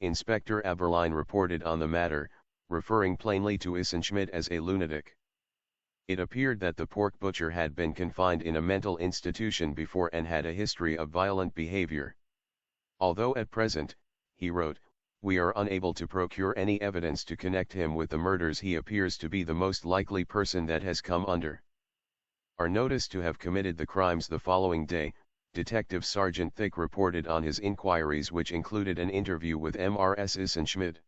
[SPEAKER 1] Inspector Aberline reported on the matter, referring plainly to Issenschmidt as a lunatic. It appeared that the pork butcher had been confined in a mental institution before and had a history of violent behavior. Although at present, he wrote, we are unable to procure any evidence to connect him with the murders, he appears to be the most likely person that has come under our notice to have committed the crimes. The following day, Detective Sergeant Thick reported on his inquiries, which included an interview with Mrs. Issenschmidt.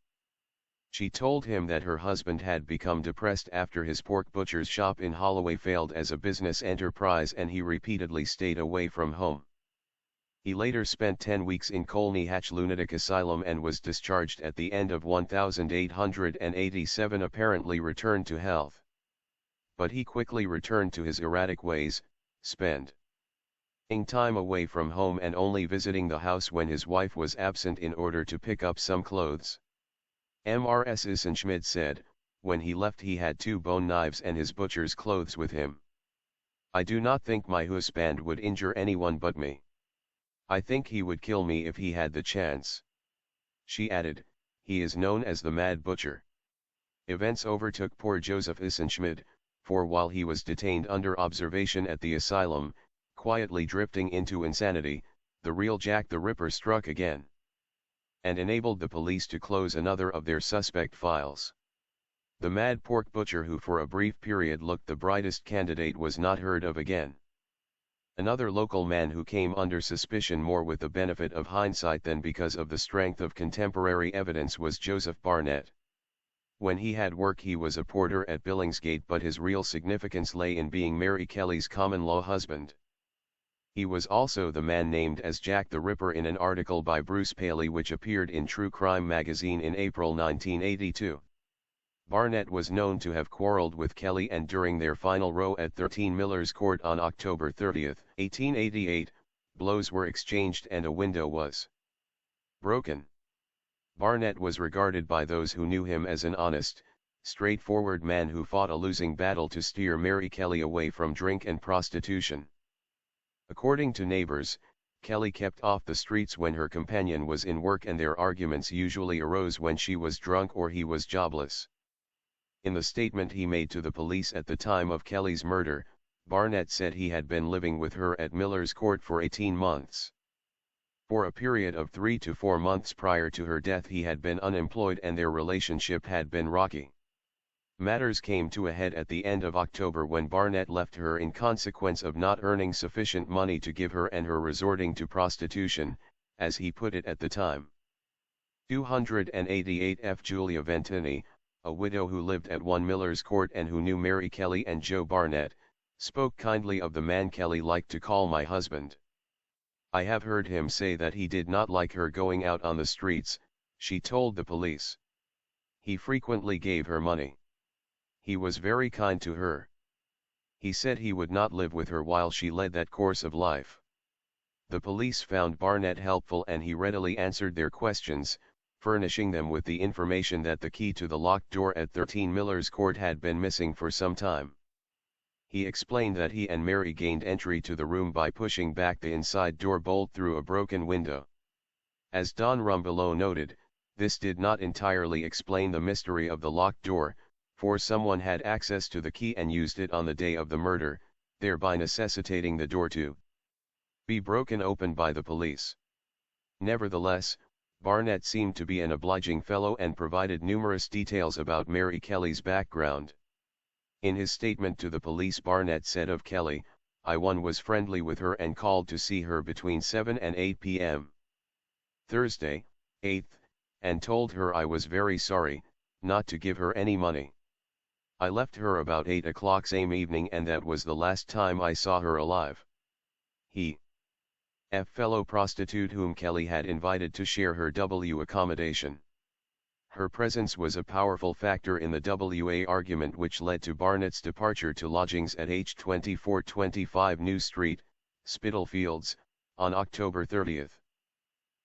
[SPEAKER 1] She told him that her husband had become depressed after his pork butcher's shop in Holloway failed as a business enterprise and he repeatedly stayed away from home. He later spent 10 weeks in Colney Hatch Lunatic Asylum and was discharged at the end of 1887, apparently returned to health. But he quickly returned to his erratic ways, spend time away from home and only visiting the house when his wife was absent in order to pick up some clothes. Mrs. Isenschmidt said, when he left he had 2 bone knives and his butcher's clothes with him. I do not think my husband would injure anyone but me. I think he would kill me if he had the chance. She added, he is known as the Mad Butcher. Events overtook poor Joseph Isenschmidt, for while he was detained under observation at the asylum, quietly drifting into insanity, the real Jack the Ripper struck again, and enabled the police to close another of their suspect files. The Mad Pork Butcher, who for a brief period looked the brightest candidate, was not heard of again. Another local man who came under suspicion more with the benefit of hindsight than because of the strength of contemporary evidence was Joseph Barnett. When he had work he was a porter at Billingsgate, but his real significance lay in being Mary Kelly's common-law husband. He was also the man named as Jack the Ripper in an article by Bruce Paley which appeared in True Crime magazine in April 1982. Barnett was known to have quarreled with Kelly, and during their final row at 13 Miller's Court on October 30, 1888, blows were exchanged and a window was broken. Barnett was regarded by those who knew him as an honest, straightforward man who fought a losing battle to steer Mary Kelly away from drink and prostitution. According to neighbors, Kelly kept off the streets when her companion was in work, and their arguments usually arose when she was drunk or he was jobless. In the statement he made to the police at the time of Kelly's murder, Barnett said he had been living with her at Miller's Court for 18 months. For a period of 3 to 4 months prior to her death he had been unemployed and their relationship had been rocky. Matters came to a head at the end of October when Barnett left her in consequence of not earning sufficient money to give her and her resorting to prostitution, as he put it at the time. 288 F. Julia Ventini, a widow who lived at 1 Miller's Court and who knew Mary Kelly and Joe Barnett, spoke kindly of the man Kelly liked to call my husband. I have heard him say that he did not like her going out on the streets, she told the police. He frequently gave her money. He was very kind to her. He said he would not live with her while she led that course of life. The police found Barnett helpful and he readily answered their questions, furnishing them with the information that the key to the locked door at 13 Miller's Court had been missing for some time. He explained that he and Mary gained entry to the room by pushing back the inside door bolt through a broken window. As Don Rumbelow noted, this did not entirely explain the mystery of the locked door, for someone had access to the key and used it on the day of the murder, thereby necessitating the door to be broken open by the police. Nevertheless, Barnett seemed to be an obliging fellow and provided numerous details about Mary Kelly's background. In his statement to the police, Barnett said of Kelly, "I was friendly with her and called to see her between 7 and 8 p.m. Thursday, 8th, and told her I was very sorry, not to give her any money. I left her about 8 o'clock same evening and that was the last time I saw her alive." He, a fellow prostitute whom Kelly had invited to share her accommodation. Her presence was a powerful factor in the WA argument which led to Barnett's departure to lodgings at H 2425 New Street, Spitalfields, on October 30.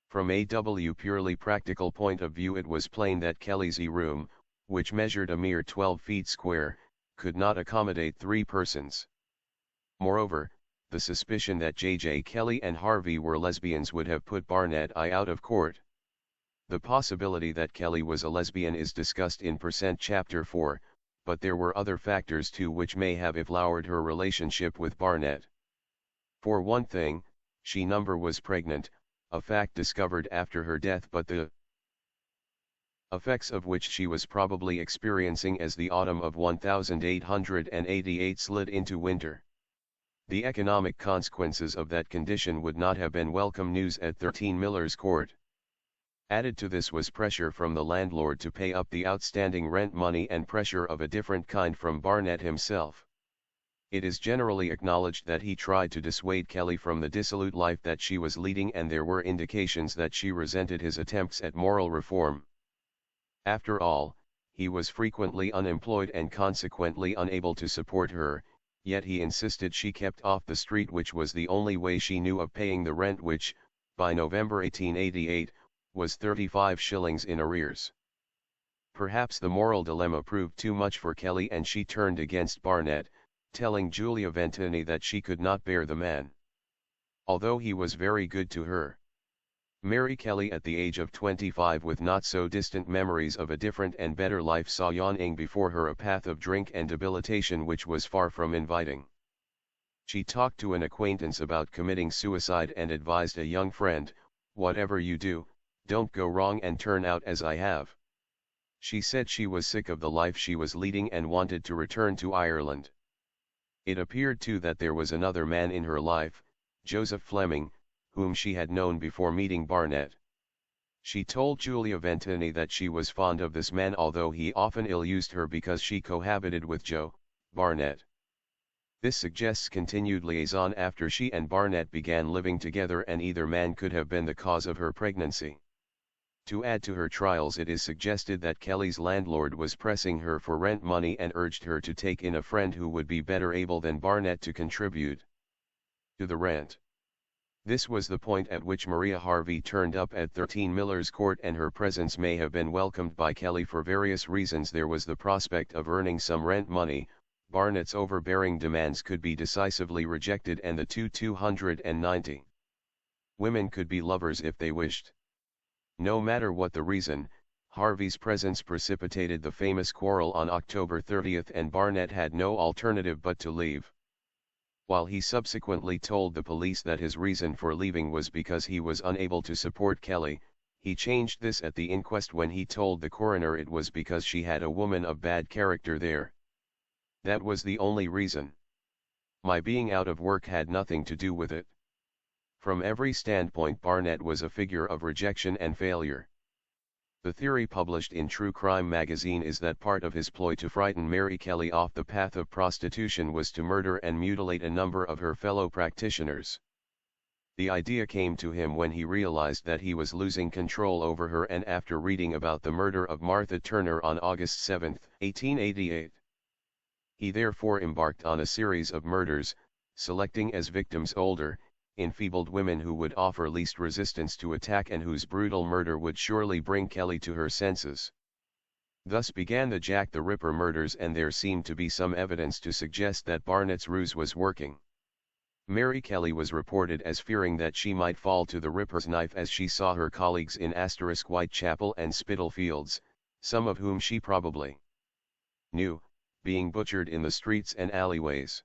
[SPEAKER 1] From a purely practical point of view it was plain that Kelly's room, which measured a mere 12 feet square, could not accommodate 3 persons. Moreover, the suspicion that J.J. Kelly and Harvey were lesbians would have put Barnett out of court. The possibility that Kelly was a lesbian is discussed in Chapter 4, but there were other factors too which may have effloured her relationship with Barnett. For one thing, she was pregnant, a fact discovered after her death but the effects of which she was probably experiencing as the autumn of 1888 slid into winter. The economic consequences of that condition would not have been welcome news at 13 Miller's Court. Added to this was pressure from the landlord to pay up the outstanding rent money and pressure of a different kind from Barnett himself. It is generally acknowledged that he tried to dissuade Kelly from the dissolute life that she was leading and there were indications that she resented his attempts at moral reform. After all, he was frequently unemployed and consequently unable to support her, yet he insisted she kept off the street, which was the only way she knew of paying the rent, which, by November 1888, was 35 shillings in arrears. Perhaps the moral dilemma proved too much for Kelly and she turned against Barnett, telling Julia Ventini that she could not bear the man, although he was very good to her. Mary Kelly, at the age of 25, with not so distant memories of a different and better life, saw yawning before her a path of drink and debilitation which was far from inviting. She talked to an acquaintance about committing suicide and advised a young friend, "Whatever you do, don't go wrong and turn out as I have." She said she was sick of the life she was leading and wanted to return to Ireland. It appeared too that there was another man in her life, Joseph Fleming, whom she had known before meeting Barnett. She told Julia Ventini that she was fond of this man, although he often ill-used her because she cohabited with Joe, Barnett. This suggests continued liaison after she and Barnett began living together, and either man could have been the cause of her pregnancy. To add to her trials, it is suggested that Kelly's landlord was pressing her for rent money and urged her to take in a friend who would be better able than Barnett to contribute to the rent. This was the point at which Maria Harvey turned up at 13 Miller's Court, and her presence may have been welcomed by Kelly for various reasons. There was the prospect of earning some rent money, Barnett's overbearing demands could be decisively rejected, and the 290 women could be lovers if they wished. No matter what the reason, Harvey's presence precipitated the famous quarrel on October 30, and Barnett had no alternative but to leave. While he subsequently told the police that his reason for leaving was because he was unable to support Kelly, he changed this at the inquest when he told the coroner it was because she had a woman of bad character there. That was the only reason. My being out of work had nothing to do with it. From every standpoint, Barnett was a figure of rejection and failure. The theory published in True Crime magazine is that part of his ploy to frighten Mary Kelly off the path of prostitution was to murder and mutilate a number of her fellow practitioners. The idea came to him when he realized that he was losing control over her, and after reading about the murder of Martha Turner on August 7, 1888. He therefore embarked on a series of murders, selecting as victims older, enfeebled women who would offer least resistance to attack and whose brutal murder would surely bring Kelly to her senses. Thus began the Jack the Ripper murders, and there seemed to be some evidence to suggest that Barnett's ruse was working. Mary Kelly was reported as fearing that she might fall to the Ripper's knife as she saw her colleagues in Whitechapel and Spitalfields, some of whom she probably knew, being butchered in the streets and alleyways.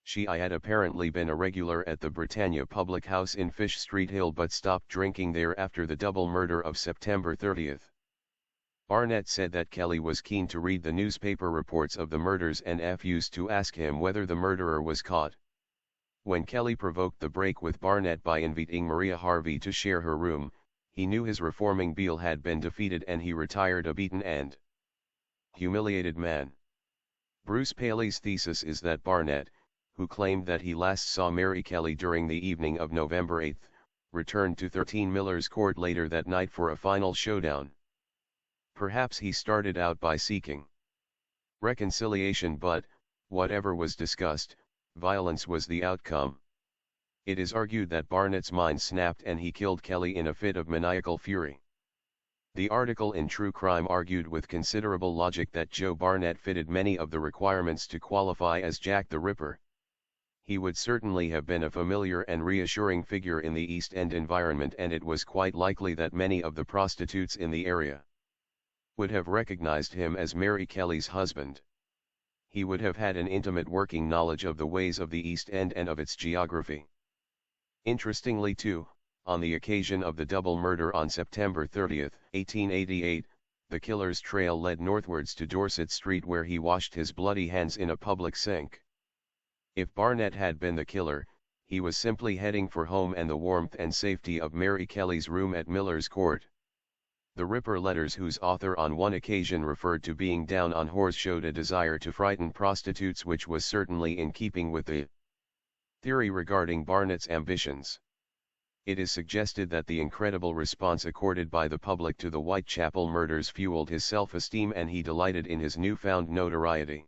[SPEAKER 1] She had apparently been a regular at the Britannia public house in Fish Street Hill, but stopped drinking there after the double murder of September 30. Barnett said that Kelly was keen to read the newspaper reports of the murders and used to ask him whether the murderer was caught. When Kelly provoked the break with Barnett by inviting Maria Harvey to share her room, he knew his reforming bill had been defeated, and he retired a beaten and humiliated man. Bruce Paley's thesis is that Barnett, who claimed that he last saw Mary Kelly during the evening of November 8, returned to 13 Miller's Court later that night for a final showdown. Perhaps he started out by seeking reconciliation, but, whatever was discussed, violence was the outcome. It is argued that Barnett's mind snapped and he killed Kelly in a fit of maniacal fury. The article in True Crime argued with considerable logic that Joe Barnett fitted many of the requirements to qualify as Jack the Ripper. He would certainly have been a familiar and reassuring figure in the East End environment, and it was quite likely that many of the prostitutes in the area would have recognized him as Mary Kelly's husband. He would have had an intimate working knowledge of the ways of the East End and of its geography. Interestingly too, on the occasion of the double murder on September 30, 1888, the killer's trail led northwards to Dorset Street, where he washed his bloody hands in a public sink. If Barnett had been the killer, he was simply heading for home and the warmth and safety of Mary Kelly's room at Miller's Court. The Ripper letters, whose author on one occasion referred to being down on horse, showed a desire to frighten prostitutes, which was certainly in keeping with the theory regarding Barnett's ambitions. It is suggested that the incredible response accorded by the public to the Whitechapel murders fueled his self-esteem, and he delighted in his newfound notoriety.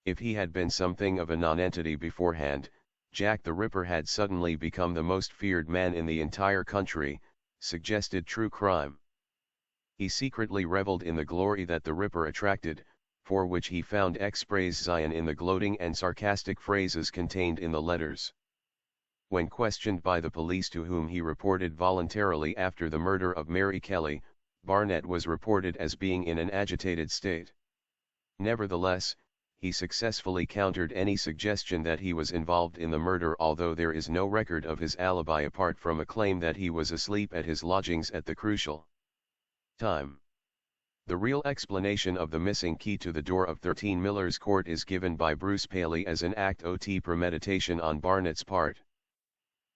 [SPEAKER 1] If he had been something of a nonentity beforehand, Jack the Ripper had suddenly become the most feared man in the entire country, suggested True Crime. He secretly reveled in the glory that the Ripper attracted, for which he found expression in the gloating and sarcastic phrases contained in the letters. When questioned by the police to whom he reported voluntarily after the murder of Mary Kelly, Barnett was reported as being in an agitated state. Nevertheless, he successfully countered any suggestion that he was involved in the murder, although there is no record of his alibi apart from a claim that he was asleep at his lodgings at the crucial time. The real explanation of the missing key to the door of 13 Miller's Court is given by Bruce Paley as an act of premeditation on Barnett's part.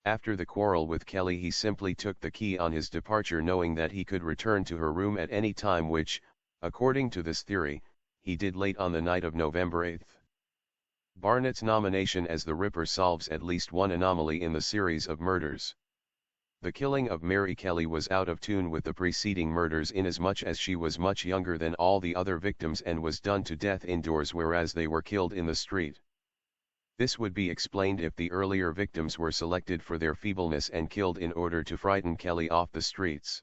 [SPEAKER 1] After the quarrel with Kelly, he simply took the key on his departure, knowing that he could return to her room at any time, which, according to this theory, he did late on the night of November 8. Barnett's nomination as the Ripper solves at least one anomaly in the series of murders. The killing of Mary Kelly was out of tune with the preceding murders, inasmuch as she was much younger than all the other victims and was done to death indoors, whereas they were killed in the street. This would be explained if the earlier victims were selected for their feebleness and killed in order to frighten Kelly off the streets.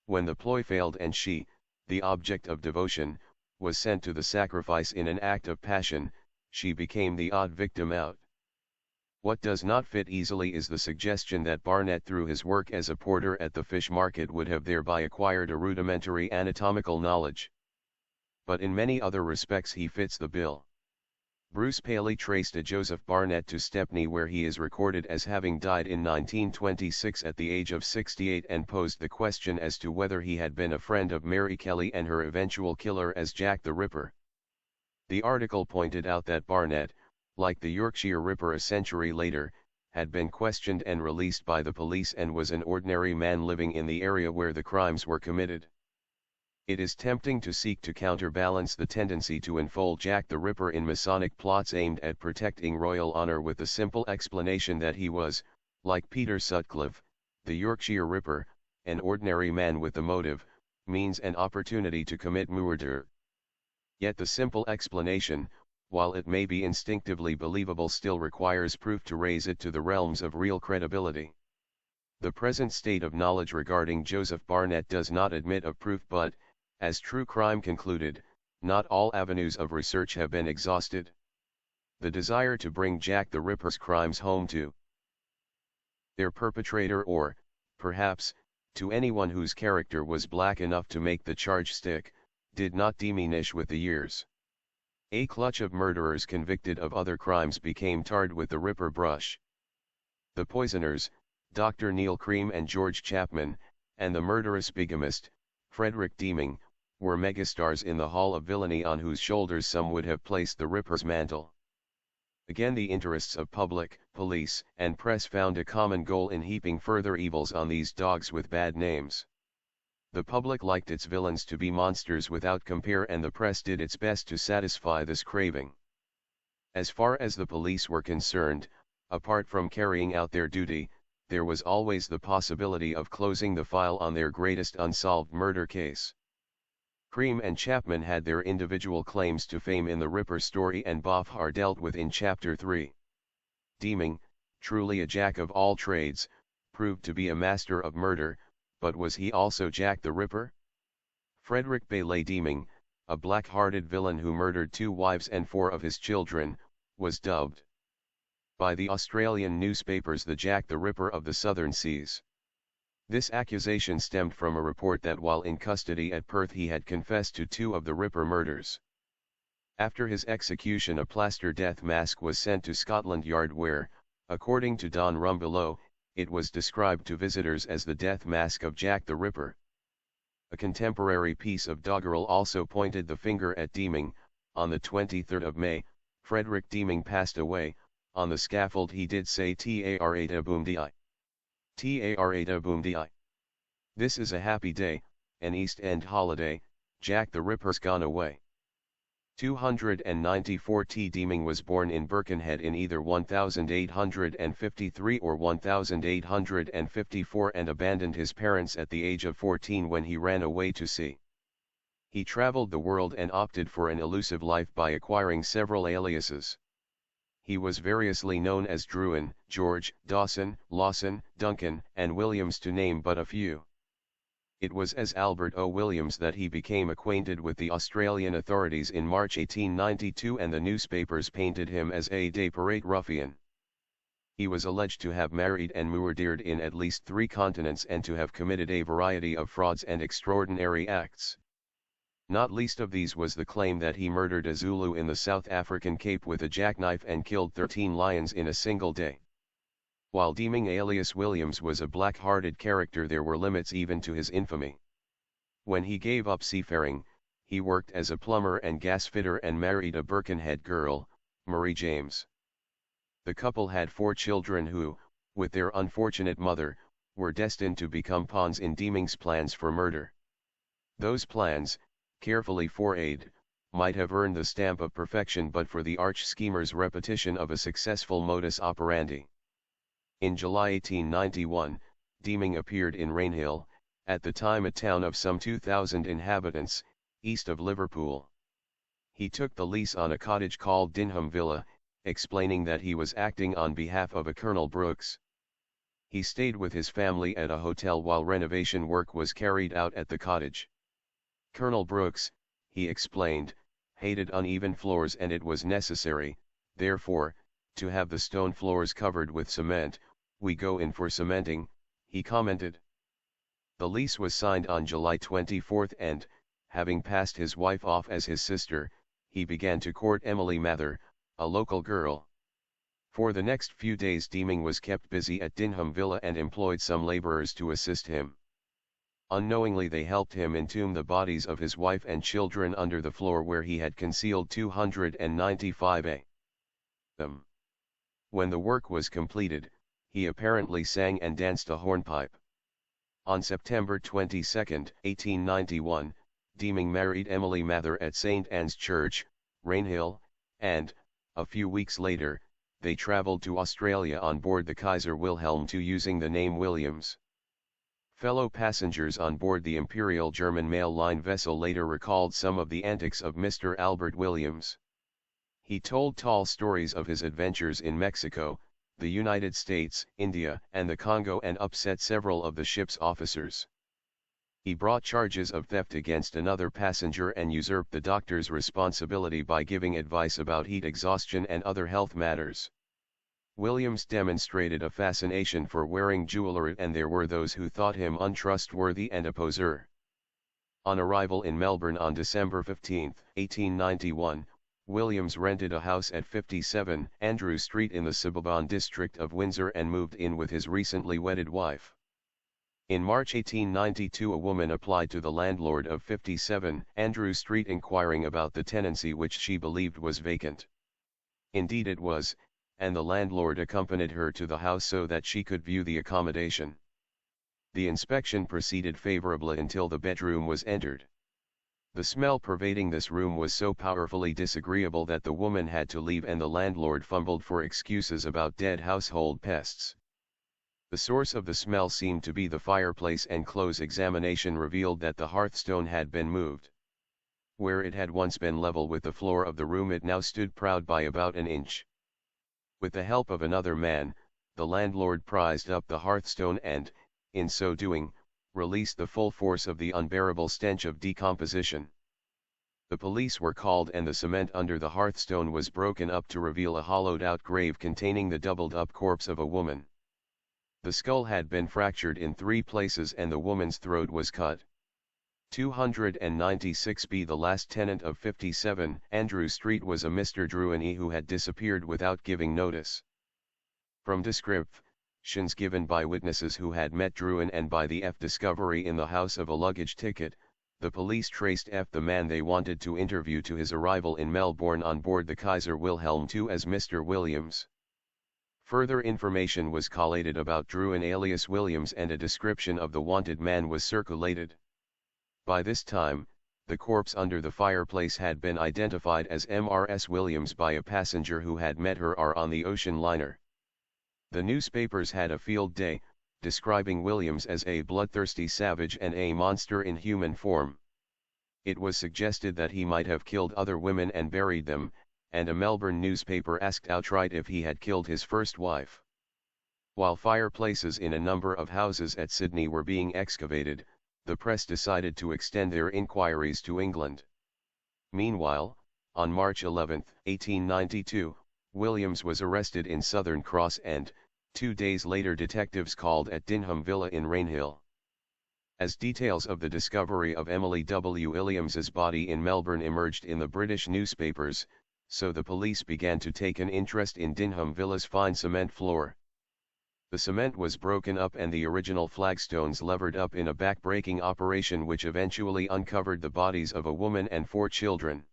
[SPEAKER 1] When the ploy failed and she, the object of devotion, was sent to the sacrifice in an act of passion, she became the odd victim out. What does not fit easily is the suggestion that Barnett, through his work as a porter at the fish market, would have thereby acquired a rudimentary anatomical knowledge. But in many other respects he fits the bill. Bruce Paley traced a Joseph Barnett to Stepney, where he is recorded as having died in 1926 at the age of 68, and posed the question as to whether he had been a friend of Mary Kelly and her eventual killer as Jack the Ripper. The article pointed out that Barnett, like the Yorkshire Ripper a century later, had been questioned and released by the police and was an ordinary man living in the area where the crimes were committed. It is tempting to seek to counterbalance the tendency to enfold Jack the Ripper in Masonic plots aimed at protecting royal honor with the simple explanation that he was, like Peter Sutcliffe, the Yorkshire Ripper, an ordinary man with the motive, means and opportunity to commit murder. Yet the simple explanation, while it may be instinctively believable, still requires proof to raise it to the realms of real credibility. The present state of knowledge regarding Joseph Barnett does not admit of proof, but, as True Crime concluded, not all avenues of research have been exhausted. The desire to bring Jack the Ripper's crimes home to their perpetrator, or, perhaps, to anyone whose character was black enough to make the charge stick, did not diminish with the years. A clutch of murderers convicted of other crimes became tarred with the Ripper brush. The poisoners, Dr. Neil Cream and George Chapman, and the murderous bigamist, Frederick Deeming, were megastars in the hall of villainy on whose shoulders some would have placed the Ripper's mantle. Again, the interests of public, police, and press found a common goal in heaping further evils on these dogs with bad names. The public liked its villains to be monsters without compare, and the press did its best to satisfy this craving. As far as the police were concerned, apart from carrying out their duty, there was always the possibility of closing the file on their greatest unsolved murder case. Cream and Chapman had their individual claims to fame in the Ripper story, and both are dealt with in Chapter 3. Deeming, truly a jack of all trades, proved to be a master of murder, but was he also Jack the Ripper? Frederick Bailey Deeming, a black-hearted villain who murdered 2 wives and 4 of his children, was dubbed by the Australian newspapers the Jack the Ripper of the Southern Seas. This accusation stemmed from a report that while in custody at Perth he had confessed to 2 of the Ripper murders. After his execution, a plaster death mask was sent to Scotland Yard, where, according to Don Rumbelow, it was described to visitors as the death mask of Jack the Ripper. A contemporary piece of doggerel also pointed the finger at Deeming. On the 23rd of May, Frederick Deeming passed away. On the scaffold he did say "Tarata boom di. Tarata boom di. This is a happy day, an East End holiday, Jack the Ripper's gone away." 294 T. Deeming was born in Birkenhead in either 1853 or 1854, and abandoned his parents at the age of 14 when he ran away to sea. He traveled the world and opted for an elusive life by acquiring several aliases. He was variously known as Druin, George, Dawson, Lawson, Duncan, and Williams, to name but a few. It was as Albert O. Williams that he became acquainted with the Australian authorities in March 1892, and the newspapers painted him as a desperate ruffian. He was alleged to have married and murdered in at least 3 continents and to have committed a variety of frauds and extraordinary acts. Not least of these was the claim that he murdered a Zulu in the South African Cape with a jackknife and killed 13 lions in a single day. While deeming alias Williams was a black-hearted character, there were limits even to his infamy. When he gave up seafaring, he worked as a plumber and gas fitter and married a Birkenhead girl, Marie James. The couple had 4 children who, with their unfortunate mother, were destined to become pawns in Deeming's plans for murder. Those plans, carefully forayed, might have earned the stamp of perfection but for the arch-schemer's repetition of a successful modus operandi. In July 1891, Deeming appeared in Rainhill, at the time a town of some 2,000 inhabitants, east of Liverpool. He took the lease on a cottage called Dinham Villa, explaining that he was acting on behalf of a Colonel Brooks. He stayed with his family at a hotel while renovation work was carried out at the cottage. Colonel Brooks, he explained, hated uneven floors, and it was necessary, therefore, to have the stone floors covered with cement. "We go in for cementing," he commented. The lease was signed on July 24 and, having passed his wife off as his sister, he began to court Emily Mather, a local girl. For the next few days Deeming was kept busy at Dinham Villa and employed some laborers to assist him. Unknowingly they helped him entomb the bodies of his wife and children under the floor where he had concealed 295 of them. When the work was completed, he apparently sang and danced a hornpipe. On September 22, 1891, Deeming married Emily Mather at St. Anne's Church, Rainhill, and, a few weeks later, they travelled to Australia on board the Kaiser Wilhelm II using the name Williams. Fellow passengers on board the Imperial German Mail Line vessel later recalled some of the antics of Mr. Albert Williams. He told tall stories of his adventures in Mexico, the United States, India, and the Congo, and upset several of the ship's officers. He brought charges of theft against another passenger and usurped the doctor's responsibility by giving advice about heat exhaustion and other health matters. Williams demonstrated a fascination for wearing jewelry, and there were those who thought him untrustworthy and a poseur. On arrival in Melbourne on December 15, 1891, Williams rented a house at 57 Andrew Street in the suburban district of Windsor and moved in with his recently wedded wife. In March 1892 a woman applied to the landlord of 57 Andrew Street inquiring about the tenancy which she believed was vacant. Indeed it was, and the landlord accompanied her to the house so that she could view the accommodation. The inspection proceeded favorably until the bedroom was entered. The smell pervading this room was so powerfully disagreeable that the woman had to leave, and the landlord fumbled for excuses about dead household pests. The source of the smell seemed to be the fireplace, and close examination revealed that the hearthstone had been moved. Where it had once been level with the floor of the room, it now stood proud by about an inch. With the help of another man, the landlord prized up the hearthstone and, in so doing, released the full force of the unbearable stench of decomposition. The police were called, and the cement under the hearthstone was broken up to reveal a hollowed-out grave containing the doubled-up corpse of a woman. The skull had been fractured in 3 places and the woman's throat was cut. 296b. The last tenant of 57 Andrew Street was a Mr. Druin who had disappeared without giving notice. From descriptions given by witnesses who had met Druin and by the discovery in the house of a luggage ticket, the police traced the man they wanted to interview to his arrival in Melbourne on board the Kaiser Wilhelm II as Mr. Williams. Further information was collated about Druin alias Williams, and a description of the wanted man was circulated. By this time, the corpse under the fireplace had been identified as Mrs. Williams by a passenger who had met her on the ocean liner. The newspapers had a field day, describing Williams as a bloodthirsty savage and a monster in human form. It was suggested that he might have killed other women and buried them, and a Melbourne newspaper asked outright if he had killed his first wife. While fireplaces in a number of houses at Sydney were being excavated, the press decided to extend their inquiries to England. Meanwhile, on March 11, 1892, Williams was arrested in Southern Cross and, 2 days later detectives called at Dinham Villa in Rainhill. As details of the discovery of Emily W. Williams's body in Melbourne emerged in the British newspapers, so the police began to take an interest in Dinham Villa's fine cement floor. The cement was broken up and the original flagstones levered up in a back-breaking operation which eventually uncovered the bodies of a woman and 4 children.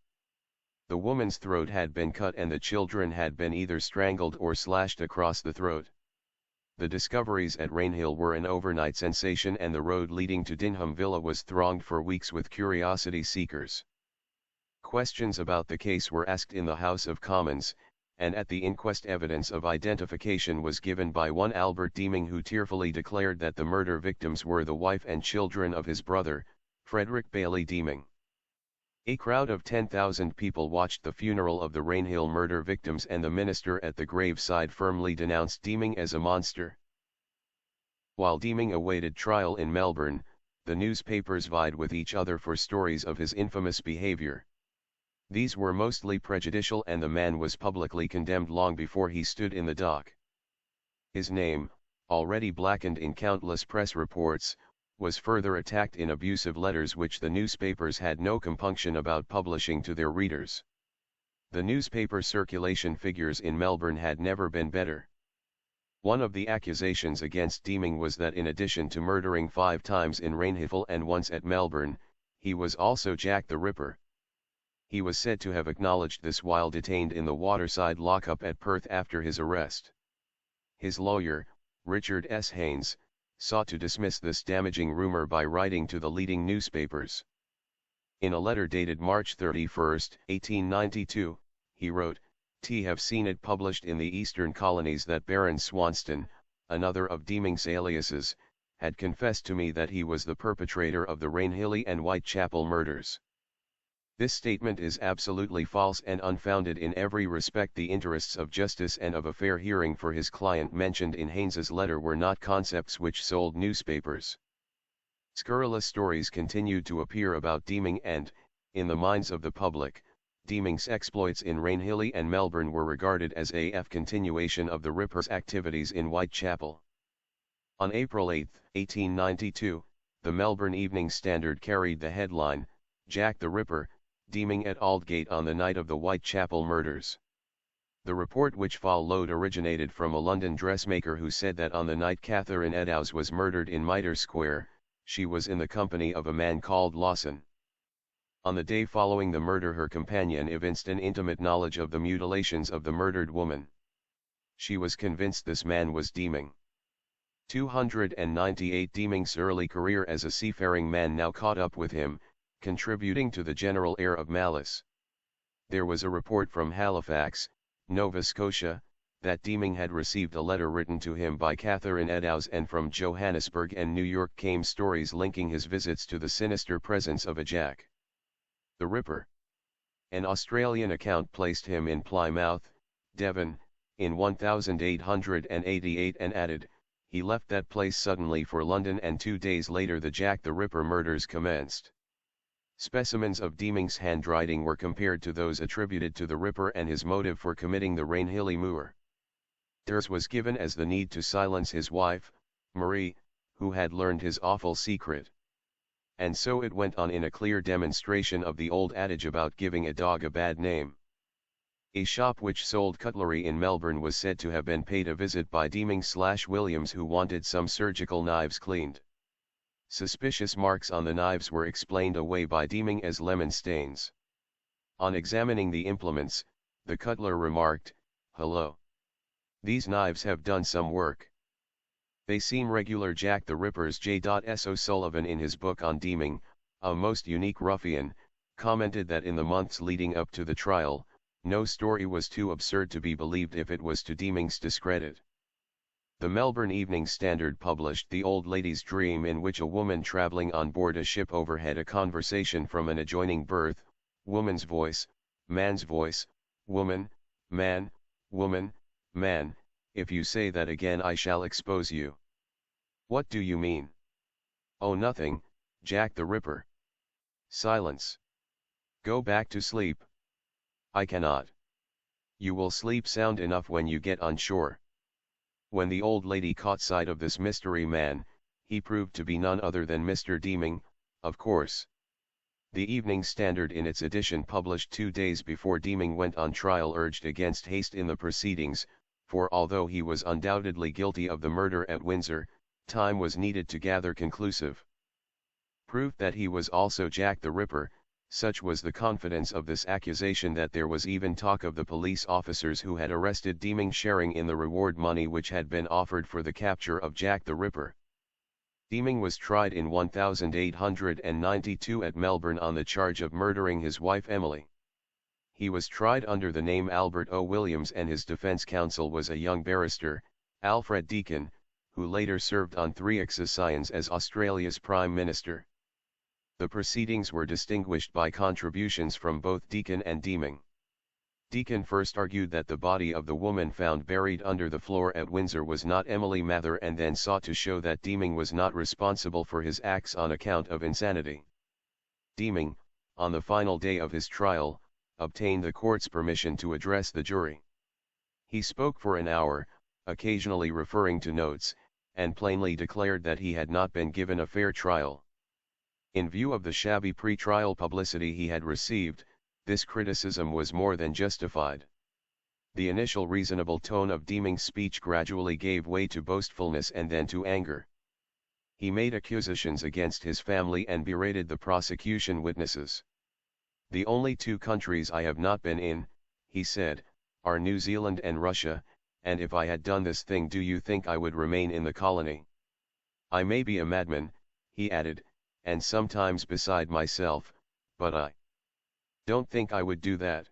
[SPEAKER 1] The woman's throat had been cut and the children had been either strangled or slashed across the throat. The discoveries at Rainhill were an overnight sensation and the road leading to Dinham Villa was thronged for weeks with curiosity seekers. Questions about the case were asked in the House of Commons, and at the inquest evidence of identification was given by one Albert Deeming, who tearfully declared that the murder victims were the wife and children of his brother, Frederick Bailey Deeming. A crowd of 10,000 people watched the funeral of the Rainhill murder victims and the minister at the graveside firmly denounced Deeming as a monster. While Deeming awaited trial in Melbourne, the newspapers vied with each other for stories of his infamous behaviour. These were mostly prejudicial and the man was publicly condemned long before he stood in the dock. His name, already blackened in countless press reports, was further attacked in abusive letters which the newspapers had no compunction about publishing to their readers. The newspaper circulation figures in Melbourne had never been better. One of the accusations against Deeming was that in addition to murdering 5 times in Rainhill and once at Melbourne, he was also Jack the Ripper. He was said to have acknowledged this while detained in the Waterside lockup at Perth after his arrest. His lawyer, Richard S. Haynes, sought to dismiss this damaging rumor by writing to the leading newspapers. In a letter dated March 31, 1892, he wrote, "Have seen it published in the eastern colonies that Baron Swanston, another of Deeming's aliases, had confessed to me that he was the perpetrator of the Rainhill and Whitechapel murders. This statement is absolutely false and unfounded in every respect. The interests of justice and of a fair hearing for his client mentioned in Haynes's letter were not concepts which sold newspapers." Scurrilous stories continued to appear about Deeming and, in the minds of the public, Deeming's exploits in Rainhill and Melbourne were regarded as a continuation of the Ripper's activities in Whitechapel. On April 8, 1892, the Melbourne Evening Standard carried the headline, "Jack the Ripper, Deeming at Aldgate on the night of the Whitechapel murders." The report which followed originated from a London dressmaker who said that on the night Catherine Eddowes was murdered in Mitre Square, she was in the company of a man called Lawson. On the day following the murder her companion evinced an intimate knowledge of the mutilations of the murdered woman. She was convinced this man was Deeming. 298 Deeming's early career as a seafaring man now caught up with him, contributing to the general air of malice. There was a report from Halifax, Nova Scotia, that Deeming had received a letter written to him by Catherine Eddowes, and from Johannesburg and New York came stories linking his visits to the sinister presence of a Jack the Ripper. An Australian account placed him in Plymouth, Devon, in 1888 and added, "He left that place suddenly for London and 2 days later the Jack the Ripper murders commenced." Specimens of Deeming's handwriting were compared to those attributed to the Ripper and his motive for committing the Rainhill murder. Theirs was given as the need to silence his wife, Marie, who had learned his awful secret. And so it went on, in a clear demonstration of the old adage about giving a dog a bad name. A shop which sold cutlery in Melbourne was said to have been paid a visit by Deeming/Williams, who wanted some surgical knives cleaned. Suspicious marks on the knives were explained away by Deeming as lemon stains. On examining the implements, the cutler remarked, "Hello. These knives have done some work. They seem regular Jack the Rippers." J.S. O'Sullivan, in his book on Deeming, a most unique ruffian, commented that in the months leading up to the trial, no story was too absurd to be believed if it was to Deeming's discredit. The Melbourne Evening Standard published The Old Lady's Dream, in which a woman travelling on board a ship overheard a conversation from an adjoining berth: woman's voice, man's voice, woman, man, woman, man, if you say that again I shall expose you. What do you mean? Oh, nothing, Jack the Ripper. Silence. Go back to sleep. I cannot. You will sleep sound enough when you get on shore. When the old lady caught sight of this mystery man, he proved to be none other than Mr. Deeming, of course. The Evening Standard in its edition published 2 days before Deeming went on trial urged against haste in the proceedings, for although he was undoubtedly guilty of the murder at Windsor, time was needed to gather conclusive proof that he was also Jack the Ripper. Such was the confidence of this accusation that there was even talk of the police officers who had arrested Deeming sharing in the reward money which had been offered for the capture of Jack the Ripper. Deeming was tried in 1892 at Melbourne on the charge of murdering his wife Emily. He was tried under the name Albert O. Williams, and his defence counsel was a young barrister, Alfred Deakin, who later served on 3 exercises as Australia's Prime Minister. The proceedings were distinguished by contributions from both Deakin and Deeming. Deakin first argued that the body of the woman found buried under the floor at Windsor was not Emily Mather, and then sought to show that Deeming was not responsible for his acts on account of insanity. Deeming, on the final day of his trial, obtained the court's permission to address the jury. He spoke for an hour, occasionally referring to notes, and plainly declared that he had not been given a fair trial. In view of the shabby pre-trial publicity he had received, this criticism was more than justified. The initial reasonable tone of Deeming's speech gradually gave way to boastfulness and then to anger. He made accusations against his family and berated the prosecution witnesses. "The only 2 countries I have not been in," he said, "are New Zealand and Russia, and if I had done this thing, do you think I would remain in the colony? I may be a madman," he added, "and sometimes beside myself, but I don't think I would do that."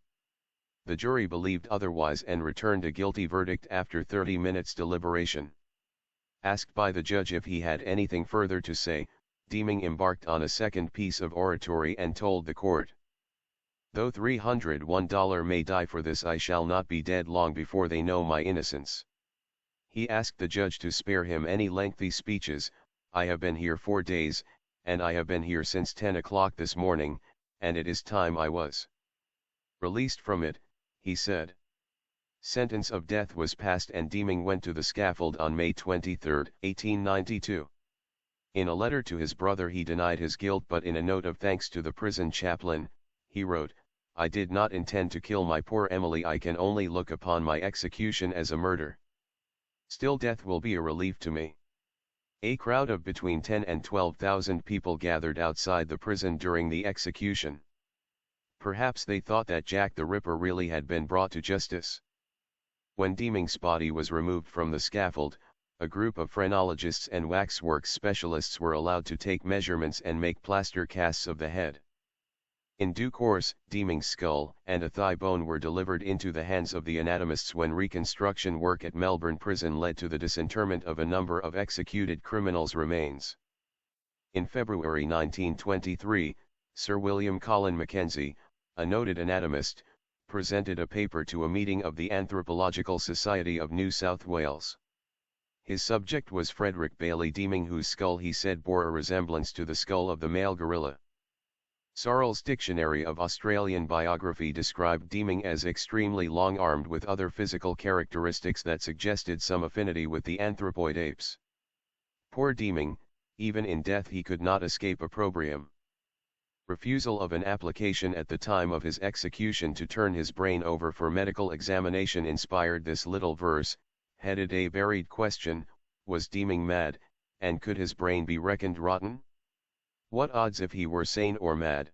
[SPEAKER 1] The jury believed otherwise and returned a guilty verdict after 30 minutes deliberation. Asked by the judge if he had anything further to say, Deeming embarked on a second piece of oratory and told the court, "Though $301 may die for this, I shall not be dead long before they know my innocence." He asked the judge to spare him any lengthy speeches. "I have been here 4 days, and I have been here since 10 o'clock this morning, and it is time I was released from it," he said. Sentence of death was passed and Deeming went to the scaffold on May 23, 1892. In a letter to his brother he denied his guilt, but in a note of thanks to the prison chaplain, he wrote, "I did not intend to kill my poor Emily. I can only look upon my execution as a murder. Still, death will be a relief to me." A crowd of between 10 and 12,000 people gathered outside the prison during the execution. Perhaps they thought that Jack the Ripper really had been brought to justice. When Deeming's body was removed from the scaffold, a group of phrenologists and waxwork specialists were allowed to take measurements and make plaster casts of the head. In due course, Deeming's skull and a thigh bone were delivered into the hands of the anatomists when reconstruction work at Melbourne Prison led to the disinterment of a number of executed criminals' remains. In February 1923, Sir William Colin Mackenzie, a noted anatomist, presented a paper to a meeting of the Anthropological Society of New South Wales. His subject was Frederick Bailey Deeming, whose skull he said bore a resemblance to the skull of the male gorilla. Sarle's Dictionary of Australian Biography described Deeming as extremely long-armed with other physical characteristics that suggested some affinity with the anthropoid apes. Poor Deeming, even in death he could not escape opprobrium. Refusal of an application at the time of his execution to turn his brain over for medical examination inspired this little verse, headed "A Buried Question." Was Deeming mad, and could his brain be reckoned rotten? What odds if he were sane or mad?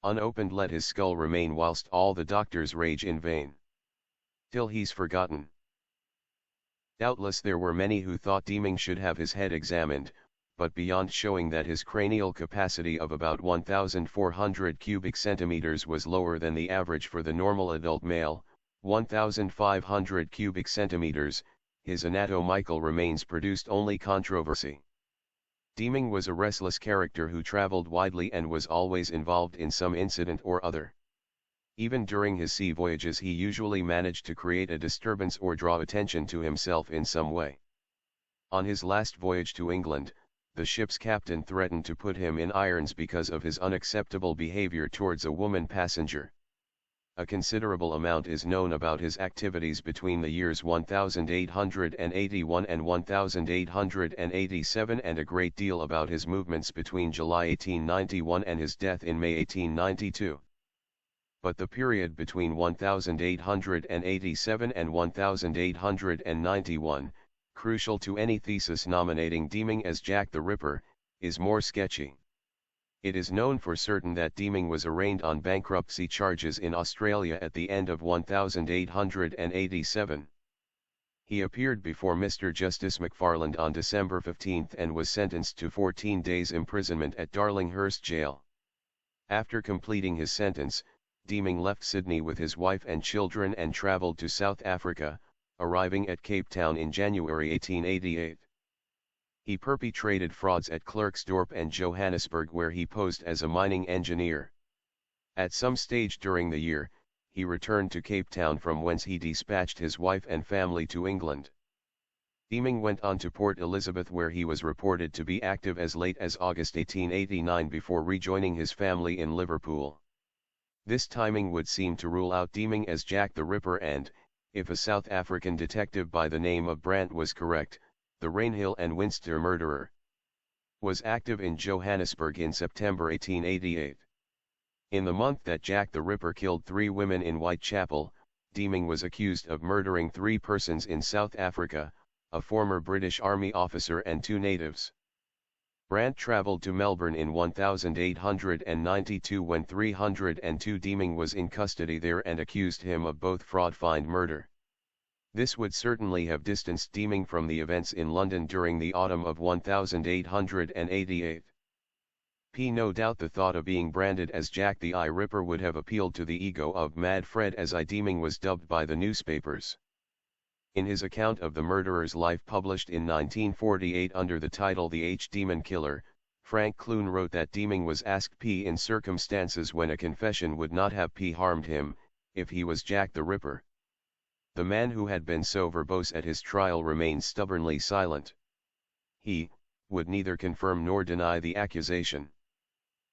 [SPEAKER 1] Unopened let his skull remain whilst all the doctors rage in vain, till he's forgotten. Doubtless there were many who thought Deeming should have his head examined, but beyond showing that his cranial capacity of about 1,400 cubic centimeters was lower than the average for the normal adult male, 1,500 cubic centimeters, his anatomical remains produced only controversy. Deeming was a restless character who traveled widely and was always involved in some incident or other. Even during his sea voyages he usually managed to create a disturbance or draw attention to himself in some way. On his last voyage to England, the ship's captain threatened to put him in irons because of his unacceptable behavior towards a woman passenger. A considerable amount is known about his activities between the years 1881 and 1887 and a great deal about his movements between July 1891 and his death in May 1892. But the period between 1887 and 1891, crucial to any thesis nominating Deeming as Jack the Ripper, is more sketchy. It is known for certain that Deeming was arraigned on bankruptcy charges in Australia at the end of 1887. He appeared before Mr. Justice McFarland on December 15 and was sentenced to 14 days imprisonment at Darlinghurst Jail. After completing his sentence, Deeming left Sydney with his wife and children and travelled to South Africa, arriving at Cape Town in January 1888. He perpetrated frauds at Klerksdorp and Johannesburg where he posed as a mining engineer. At some stage during the year, he returned to Cape Town from whence he dispatched his wife and family to England. Deeming went on to Port Elizabeth where he was reported to be active as late as August 1889 before rejoining his family in Liverpool. This timing would seem to rule out Deeming as Jack the Ripper and, if a South African detective by the name of Brandt was correct, the Rainhill and Winster murderer was active in Johannesburg in September 1888. In the month that Jack the Ripper killed 3 women in Whitechapel, Deeming was accused of murdering 3 persons in South Africa, a former British Army officer and 2 natives. Brandt travelled to Melbourne in 1892 when 302 Deeming was in custody there and accused him of both fraud and murder. This would certainly have distanced Deeming from the events in London during the autumn of 1888. No doubt the thought of being branded as Jack the Ripper would have appealed to the ego of Mad Fred, as Deeming was dubbed by the newspapers. In his account of the murderer's life published in 1948 under the title The H. Demon Killer, Frank Clune wrote that Deeming was asked in circumstances when a confession would not have harmed him, if he was Jack the Ripper. The man who had been so verbose at his trial remained stubbornly silent. He would neither confirm nor deny the accusation.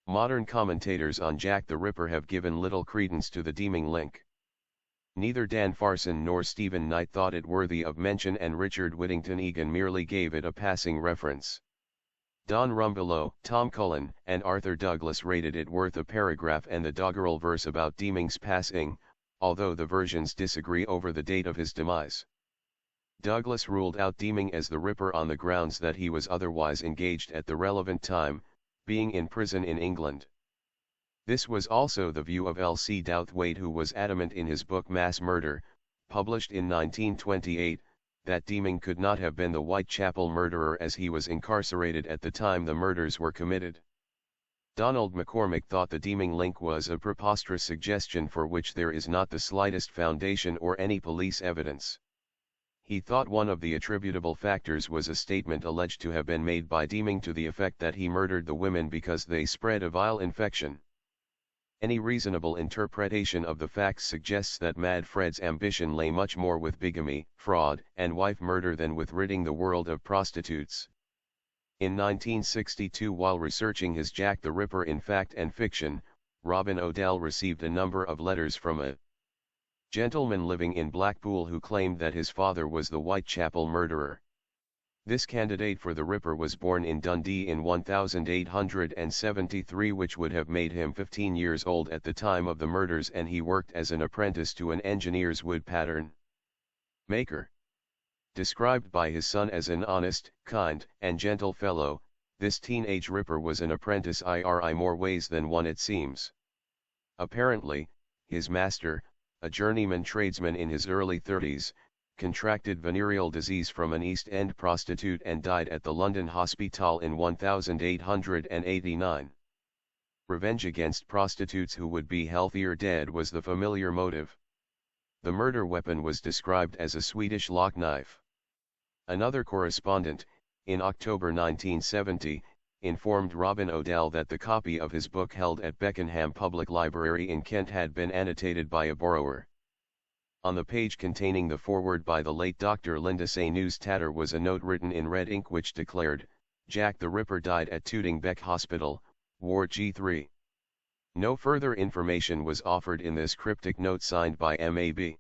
[SPEAKER 1] Modern commentators on Jack the Ripper have given little credence to the Deeming link. Neither Dan Farson nor Stephen Knight thought it worthy of mention, and Richard Whittington Egan merely gave it a passing reference. Don Rumbelow, Tom Cullen, and Arthur Douglas rated it worth a paragraph and the doggerel verse about Deeming's passing, although the versions disagree over the date of his demise. Douglas ruled out Deeming as the Ripper on the grounds that he was otherwise engaged at the relevant time, being in prison in England. This was also the view of L. C. Douthwaite, who was adamant in his book Mass Murder, published in 1928, that Deeming could not have been the Whitechapel murderer as he was incarcerated at the time the murders were committed. Donald McCormick thought the Deeming link was a preposterous suggestion for which there is not the slightest foundation or any police evidence. He thought one of the attributable factors was a statement alleged to have been made by Deeming to the effect that he murdered the women because they spread a vile infection. Any reasonable interpretation of the facts suggests that Mad Fred's ambition lay much more with bigamy, fraud, and wife murder than with ridding the world of prostitutes. In 1962, while researching his Jack the Ripper in Fact and Fiction, Robin Odell received a number of letters from a gentleman living in Blackpool who claimed that his father was the Whitechapel murderer. This candidate for the Ripper was born in Dundee in 1873, which would have made him 15 years old at the time of the murders, and he worked as an apprentice to an engineer's wood pattern maker. Described by his son as an honest, kind, and gentle fellow, this teenage Ripper was an apprentice in more ways than one, it seems. Apparently, his master, a journeyman tradesman in his early 30s, contracted venereal disease from an East End prostitute and died at the London Hospital in 1889. Revenge against prostitutes who would be healthier dead was the familiar motive. The murder weapon was described as a Swedish lock knife. Another correspondent, in October 1970, informed Robin Odell that the copy of his book held at Beckenham Public Library in Kent had been annotated by a borrower. On the page containing the foreword by the late Dr. Lindesay News Tatter was a note written in red ink which declared, "Jack the Ripper died at Tooting Bec Hospital, Ward G3. No further information was offered in this cryptic note signed by M.A.B.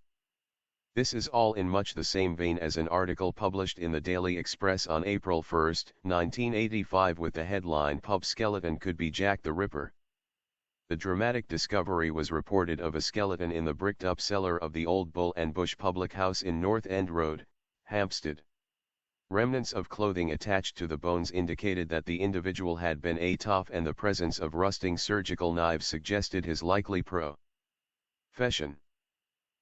[SPEAKER 1] This is all in much the same vein as an article published in the Daily Express on April 1, 1985 with the headline "Pub Skeleton Could Be Jack the Ripper." The dramatic discovery was reported of a skeleton in the bricked-up cellar of the old Bull and Bush public house in North End Road, Hampstead. Remnants of clothing attached to the bones indicated that the individual had been a toff, and the presence of rusting surgical knives suggested his likely profession.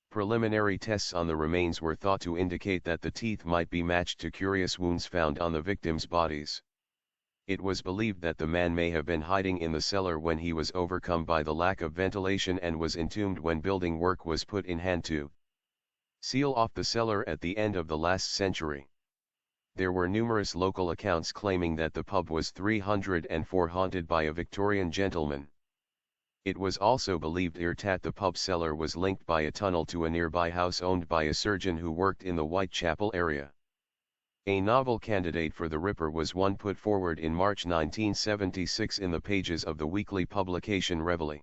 [SPEAKER 1] Preliminary tests on the remains were thought to indicate that the teeth might be matched to curious wounds found on the victims' bodies. It was believed that the man may have been hiding in the cellar when he was overcome by the lack of ventilation and was entombed when building work was put in hand to seal off the cellar at the end of the last century. There were numerous local accounts claiming that the pub was 304 haunted by a Victorian gentleman. It was also believed that the pub cellar was linked by a tunnel to a nearby house owned by a surgeon who worked in the Whitechapel area. A novel candidate for the Ripper was one put forward in March 1976 in the pages of the weekly publication Reveille.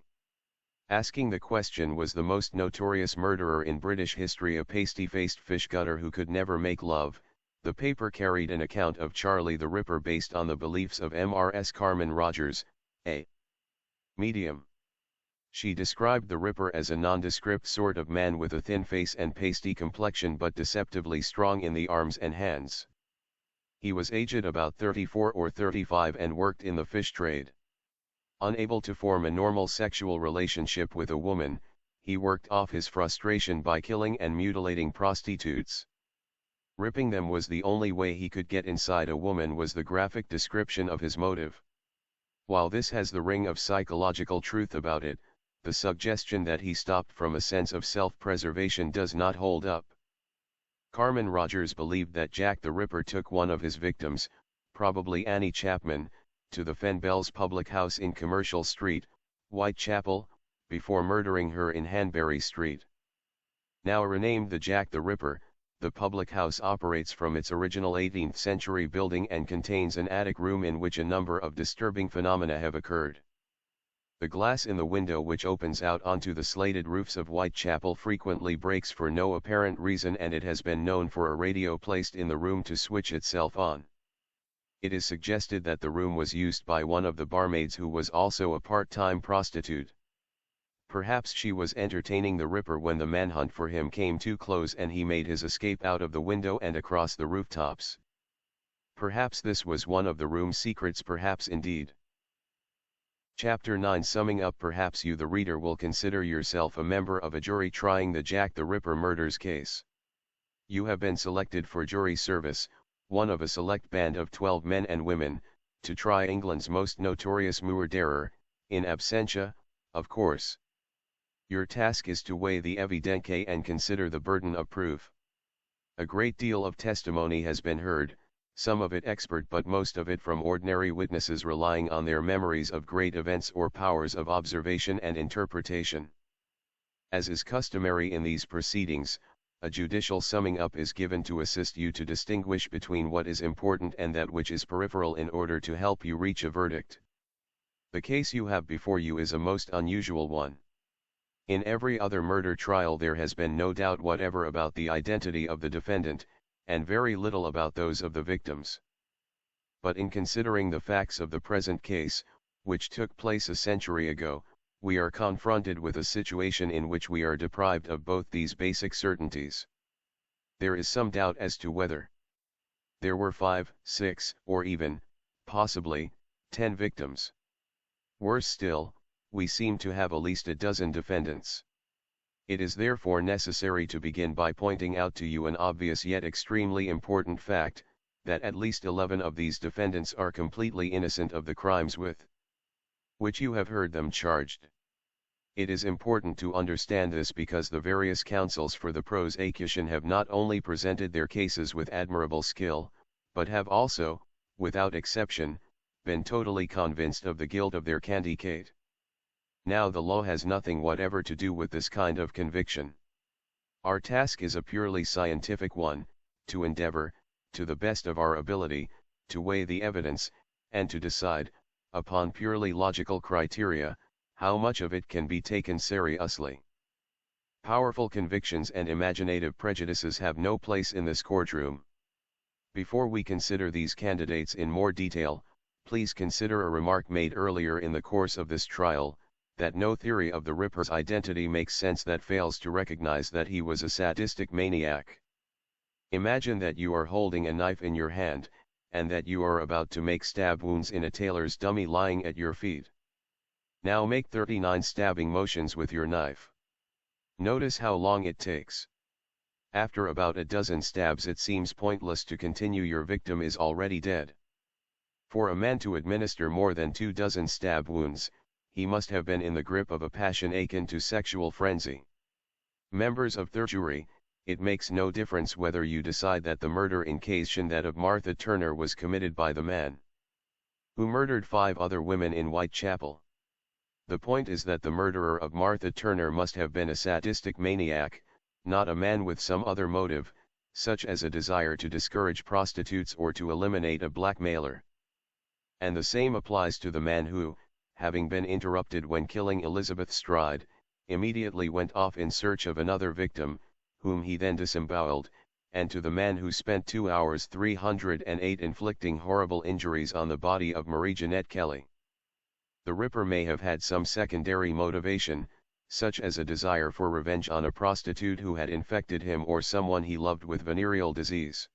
[SPEAKER 1] Asking the question, was the most notorious murderer in British history a pasty-faced fish-gutter who could never make love? The paper carried an account of Charlie the Ripper based on the beliefs of Mrs. Carmen Rogers, a medium. She described the Ripper as a nondescript sort of man with a thin face and pasty complexion, but deceptively strong in the arms and hands. He was aged about 34 or 35 and worked in the fish trade. Unable to form a normal sexual relationship with a woman, he worked off his frustration by killing and mutilating prostitutes. Ripping them was the only way he could get inside a woman, was the graphic description of his motive. While this has the ring of psychological truth about it, the suggestion that he stopped from a sense of self-preservation does not hold up. Carmen Rogers believed that Jack the Ripper took one of his victims, probably Annie Chapman, to the Fenbells public house in Commercial Street, Whitechapel, before murdering her in Hanbury Street. Now renamed the Jack the Ripper, the public house operates from its original 18th century building and contains an attic room in which a number of disturbing phenomena have occurred. The glass in the window which opens out onto the slated roofs of Whitechapel frequently breaks for no apparent reason, and it has been known for a radio placed in the room to switch itself on. It is suggested that the room was used by one of the barmaids who was also a part-time prostitute. Perhaps she was entertaining the Ripper when the manhunt for him came too close and he made his escape out of the window and across the rooftops. Perhaps this was one of the room's secrets, perhaps indeed. Chapter 9. Summing up, perhaps you the reader will consider yourself a member of a jury trying the Jack the Ripper murders case. You have been selected for jury service, one of a select band of 12 men and women, to try England's most notorious murderer, in absentia, of course. Your task is to weigh the evidence and consider the burden of proof. A great deal of testimony has been heard, some of it expert but most of it from ordinary witnesses relying on their memories of great events or powers of observation and interpretation. As is customary in these proceedings, a judicial summing up is given to assist you to distinguish between what is important and that which is peripheral in order to help you reach a verdict. The case you have before you is a most unusual one. In every other murder trial there has been no doubt whatever about the identity of the defendant, and very little about those of the victims. But in considering the facts of the present case, which took place a century ago, we are confronted with a situation in which we are deprived of both these basic certainties. There is some doubt as to whether there were 5, 6, or even, possibly, 10 victims. Worse still, we seem to have at least a dozen defendants. It is therefore necessary to begin by pointing out to you an obvious yet extremely important fact, that at least 11 of these defendants are completely innocent of the crimes with which you have heard them charged. It is important to understand this because the various counsels for the prosecution have not only presented their cases with admirable skill, but have also, without exception, been totally convinced of the guilt of their candidate. Now the law has nothing whatever to do with this kind of conviction. Our task is a purely scientific one, to endeavor, to the best of our ability, to weigh the evidence, and to decide, upon purely logical criteria, how much of it can be taken seriously. Powerful convictions and imaginative prejudices have no place in this courtroom. Before we consider these candidates in more detail, please consider a remark made earlier in the course of this trial, that no theory of the Ripper's identity makes sense that fails to recognize that he was a sadistic maniac. Imagine that you are holding a knife in your hand, and that you are about to make stab wounds in a tailor's dummy lying at your feet. Now make 39 stabbing motions with your knife. Notice how long it takes. After about a dozen stabs it seems pointless to continue, your victim is already dead. For a man to administer more than 24 stab wounds, he must have been in the grip of a passion akin to sexual frenzy. Members of the jury, it makes no difference whether you decide that the murder in question that of Martha Turner was committed by the man who murdered 5 other women in Whitechapel. The point is that the murderer of Martha Turner must have been a sadistic maniac, not a man with some other motive, such as a desire to discourage prostitutes or to eliminate a blackmailer. And the same applies to the man who, having been interrupted when killing Elizabeth Stride, immediately went off in search of another victim, whom he then disemboweled, and to the man who spent 2 hours 308 inflicting horrible injuries on the body of Marie Jeanette Kelly. The Ripper may have had some secondary motivation, such as a desire for revenge on a prostitute who had infected him or someone he loved with venereal disease.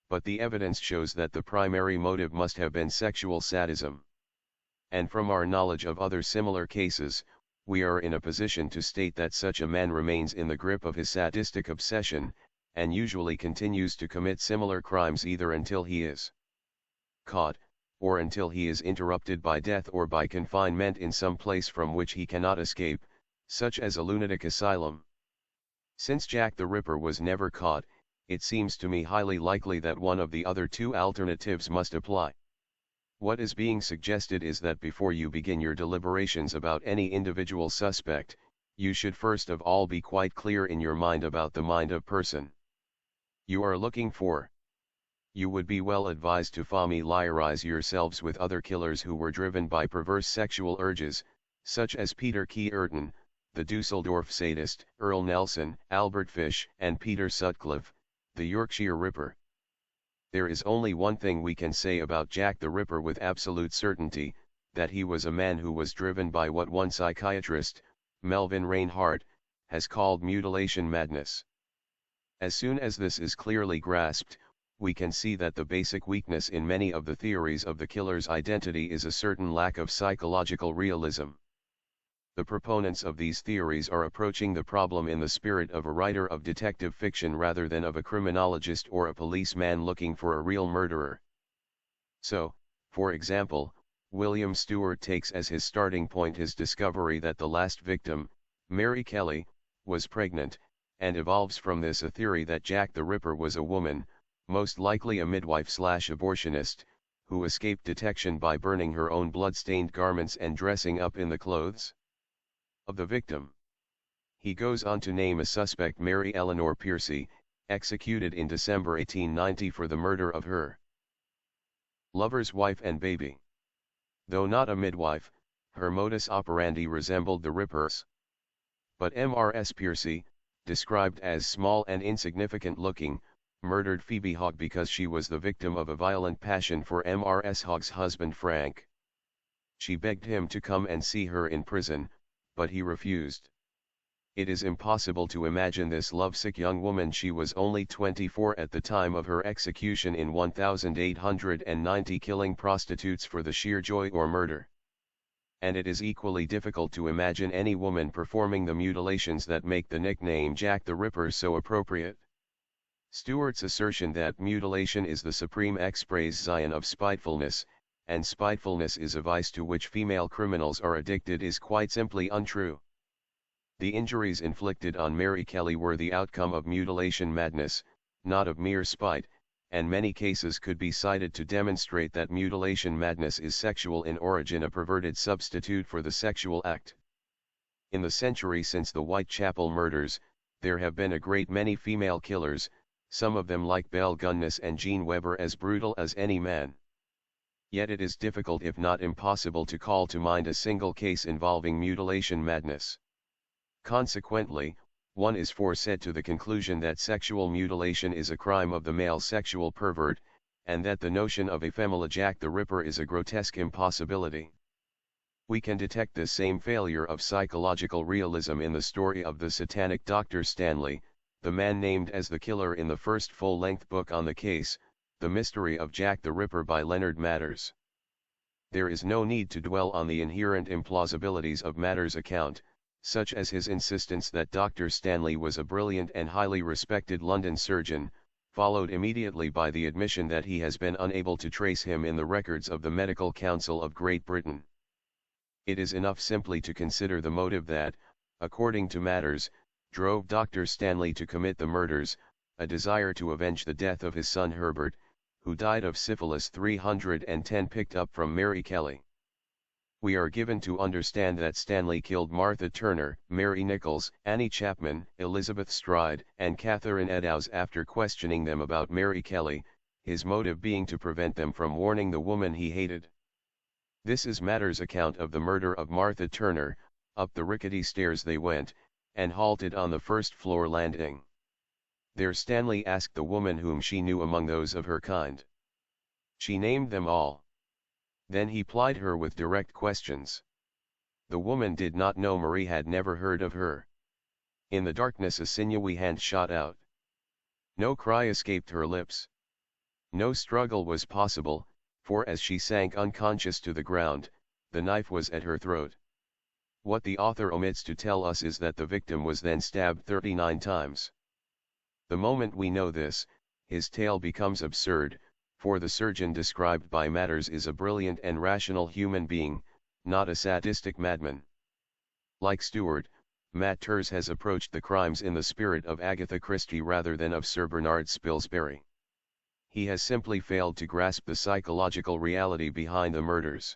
[SPEAKER 1] But the evidence shows that the primary motive must have been sexual sadism. And from our knowledge of other similar cases, we are in a position to state that such a man remains in the grip of his sadistic obsession, and usually continues to commit similar crimes either until he is caught, or until he is interrupted by death or by confinement in some place from which he cannot escape, such as a lunatic asylum. Since Jack the Ripper was never caught, it seems to me highly likely that one of the other 2 alternatives must apply. What is being suggested is that before you begin your deliberations about any individual suspect, you should first of all be quite clear in your mind about the mind of person you are looking for. You would be well advised to familiarize yourselves with other killers who were driven by perverse sexual urges, such as Peter Kierton, the Dusseldorf sadist, Earl Nelson, Albert Fish, and Peter Sutcliffe, the Yorkshire Ripper. There is only one thing we can say about Jack the Ripper with absolute certainty, that he was a man who was driven by what one psychiatrist, Melvin Reinhardt, has called mutilation madness. As soon as this is clearly grasped, we can see that the basic weakness in many of the theories of the killer's identity is a certain lack of psychological realism. The proponents of these theories are approaching the problem in the spirit of a writer of detective fiction rather than of a criminologist or a policeman looking for a real murderer. So, for example, William Stewart takes as his starting point his discovery that the last victim, Mary Kelly, was pregnant, and evolves from this a theory that Jack the Ripper was a woman, most likely a midwife/abortionist, who escaped detection by burning her own blood-stained garments and dressing up in the clothes of the victim. He goes on to name a suspect, Mary Eleanor Piercy, executed in December 1890 for the murder of her lover's wife and baby. Though not a midwife, her modus operandi resembled the Ripper's. But Mrs. Piercy, described as small and insignificant looking, murdered Phoebe Hogg because she was the victim of a violent passion for Mrs. Hogg's husband Frank. She begged him to come and see her in prison, but he refused. It is impossible to imagine this lovesick young woman. She was only 24 at the time of her execution in 1890, killing prostitutes for the sheer joy or murder. And it is equally difficult to imagine any woman performing the mutilations that make the nickname Jack the Ripper so appropriate. Stewart's assertion that mutilation is the supreme expression of spitefulness, and spitefulness is a vice to which female criminals are addicted, is quite simply untrue. The injuries inflicted on Mary Kelly were the outcome of mutilation madness, not of mere spite, and many cases could be cited to demonstrate that mutilation madness is sexual in origin, a perverted substitute for the sexual act. In the century since the Whitechapel murders, there have been a great many female killers, some of them like Belle Gunness and Jean Weber as brutal as any man. Yet it is difficult if not impossible to call to mind a single case involving mutilation madness. Consequently, one is forced to the conclusion that sexual mutilation is a crime of the male sexual pervert, and that the notion of a female Jack the Ripper is a grotesque impossibility. We can detect this same failure of psychological realism in the story of the satanic Dr. Stanley, the man named as the killer in the first full-length book on the case, The Mystery of Jack the Ripper by Leonard Matters. There is no need to dwell on the inherent implausibilities of Matters' account, such as his insistence that Dr. Stanley was a brilliant and highly respected London surgeon, followed immediately by the admission that he has been unable to trace him in the records of the Medical Council of Great Britain. It is enough simply to consider the motive that, according to Matters, drove Dr. Stanley to commit the murders, a desire to avenge the death of his son Herbert, who died of syphilis 310 picked up from Mary Kelly. We are given to understand that Stanley killed Martha Turner, Mary Nichols, Annie Chapman, Elizabeth Stride, and Catherine Eddowes after questioning them about Mary Kelly, his motive being to prevent them from warning the woman he hated. This is Matters' account of the murder of Martha Turner. Up the rickety stairs they went, and halted on the first-floor landing. There Stanley asked the woman whom she knew among those of her kind. She named them all. Then he plied her with direct questions. The woman did not know Marie, had never heard of her. In the darkness a sinewy hand shot out. No cry escaped her lips. No struggle was possible, for as she sank unconscious to the ground, the knife was at her throat. What the author omits to tell us is that the victim was then stabbed 39 times. The moment we know this, his tale becomes absurd, for the surgeon described by Matters is a brilliant and rational human being, not a sadistic madman. Like Stewart, Matters has approached the crimes in the spirit of Agatha Christie rather than of Sir Bernard Spilsbury. He has simply failed to grasp the psychological reality behind the murders.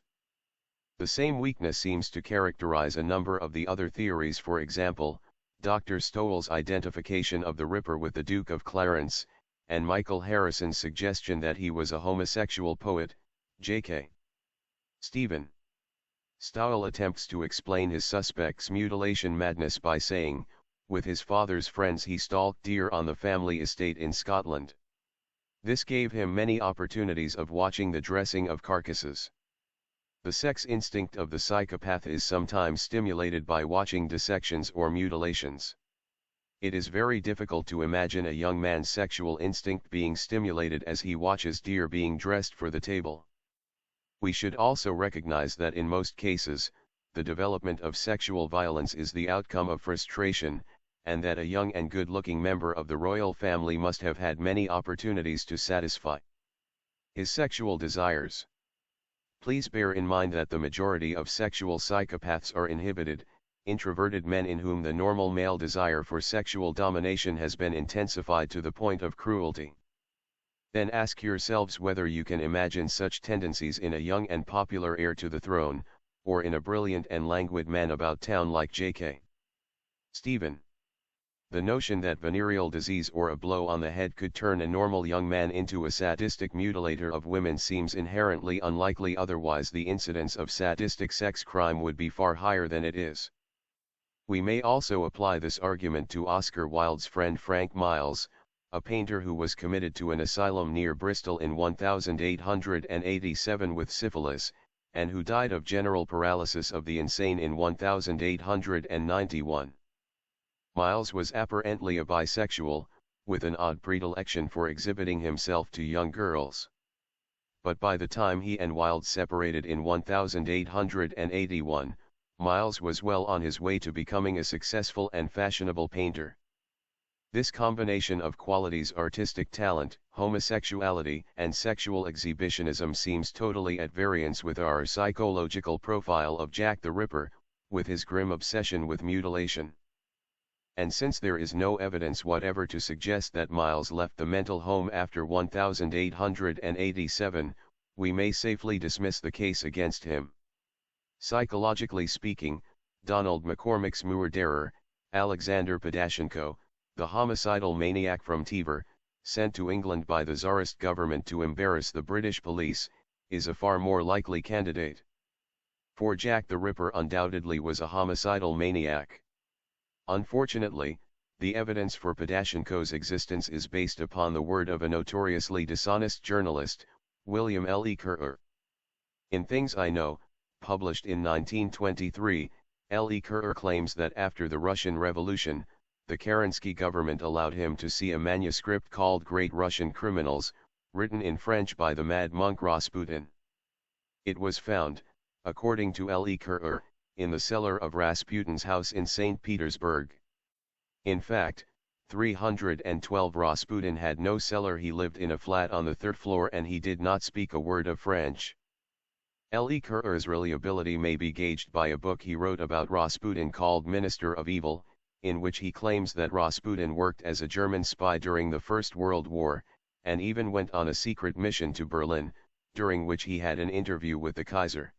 [SPEAKER 1] The same weakness seems to characterize a number of the other theories. For example, Dr. Stowell's identification of the Ripper with the Duke of Clarence, and Michael Harrison's suggestion that he was a homosexual poet. J.K. Stephen Stowell attempts to explain his suspect's mutilation madness by saying, with his father's friends he stalked deer on the family estate in Scotland. This gave him many opportunities of watching the dressing of carcasses. The sex instinct of the psychopath is sometimes stimulated by watching dissections or mutilations. It is very difficult to imagine a young man's sexual instinct being stimulated as he watches deer being dressed for the table. We should also recognize that in most cases, the development of sexual violence is the outcome of frustration, and that a young and good-looking member of the royal family must have had many opportunities to satisfy his sexual desires. Please bear in mind that the majority of sexual psychopaths are inhibited, introverted men in whom the normal male desire for sexual domination has been intensified to the point of cruelty. Then ask yourselves whether you can imagine such tendencies in a young and popular heir to the throne, or in a brilliant and languid man about town like J.K. Stephen. The notion that venereal disease or a blow on the head could turn a normal young man into a sadistic mutilator of women seems inherently unlikely, otherwise the incidence of sadistic sex crime would be far higher than it is. We may also apply this argument to Oscar Wilde's friend Frank Miles, a painter who was committed to an asylum near Bristol in 1887 with syphilis, and who died of general paralysis of the insane in 1891. Miles was apparently a bisexual, with an odd predilection for exhibiting himself to young girls. But by the time he and Wilde separated in 1881, Miles was well on his way to becoming a successful and fashionable painter. This combination of qualities, artistic talent, homosexuality, and sexual exhibitionism, seems totally at variance with our psychological profile of Jack the Ripper, with his grim obsession with mutilation. and since there is no evidence whatever to suggest that Miles left the mental home after 1887, we may safely dismiss the case against him. Psychologically speaking, Donald McCormick's murderer, Alexander Padashenko, the homicidal maniac from Tver, sent to England by the Tsarist government to embarrass the British police, is a far more likely candidate. For Jack the Ripper undoubtedly was a homicidal maniac. Unfortunately, the evidence for Padashenko's existence is based upon the word of a notoriously dishonest journalist, William L. E. Kerr. In Things I Know, published in 1923, L. E. Kerr claims that after the Russian Revolution, the Kerensky government allowed him to see a manuscript called Great Russian Criminals, written in French by the mad monk Rasputin. It was found, according to L. E. Kerr, in the cellar of Rasputin's house in St. Petersburg. In fact, 312 Rasputin had no cellar. He lived in a flat on the third floor and he did not speak a word of French. L. E. Kerr's reliability may be gauged by a book he wrote about Rasputin called Minister of Evil, in which he claims that Rasputin worked as a German spy during the First World War, and even went on a secret mission to Berlin, during which he had an interview with the Kaiser.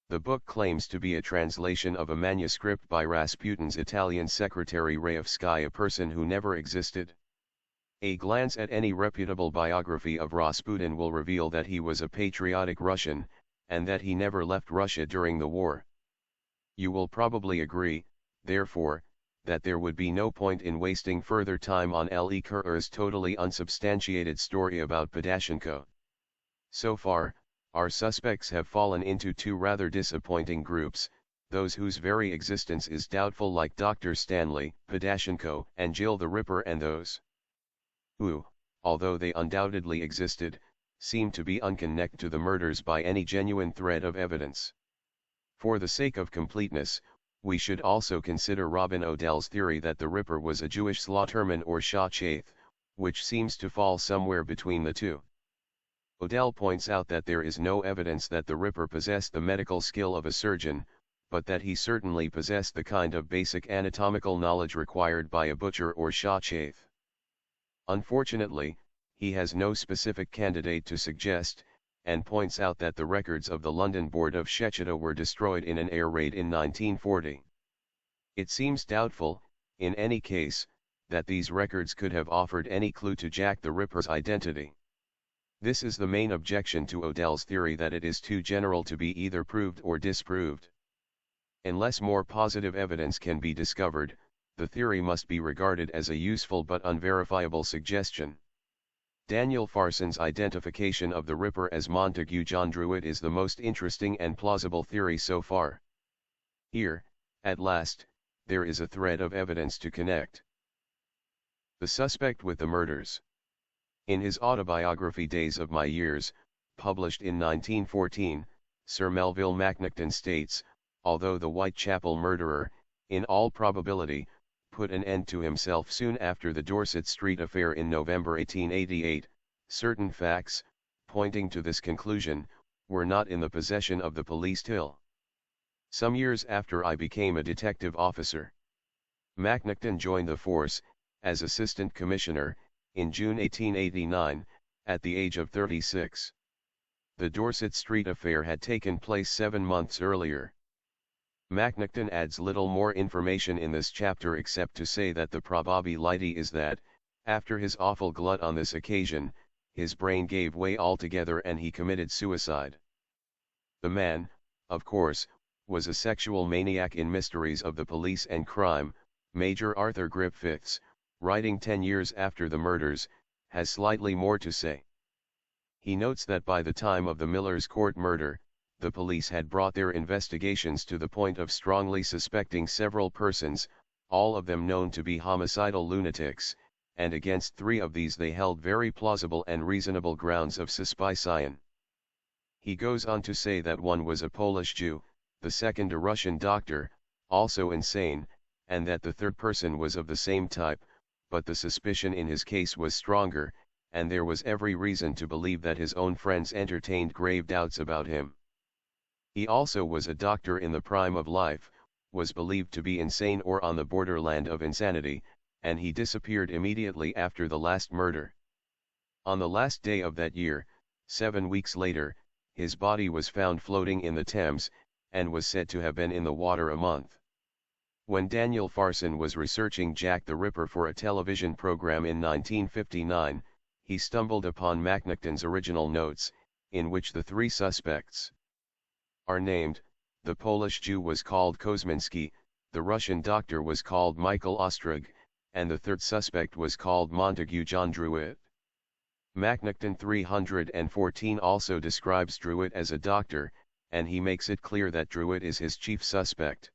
[SPEAKER 1] The book claims to be a translation of a manuscript by Rasputin's Italian secretary Raevsky, a person who never existed. A glance at any reputable biography of Rasputin will reveal that he was a patriotic Russian, and that he never left Russia during the war. You will probably agree, therefore, that there would be no point in wasting further time on L. E. Kerr's totally unsubstantiated story about Padashenko. So far, our suspects have fallen into two rather disappointing groups, those whose very existence is doubtful like Dr. Stanley, Padashenko, and Jill the Ripper, and those who, although they undoubtedly existed, seem to be unconnected to the murders by any genuine thread of evidence. For the sake of completeness, we should also consider Robin Odell's theory that the Ripper was a Jewish slaughterman or Shachath, which seems to fall somewhere between the two. Odell points out that there is no evidence that the Ripper possessed the medical skill of a surgeon, but that he certainly possessed the kind of basic anatomical knowledge required by a butcher or Shachath. Unfortunately, he has no specific candidate to suggest, and points out that the records of the London Board of Shechita were destroyed in an air raid in 1940. It seems doubtful, in any case, that these records could have offered any clue to Jack the Ripper's identity. This is the main objection to Odell's theory, that it is too general to be either proved or disproved. Unless more positive evidence can be discovered, the theory must be regarded as a useful but unverifiable suggestion. Daniel Farson's identification of the Ripper as Montague John Druitt is the most interesting and plausible theory so far. Here, at last, there is a thread of evidence to connect the suspect with the murders. In his autobiography Days of My Years, published in 1914, Sir Melville Macnaghten states, although the Whitechapel murderer, in all probability, put an end to himself soon after the Dorset Street affair in November 1888, certain facts, pointing to this conclusion, were not in the possession of the police till some years after I became a detective officer. Macnaghten joined the force, as Assistant Commissioner, in June 1889, at the age of 36. The Dorset Street affair had taken place 7 months earlier. Macnaghten adds little more information in this chapter except to say that the probability is that, after his awful glut on this occasion, his brain gave way altogether and he committed suicide. The man, of course, was a sexual maniac in Mysteries of the Police and Crime. Major Arthur Griffiths, writing 10 years after the murders, has slightly more to say. He notes that by the time of the Miller's Court murder, the police had brought their investigations to the point of strongly suspecting several persons, all of them known to be homicidal lunatics, and against 3 of these they held very plausible and reasonable grounds of suspicion. He goes on to say that one was a Polish Jew, the second a Russian doctor, also insane, and that the third person was of the same type, but the suspicion in his case was stronger, and there was every reason to believe that his own friends entertained grave doubts about him. He also was a doctor in the prime of life, was believed to be insane or on the borderland of insanity, and he disappeared immediately after the last murder. On the last day of that year, 7 weeks later, his body was found floating in the Thames, and was said to have been in the water a month. When Daniel Farson was researching Jack the Ripper for a television program in 1959, he stumbled upon Macnaghten's original notes, in which the three suspects are named. The Polish Jew was called Kozminski, the Russian doctor was called Michael Ostrog, and the third suspect was called Montague John Druitt. Macnaghten 314 also describes Druitt as a doctor, and he makes it clear that Druitt is his chief suspect.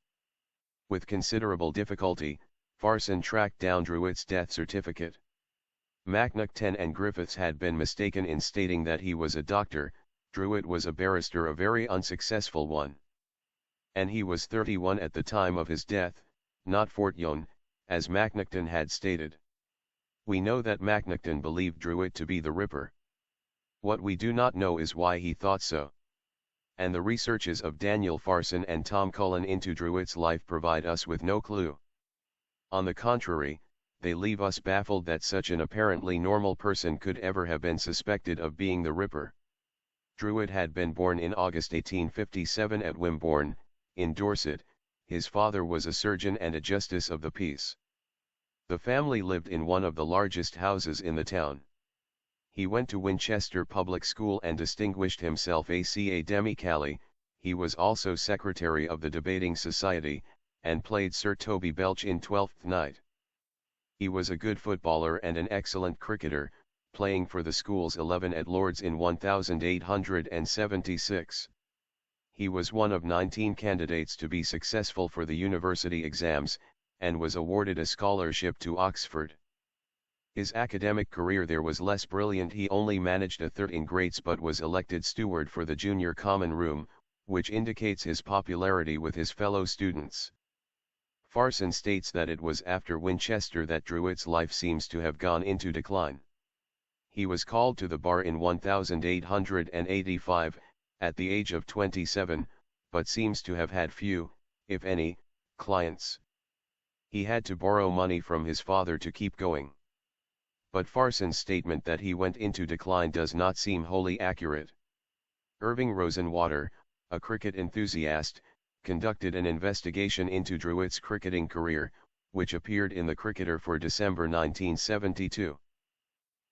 [SPEAKER 1] With considerable difficulty, Farson tracked down Druitt's death certificate. Macnaghten and Griffiths had been mistaken in stating that he was a doctor. Druitt was a barrister, a very unsuccessful one. And he was 31 at the time of his death, not 41, as Macnaghten had stated. We know that Macnaghten believed Druitt to be the Ripper. What we do not know is why he thought so. And the researches of Daniel Farson and Tom Cullen into Druitt's life provide us with no clue. On the contrary, they leave us baffled that such an apparently normal person could ever have been suspected of being the Ripper. Druitt had been born in August 1857 at Wimborne, in Dorset. His father was a surgeon and a justice of the peace. The family lived in one of the largest houses in the town. He went to Winchester Public School and distinguished himself academically. He was also secretary of the Debating Society, and played Sir Toby Belch in Twelfth Night. He was a good footballer and an excellent cricketer, playing for the school's 11 at Lord's in 1876. He was one of 19 candidates to be successful for the university exams, and was awarded a scholarship to Oxford. His academic career there was less brilliant. He only managed a third in grades but was elected steward for the junior common room, which indicates his popularity with his fellow students. Farson states that it was after Winchester that Druitt's life seems to have gone into decline. He was called to the bar in 1885, at the age of 27, but seems to have had few, if any, clients. He had to borrow money from his father to keep going. But Farson's statement that he went into decline does not seem wholly accurate. Irving Rosenwater, a cricket enthusiast, conducted an investigation into Druitt's cricketing career, which appeared in the Cricketer for December 1972.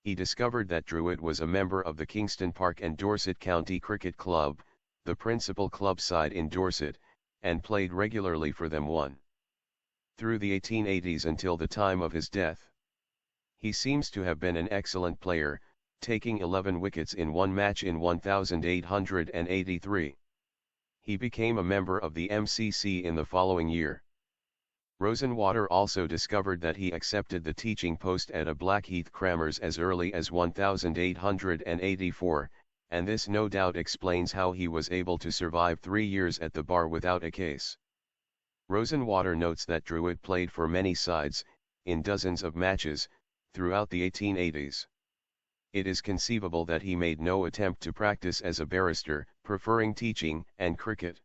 [SPEAKER 1] He discovered that Druitt was a member of the Kingston Park and Dorset County Cricket Club, the principal club side in Dorset, and played regularly for them through the 1880s until the time of his death. He seems to have been an excellent player, taking 11 wickets in one match in 1883. He became a member of the MCC in the following year. Rosenwater also discovered that he accepted the teaching post at a Blackheath Crammers as early as 1884, and this no doubt explains how he was able to survive 3 years at the bar without a case. Rosenwater notes that Druitt played for many sides, in dozens of matches, throughout the 1880s. It is conceivable that he made no attempt to practice as a barrister, preferring teaching and cricket.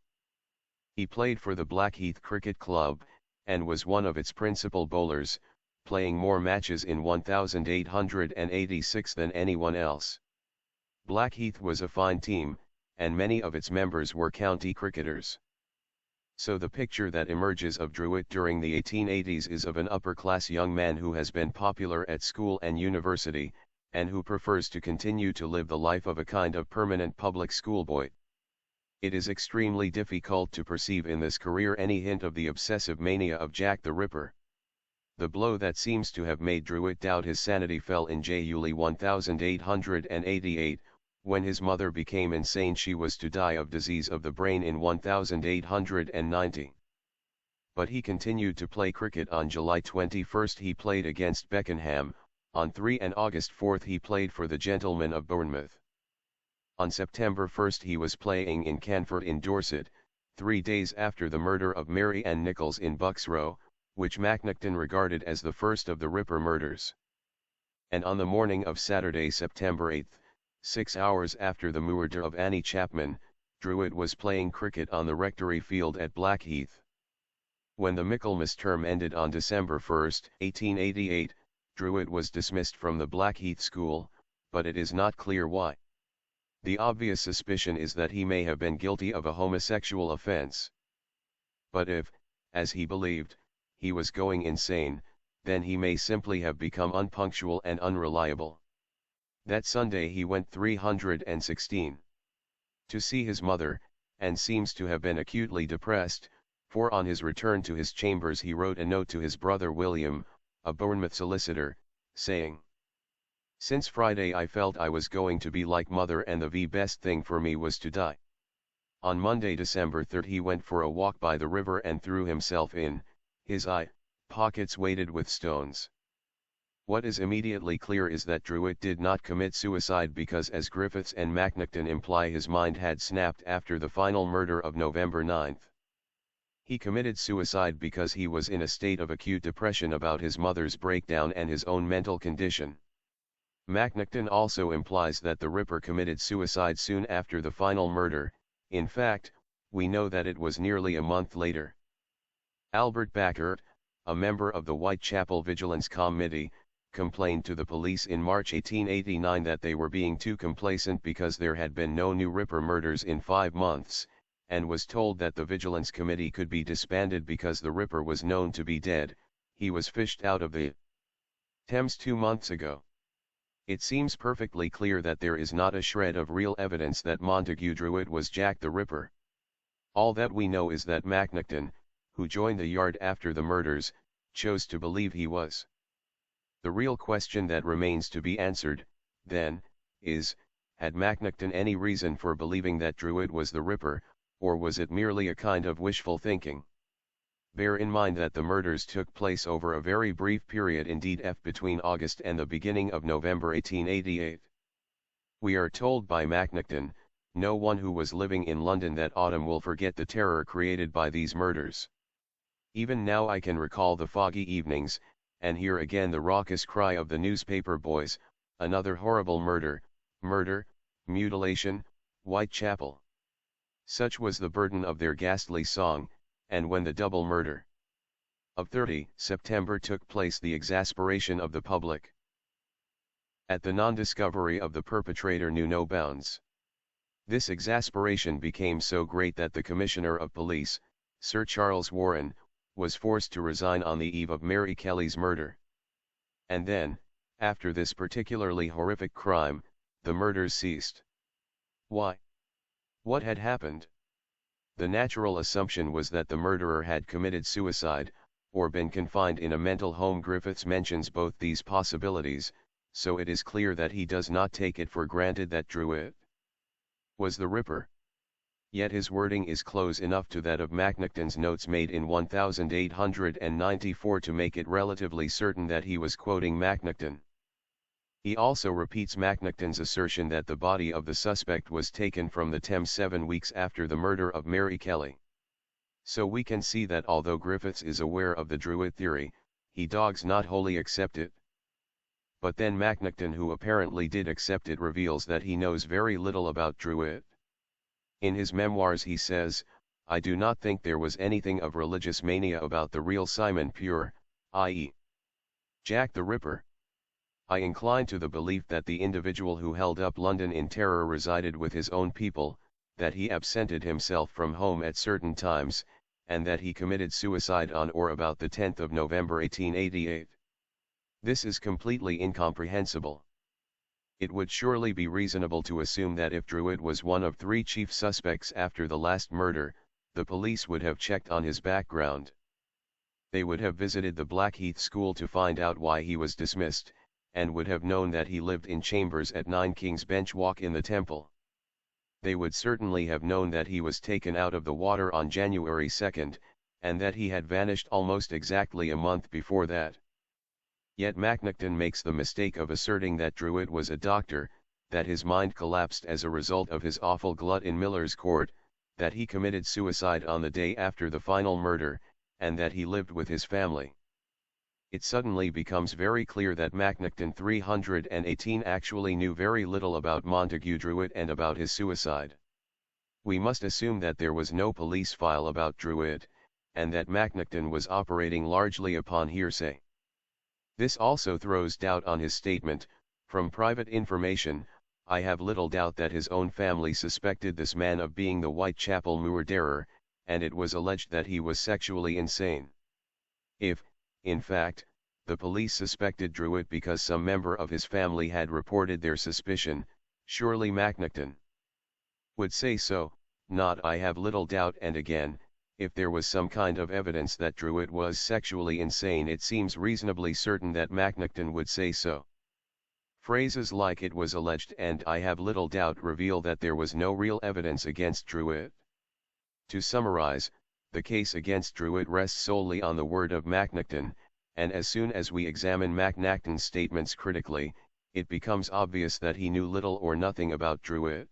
[SPEAKER 1] He played for the Blackheath Cricket Club, and was one of its principal bowlers, playing more matches in 1886 than anyone else. Blackheath was a fine team, and many of its members were county cricketers. So the picture that emerges of Druitt during the 1880s is of an upper-class young man who has been popular at school and university, and who prefers to continue to live the life of a kind of permanent public schoolboy. It is extremely difficult to perceive in this career any hint of the obsessive mania of Jack the Ripper. The blow that seems to have made Druitt doubt his sanity fell in July 1888, when his mother became insane. She was to die of disease of the brain in 1890. But he continued to play cricket. On July 21 he played against Beckenham, on 3 and August 4 he played for the Gentlemen of Bournemouth. On September 1 he was playing in Canford in Dorset, 3 days after the murder of Mary Ann Nichols in Bucks Row, which Macnaghten regarded as the first of the Ripper murders. And on the morning of Saturday, September 8, 6 hours after the murder of Annie Chapman, Druitt was playing cricket on the Rectory Field at Blackheath. When the Michaelmas term ended on December 1, 1888, Druitt was dismissed from the Blackheath School, but it is not clear why. The obvious suspicion is that he may have been guilty of a homosexual offense. But if, as he believed, he was going insane, then he may simply have become unpunctual and unreliable. That Sunday he went 316 to see his mother, and seems to have been acutely depressed, for on his return to his chambers he wrote a note to his brother William, a Bournemouth solicitor, saying, "Since Friday I felt I was going to be like mother and the best thing for me was to die." On Monday December 3 he went for a walk by the river and threw himself in, his pockets weighted with stones. What is immediately clear is that Druitt did not commit suicide because, as Griffiths and Macnaghten imply, his mind had snapped after the final murder of November 9. He committed suicide because he was in a state of acute depression about his mother's breakdown and his own mental condition. Macnaghten also implies that the Ripper committed suicide soon after the final murder. In fact, we know that it was nearly a month later. Albert Backert, a member of the Whitechapel Vigilance Committee, complained to the police in March 1889 that they were being too complacent because there had been no new Ripper murders in 5 months, and was told that the Vigilance Committee could be disbanded because the Ripper was known to be dead. He was fished out of the Thames 2 months ago. It seems perfectly clear that there is not a shred of real evidence that Montague Druitt was Jack the Ripper. All that we know is that Macnaghten, who joined the Yard after the murders, chose to believe he was. The real question that remains to be answered, then, is, had Macnaghten any reason for believing that Druitt was the Ripper, or was it merely a kind of wishful thinking? Bear in mind that the murders took place over a very brief period, indeed between August and the beginning of November 1888. We are told by Macnaghten, "No one who was living in London that autumn will forget the terror created by these murders. Even now I can recall the foggy evenings, and hear again the raucous cry of the newspaper boys, 'Another horrible murder, murder, mutilation, Whitechapel.' Such was the burden of their ghastly song, and when the double murder of 30 September took place, the exasperation of the public at the non-discovery of the perpetrator knew no bounds. This exasperation became so great that the Commissioner of Police, Sir Charles Warren, was forced to resign on the eve of Mary Kelly's murder. And then, after this particularly horrific crime, the murders ceased. Why? What had happened? The natural assumption was that the murderer had committed suicide, or been confined in a mental home. Griffiths mentions both these possibilities, so it is clear that he does not take it for granted that Druitt was the Ripper. Yet his wording is close enough to that of Macnaghten's notes made in 1894 to make it relatively certain that he was quoting Macnaghten. He also repeats Macnaghten's assertion that the body of the suspect was taken from the Thames 7 weeks after the murder of Mary Kelly. So we can see that although Griffiths is aware of the Druitt theory, he does not wholly accept it. But then Macnaghten, who apparently did accept it, reveals that he knows very little about Druitt. In his memoirs he says, "I do not think there was anything of religious mania about the real Simon Pure, i.e. Jack the Ripper. I incline to the belief that the individual who held up London in terror resided with his own people, that he absented himself from home at certain times, and that he committed suicide on or about the 10th of November 1888. This is completely incomprehensible. It would surely be reasonable to assume that if Druitt was one of 3 chief suspects after the last murder, the police would have checked on his background. They would have visited the Blackheath School to find out why he was dismissed, and would have known that he lived in chambers at 9 King's Bench Walk in the Temple. They would certainly have known that he was taken out of the water on January 2, and that he had vanished almost exactly a month before that. Yet Macnaghten makes the mistake of asserting that Druitt was a doctor, that his mind collapsed as a result of his awful glut in Miller's Court, that he committed suicide on the day after the final murder, and that he lived with his family. It suddenly becomes very clear that Macnaghten 318 actually knew very little about Montague Druitt and about his suicide. We must assume that there was no police file about Druitt, and that Macnaghten was operating largely upon hearsay. This also throws doubt on his statement, "From private information, I have little doubt that his own family suspected this man of being the Whitechapel murderer, and it was alleged that he was sexually insane." If, in fact, the police suspected Druitt because some member of his family had reported their suspicion, surely Macnaghten would say so, not "I have little doubt." And again, if there was some kind of evidence that Druitt was sexually insane, it seems reasonably certain that Macnaghten would say so. Phrases like "it was alleged" and "I have little doubt" reveal that there was no real evidence against Druitt. To summarize, the case against Druitt rests solely on the word of Macnaghten, and as soon as we examine Macnaghten's statements critically, it becomes obvious that he knew little or nothing about Druitt.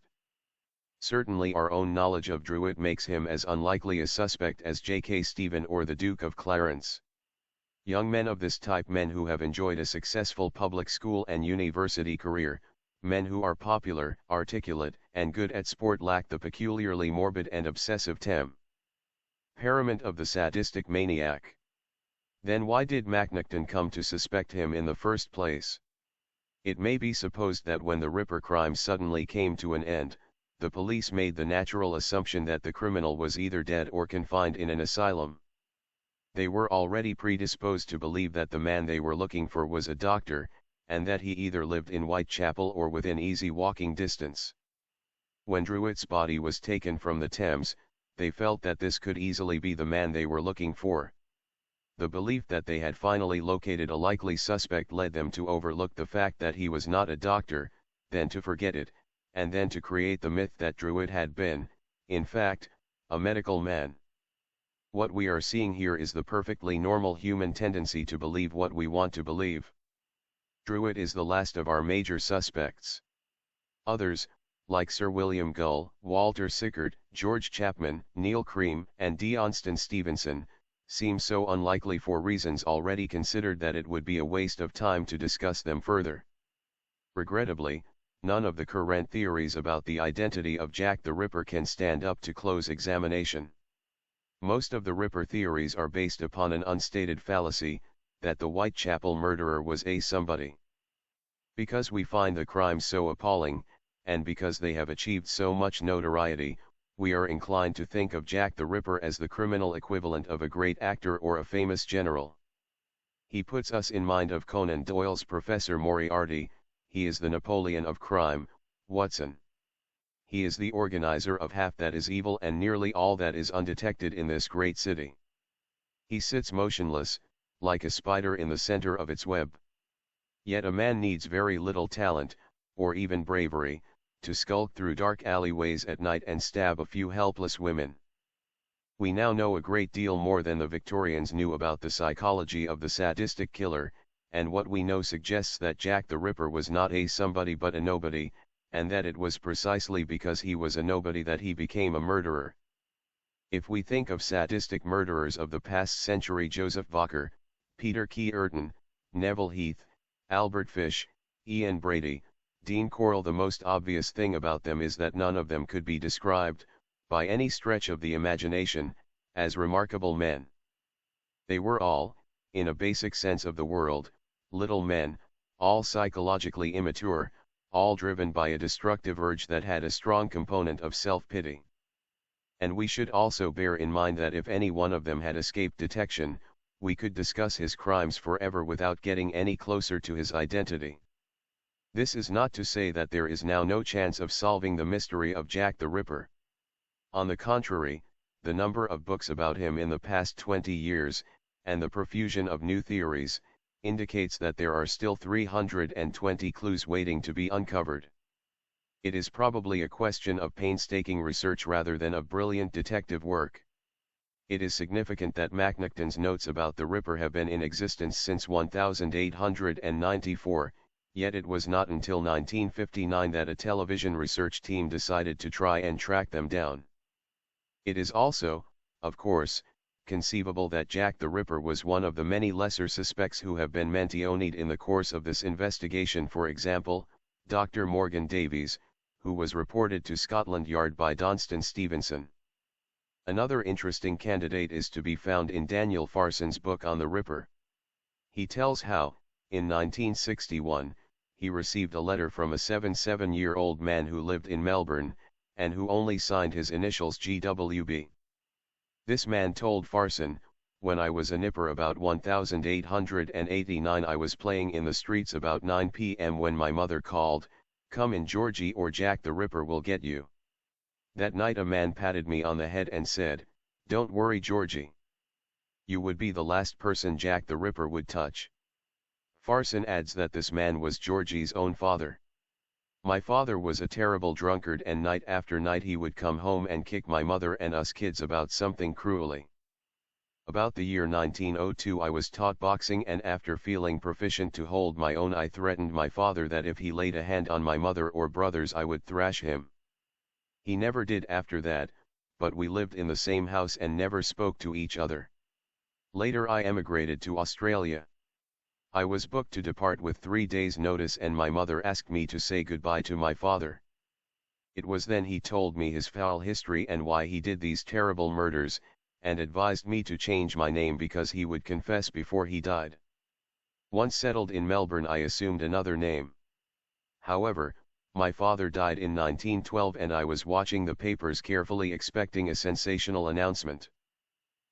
[SPEAKER 1] Certainly our own knowledge of Druitt makes him as unlikely a suspect as J.K. Stephen or the Duke of Clarence. Young men of this type, men who have enjoyed a successful public school and university career, men who are popular, articulate, and good at sport, lack the peculiarly morbid and obsessive temperament of the sadistic maniac. Then why did Macnaghten come to suspect him in the first place? It may be supposed that when the Ripper crime suddenly came to an end, the police made the natural assumption that the criminal was either dead or confined in an asylum. They were already predisposed to believe that the man they were looking for was a doctor, and that he either lived in Whitechapel or within easy walking distance. When Druitt's body was taken from the Thames, they felt that this could easily be the man they were looking for. The belief that they had finally located a likely suspect led them to overlook the fact that he was not a doctor, then to forget it, and then to create the myth that Druitt had been, in fact, a medical man. What we are seeing here is the perfectly normal human tendency to believe what we want to believe. Druitt is the last of our major suspects. Others, like Sir William Gull, Walter Sickert, George Chapman, Neil Cream, and Deonston Stevenson, seem so unlikely for reasons already considered that it would be a waste of time to discuss them further. Regrettably, none of the current theories about the identity of Jack the Ripper can stand up to close examination. Most of the Ripper theories are based upon an unstated fallacy, that the Whitechapel murderer was a somebody. Because we find the crime so appalling, and because they have achieved so much notoriety, we are inclined to think of Jack the Ripper as the criminal equivalent of a great actor or a famous general. He puts us in mind of Conan Doyle's Professor Moriarty. He is the Napoleon of crime, Watson. He is the organizer of half that is evil and nearly all that is undetected in this great city. He sits motionless, like a spider in the center of its web. Yet a man needs very little talent, or even bravery, to skulk through dark alleyways at night and stab a few helpless women. We now know a great deal more than the Victorians knew about the psychology of the sadistic killer, and what we know suggests that Jack the Ripper was not a somebody but a nobody, and that it was precisely because he was a nobody that he became a murderer. If we think of sadistic murderers of the past century, Joseph Walker, Peter Kearton, Neville Heath, Albert Fish, Ian Brady, Dean Corll, the most obvious thing about them is that none of them could be described, by any stretch of the imagination, as remarkable men. They were all, in a basic sense of the word, little men, all psychologically immature, all driven by a destructive urge that had a strong component of self-pity. And we should also bear in mind that if any one of them had escaped detection, we could discuss his crimes forever without getting any closer to his identity. This is not to say that there is now no chance of solving the mystery of Jack the Ripper. On the contrary, the number of books about him in the past 20 years, and the profusion of new theories, indicates that there are still 320 clues waiting to be uncovered. It is probably a question of painstaking research rather than of brilliant detective work. It is significant that Macnaghten's notes about the Ripper have been in existence since 1894, yet it was not until 1959 that a television research team decided to try and track them down. It is also, of course, conceivable that Jack the Ripper was one of the many lesser suspects who have been mentioned in the course of this investigation. For example, Dr. Morgan Davies, who was reported to Scotland Yard by Deonston Stevenson. Another interesting candidate is to be found in Daniel Farson's book on the Ripper. He tells how, in 1961, he received a letter from a 77-year-old man who lived in Melbourne, and who only signed his initials GWB. This man told Farson, "When I was a nipper about 1889, I was playing in the streets about 9 p.m. when my mother called, 'Come in Georgie or Jack the Ripper will get you.' That night a man patted me on the head and said, 'Don't worry Georgie. You would be the last person Jack the Ripper would touch.'" Farson adds that this man was Georgie's own father. "My father was a terrible drunkard, and night after night he would come home and kick my mother and us kids about something cruelly. About the year 1902 I was taught boxing, and after feeling proficient to hold my own I threatened my father that if he laid a hand on my mother or brothers I would thrash him. He never did after that, but we lived in the same house and never spoke to each other. Later I emigrated to Australia. I was booked to depart with 3 days' notice, and my mother asked me to say goodbye to my father. It was then he told me his foul history and why he did these terrible murders, and advised me to change my name because he would confess before he died. Once settled in Melbourne I assumed another name. However, my father died in 1912 and I was watching the papers carefully expecting a sensational announcement.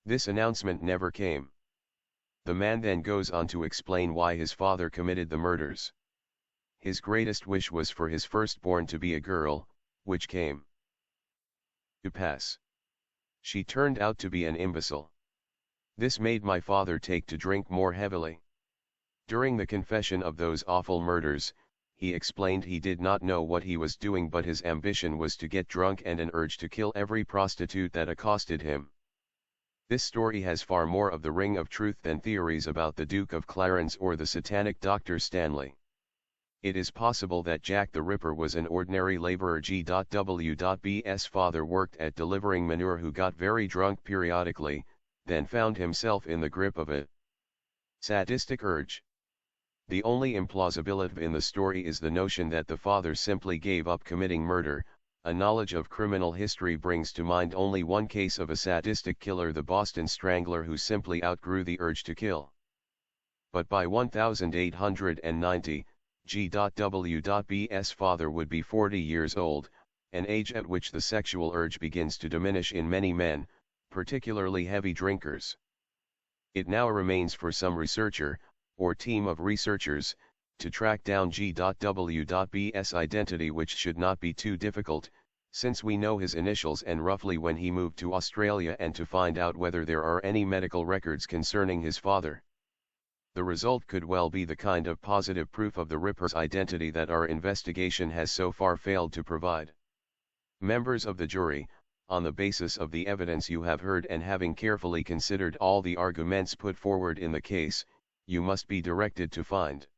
[SPEAKER 1] This announcement never came." The man then goes on to explain why his father committed the murders. His greatest wish was for his firstborn to be a girl, which came to pass. She turned out to be an imbecile. This made my father take to drink more heavily. During the confession of those awful murders, he explained he did not know what he was doing, but his ambition was to get drunk and an urge to kill every prostitute that accosted him. This story has far more of the ring of truth than theories about the Duke of Clarence or the satanic Dr. Stanley. It is possible that Jack the Ripper was an ordinary laborer G.W.B.'s father worked at delivering manure who got very drunk periodically, then found himself in the grip of a sadistic urge. The only implausibility in the story is the notion that the father simply gave up committing murder. A knowledge of criminal history brings to mind only one case of a sadistic killer, the Boston Strangler, who simply outgrew the urge to kill. But by 1890, G.W.B.'s father would be 40 years old, an age at which the sexual urge begins to diminish in many men, particularly heavy drinkers. It now remains for some researcher, or team of researchers, to track down G.W.B.'s identity, which should not be too difficult, since we know his initials and roughly when he moved to Australia, and to find out whether there are any medical records concerning his father. The result could well be the kind of positive proof of the Ripper's identity that our investigation has so far failed to provide. Members of the jury, on the basis of the evidence you have heard and having carefully considered all the arguments put forward in the case, you must be directed to find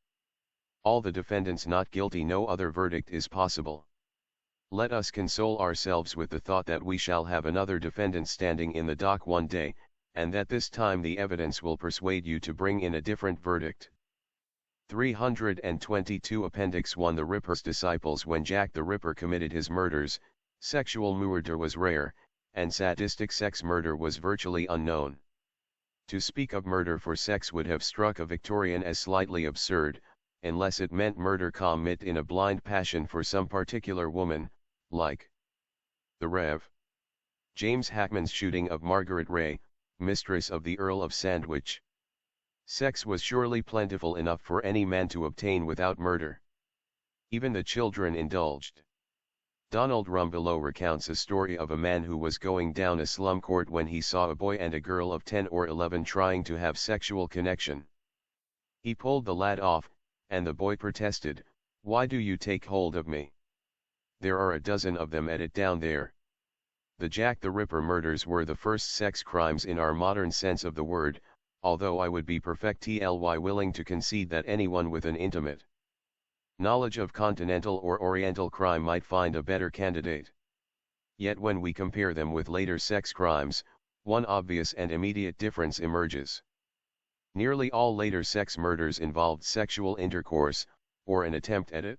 [SPEAKER 1] all the defendants not guilty. No other verdict is possible. Let us console ourselves with the thought that we shall have another defendant standing in the dock one day, and that this time the evidence will persuade you to bring in a different verdict. 322 Appendix 1 The Ripper's disciples. When Jack the Ripper committed his murders, sexual murder was rare, and sadistic sex murder was virtually unknown. To speak of murder for sex would have struck a Victorian as slightly absurd, unless it meant murder commit in a blind passion for some particular woman, like the Rev. James Hackman's shooting of Margaret Ray, mistress of the Earl of Sandwich. Sex was surely plentiful enough for any man to obtain without murder. Even the children indulged. Donald Rumbelow recounts a story of a man who was going down a slum court when he saw a boy and a girl of 10 or 11 trying to have sexual connection. He pulled the lad off, and the boy protested, "Why do you take hold of me? There are a dozen of them at it down there." The Jack the Ripper murders were the first sex crimes in our modern sense of the word, although I would be perfectly willing to concede that anyone with an intimate knowledge of continental or oriental crime might find a better candidate. Yet when we compare them with later sex crimes, one obvious and immediate difference emerges. Nearly all later sex murders involved sexual intercourse, or an attempt at it.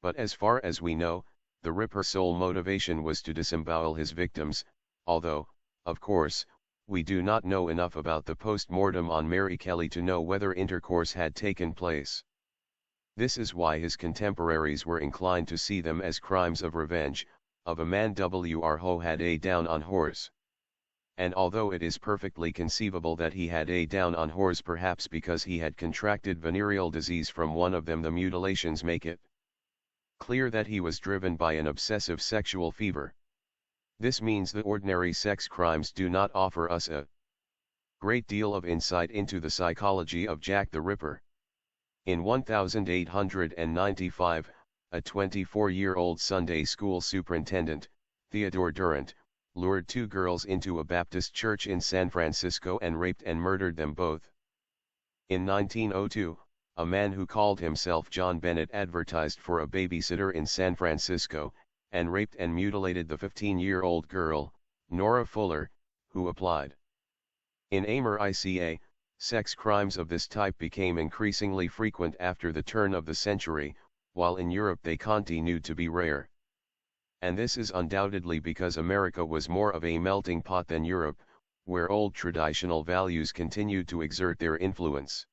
[SPEAKER 1] But as far as we know, the Ripper's sole motivation was to disembowel his victims, although, of course, we do not know enough about the post-mortem on Mary Kelly to know whether intercourse had taken place. This is why his contemporaries were inclined to see them as crimes of revenge, of a man Wr Ho had a down on whores. And although it is perfectly conceivable that he had a down on whores perhaps because he had contracted venereal disease from one of them, the mutilations make it clear that he was driven by an obsessive sexual fever. This means the ordinary sex crimes do not offer us a great deal of insight into the psychology of Jack the Ripper. In 1895, a 24-year-old Sunday school superintendent, Theodore Durant, lured two girls into a Baptist church in San Francisco and raped and murdered them both. In 1902, a man who called himself John Bennett advertised for a babysitter in San Francisco, and raped and mutilated the 15-year-old girl, Nora Fuller, who applied. In America, sex crimes of this type became increasingly frequent after the turn of the century, while in Europe they continued to be rare. And this is undoubtedly because America was more of a melting pot than Europe, where old traditional values continued to exert their influence.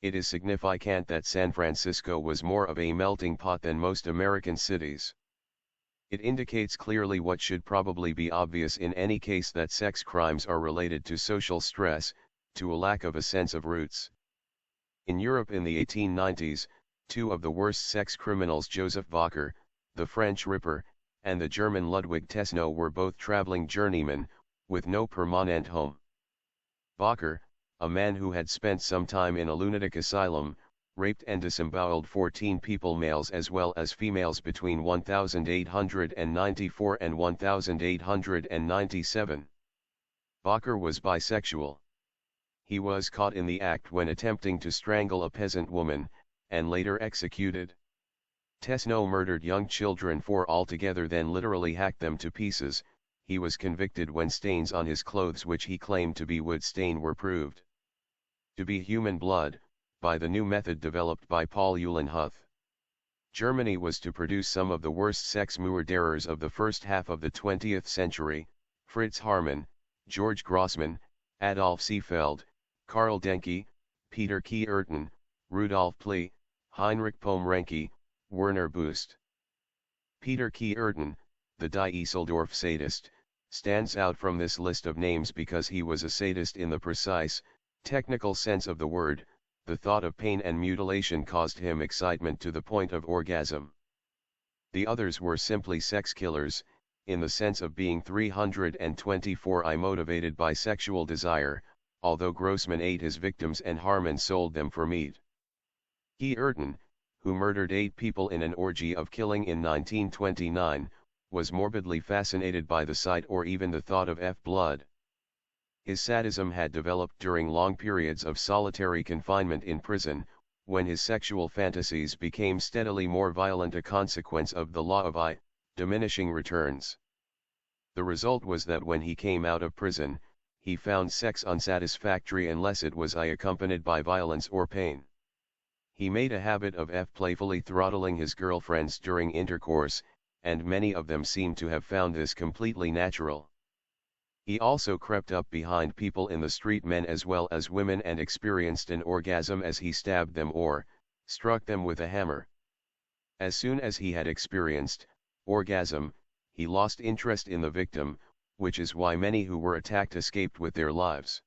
[SPEAKER 1] It is significant that San Francisco was more of a melting pot than most American cities. It indicates clearly what should probably be obvious in any case, that sex crimes are related to social stress, to a lack of a sense of roots. In Europe in the 1890s, two of the worst sex criminals, Joseph Bacher, the French Ripper, and the German Ludwig Tesno, were both traveling journeymen, with no permanent home. Bacher, a man who had spent some time in a lunatic asylum, raped and disemboweled 14 people, males as well as females, between 1894 and 1897. Bacher was bisexual. He was caught in the act when attempting to strangle a peasant woman, and later executed. Tesno murdered young children 4 altogether, then literally hacked them to pieces. He was convicted when stains on his clothes, which he claimed to be wood stain, were proved to be human blood, by the new method developed by Paul Uhlenhuth. Germany was to produce some of the worst sex murderers of the first half of the 20th century: Fritz Haarmann, George Grossman, Adolf Seefeld, Karl Denke, Peter Kierten, Rudolf Plee, Heinrich Pomrenke, Werner Bust. Peter Kierten, the Die Eseldorf sadist, stands out from this list of names because he was a sadist in the precise, technical sense of the word. The thought of pain and mutilation caused him excitement to the point of orgasm. The others were simply sex killers, in the sense of being 324 motivated by sexual desire, although Grossman ate his victims and Haarmann sold them for meat. Kierten, who murdered 8 people in an orgy of killing in 1929, was morbidly fascinated by the sight or even the thought of blood. His sadism had developed during long periods of solitary confinement in prison, when his sexual fantasies became steadily more violent, a consequence of the law of diminishing returns. The result was that when he came out of prison, he found sex unsatisfactory unless it was accompanied by violence or pain. He made a habit of playfully throttling his girlfriends during intercourse, and many of them seemed to have found this completely natural. He also crept up behind people in the street, men as well as women, and experienced an orgasm as he stabbed them or struck them with a hammer. As soon as he had experienced orgasm, he lost interest in the victim, which is why many who were attacked escaped with their lives.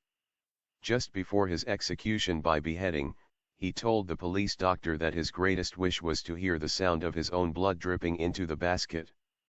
[SPEAKER 1] Just before his execution by beheading, he told the police doctor that his greatest wish was to hear the sound of his own blood dripping into the basket.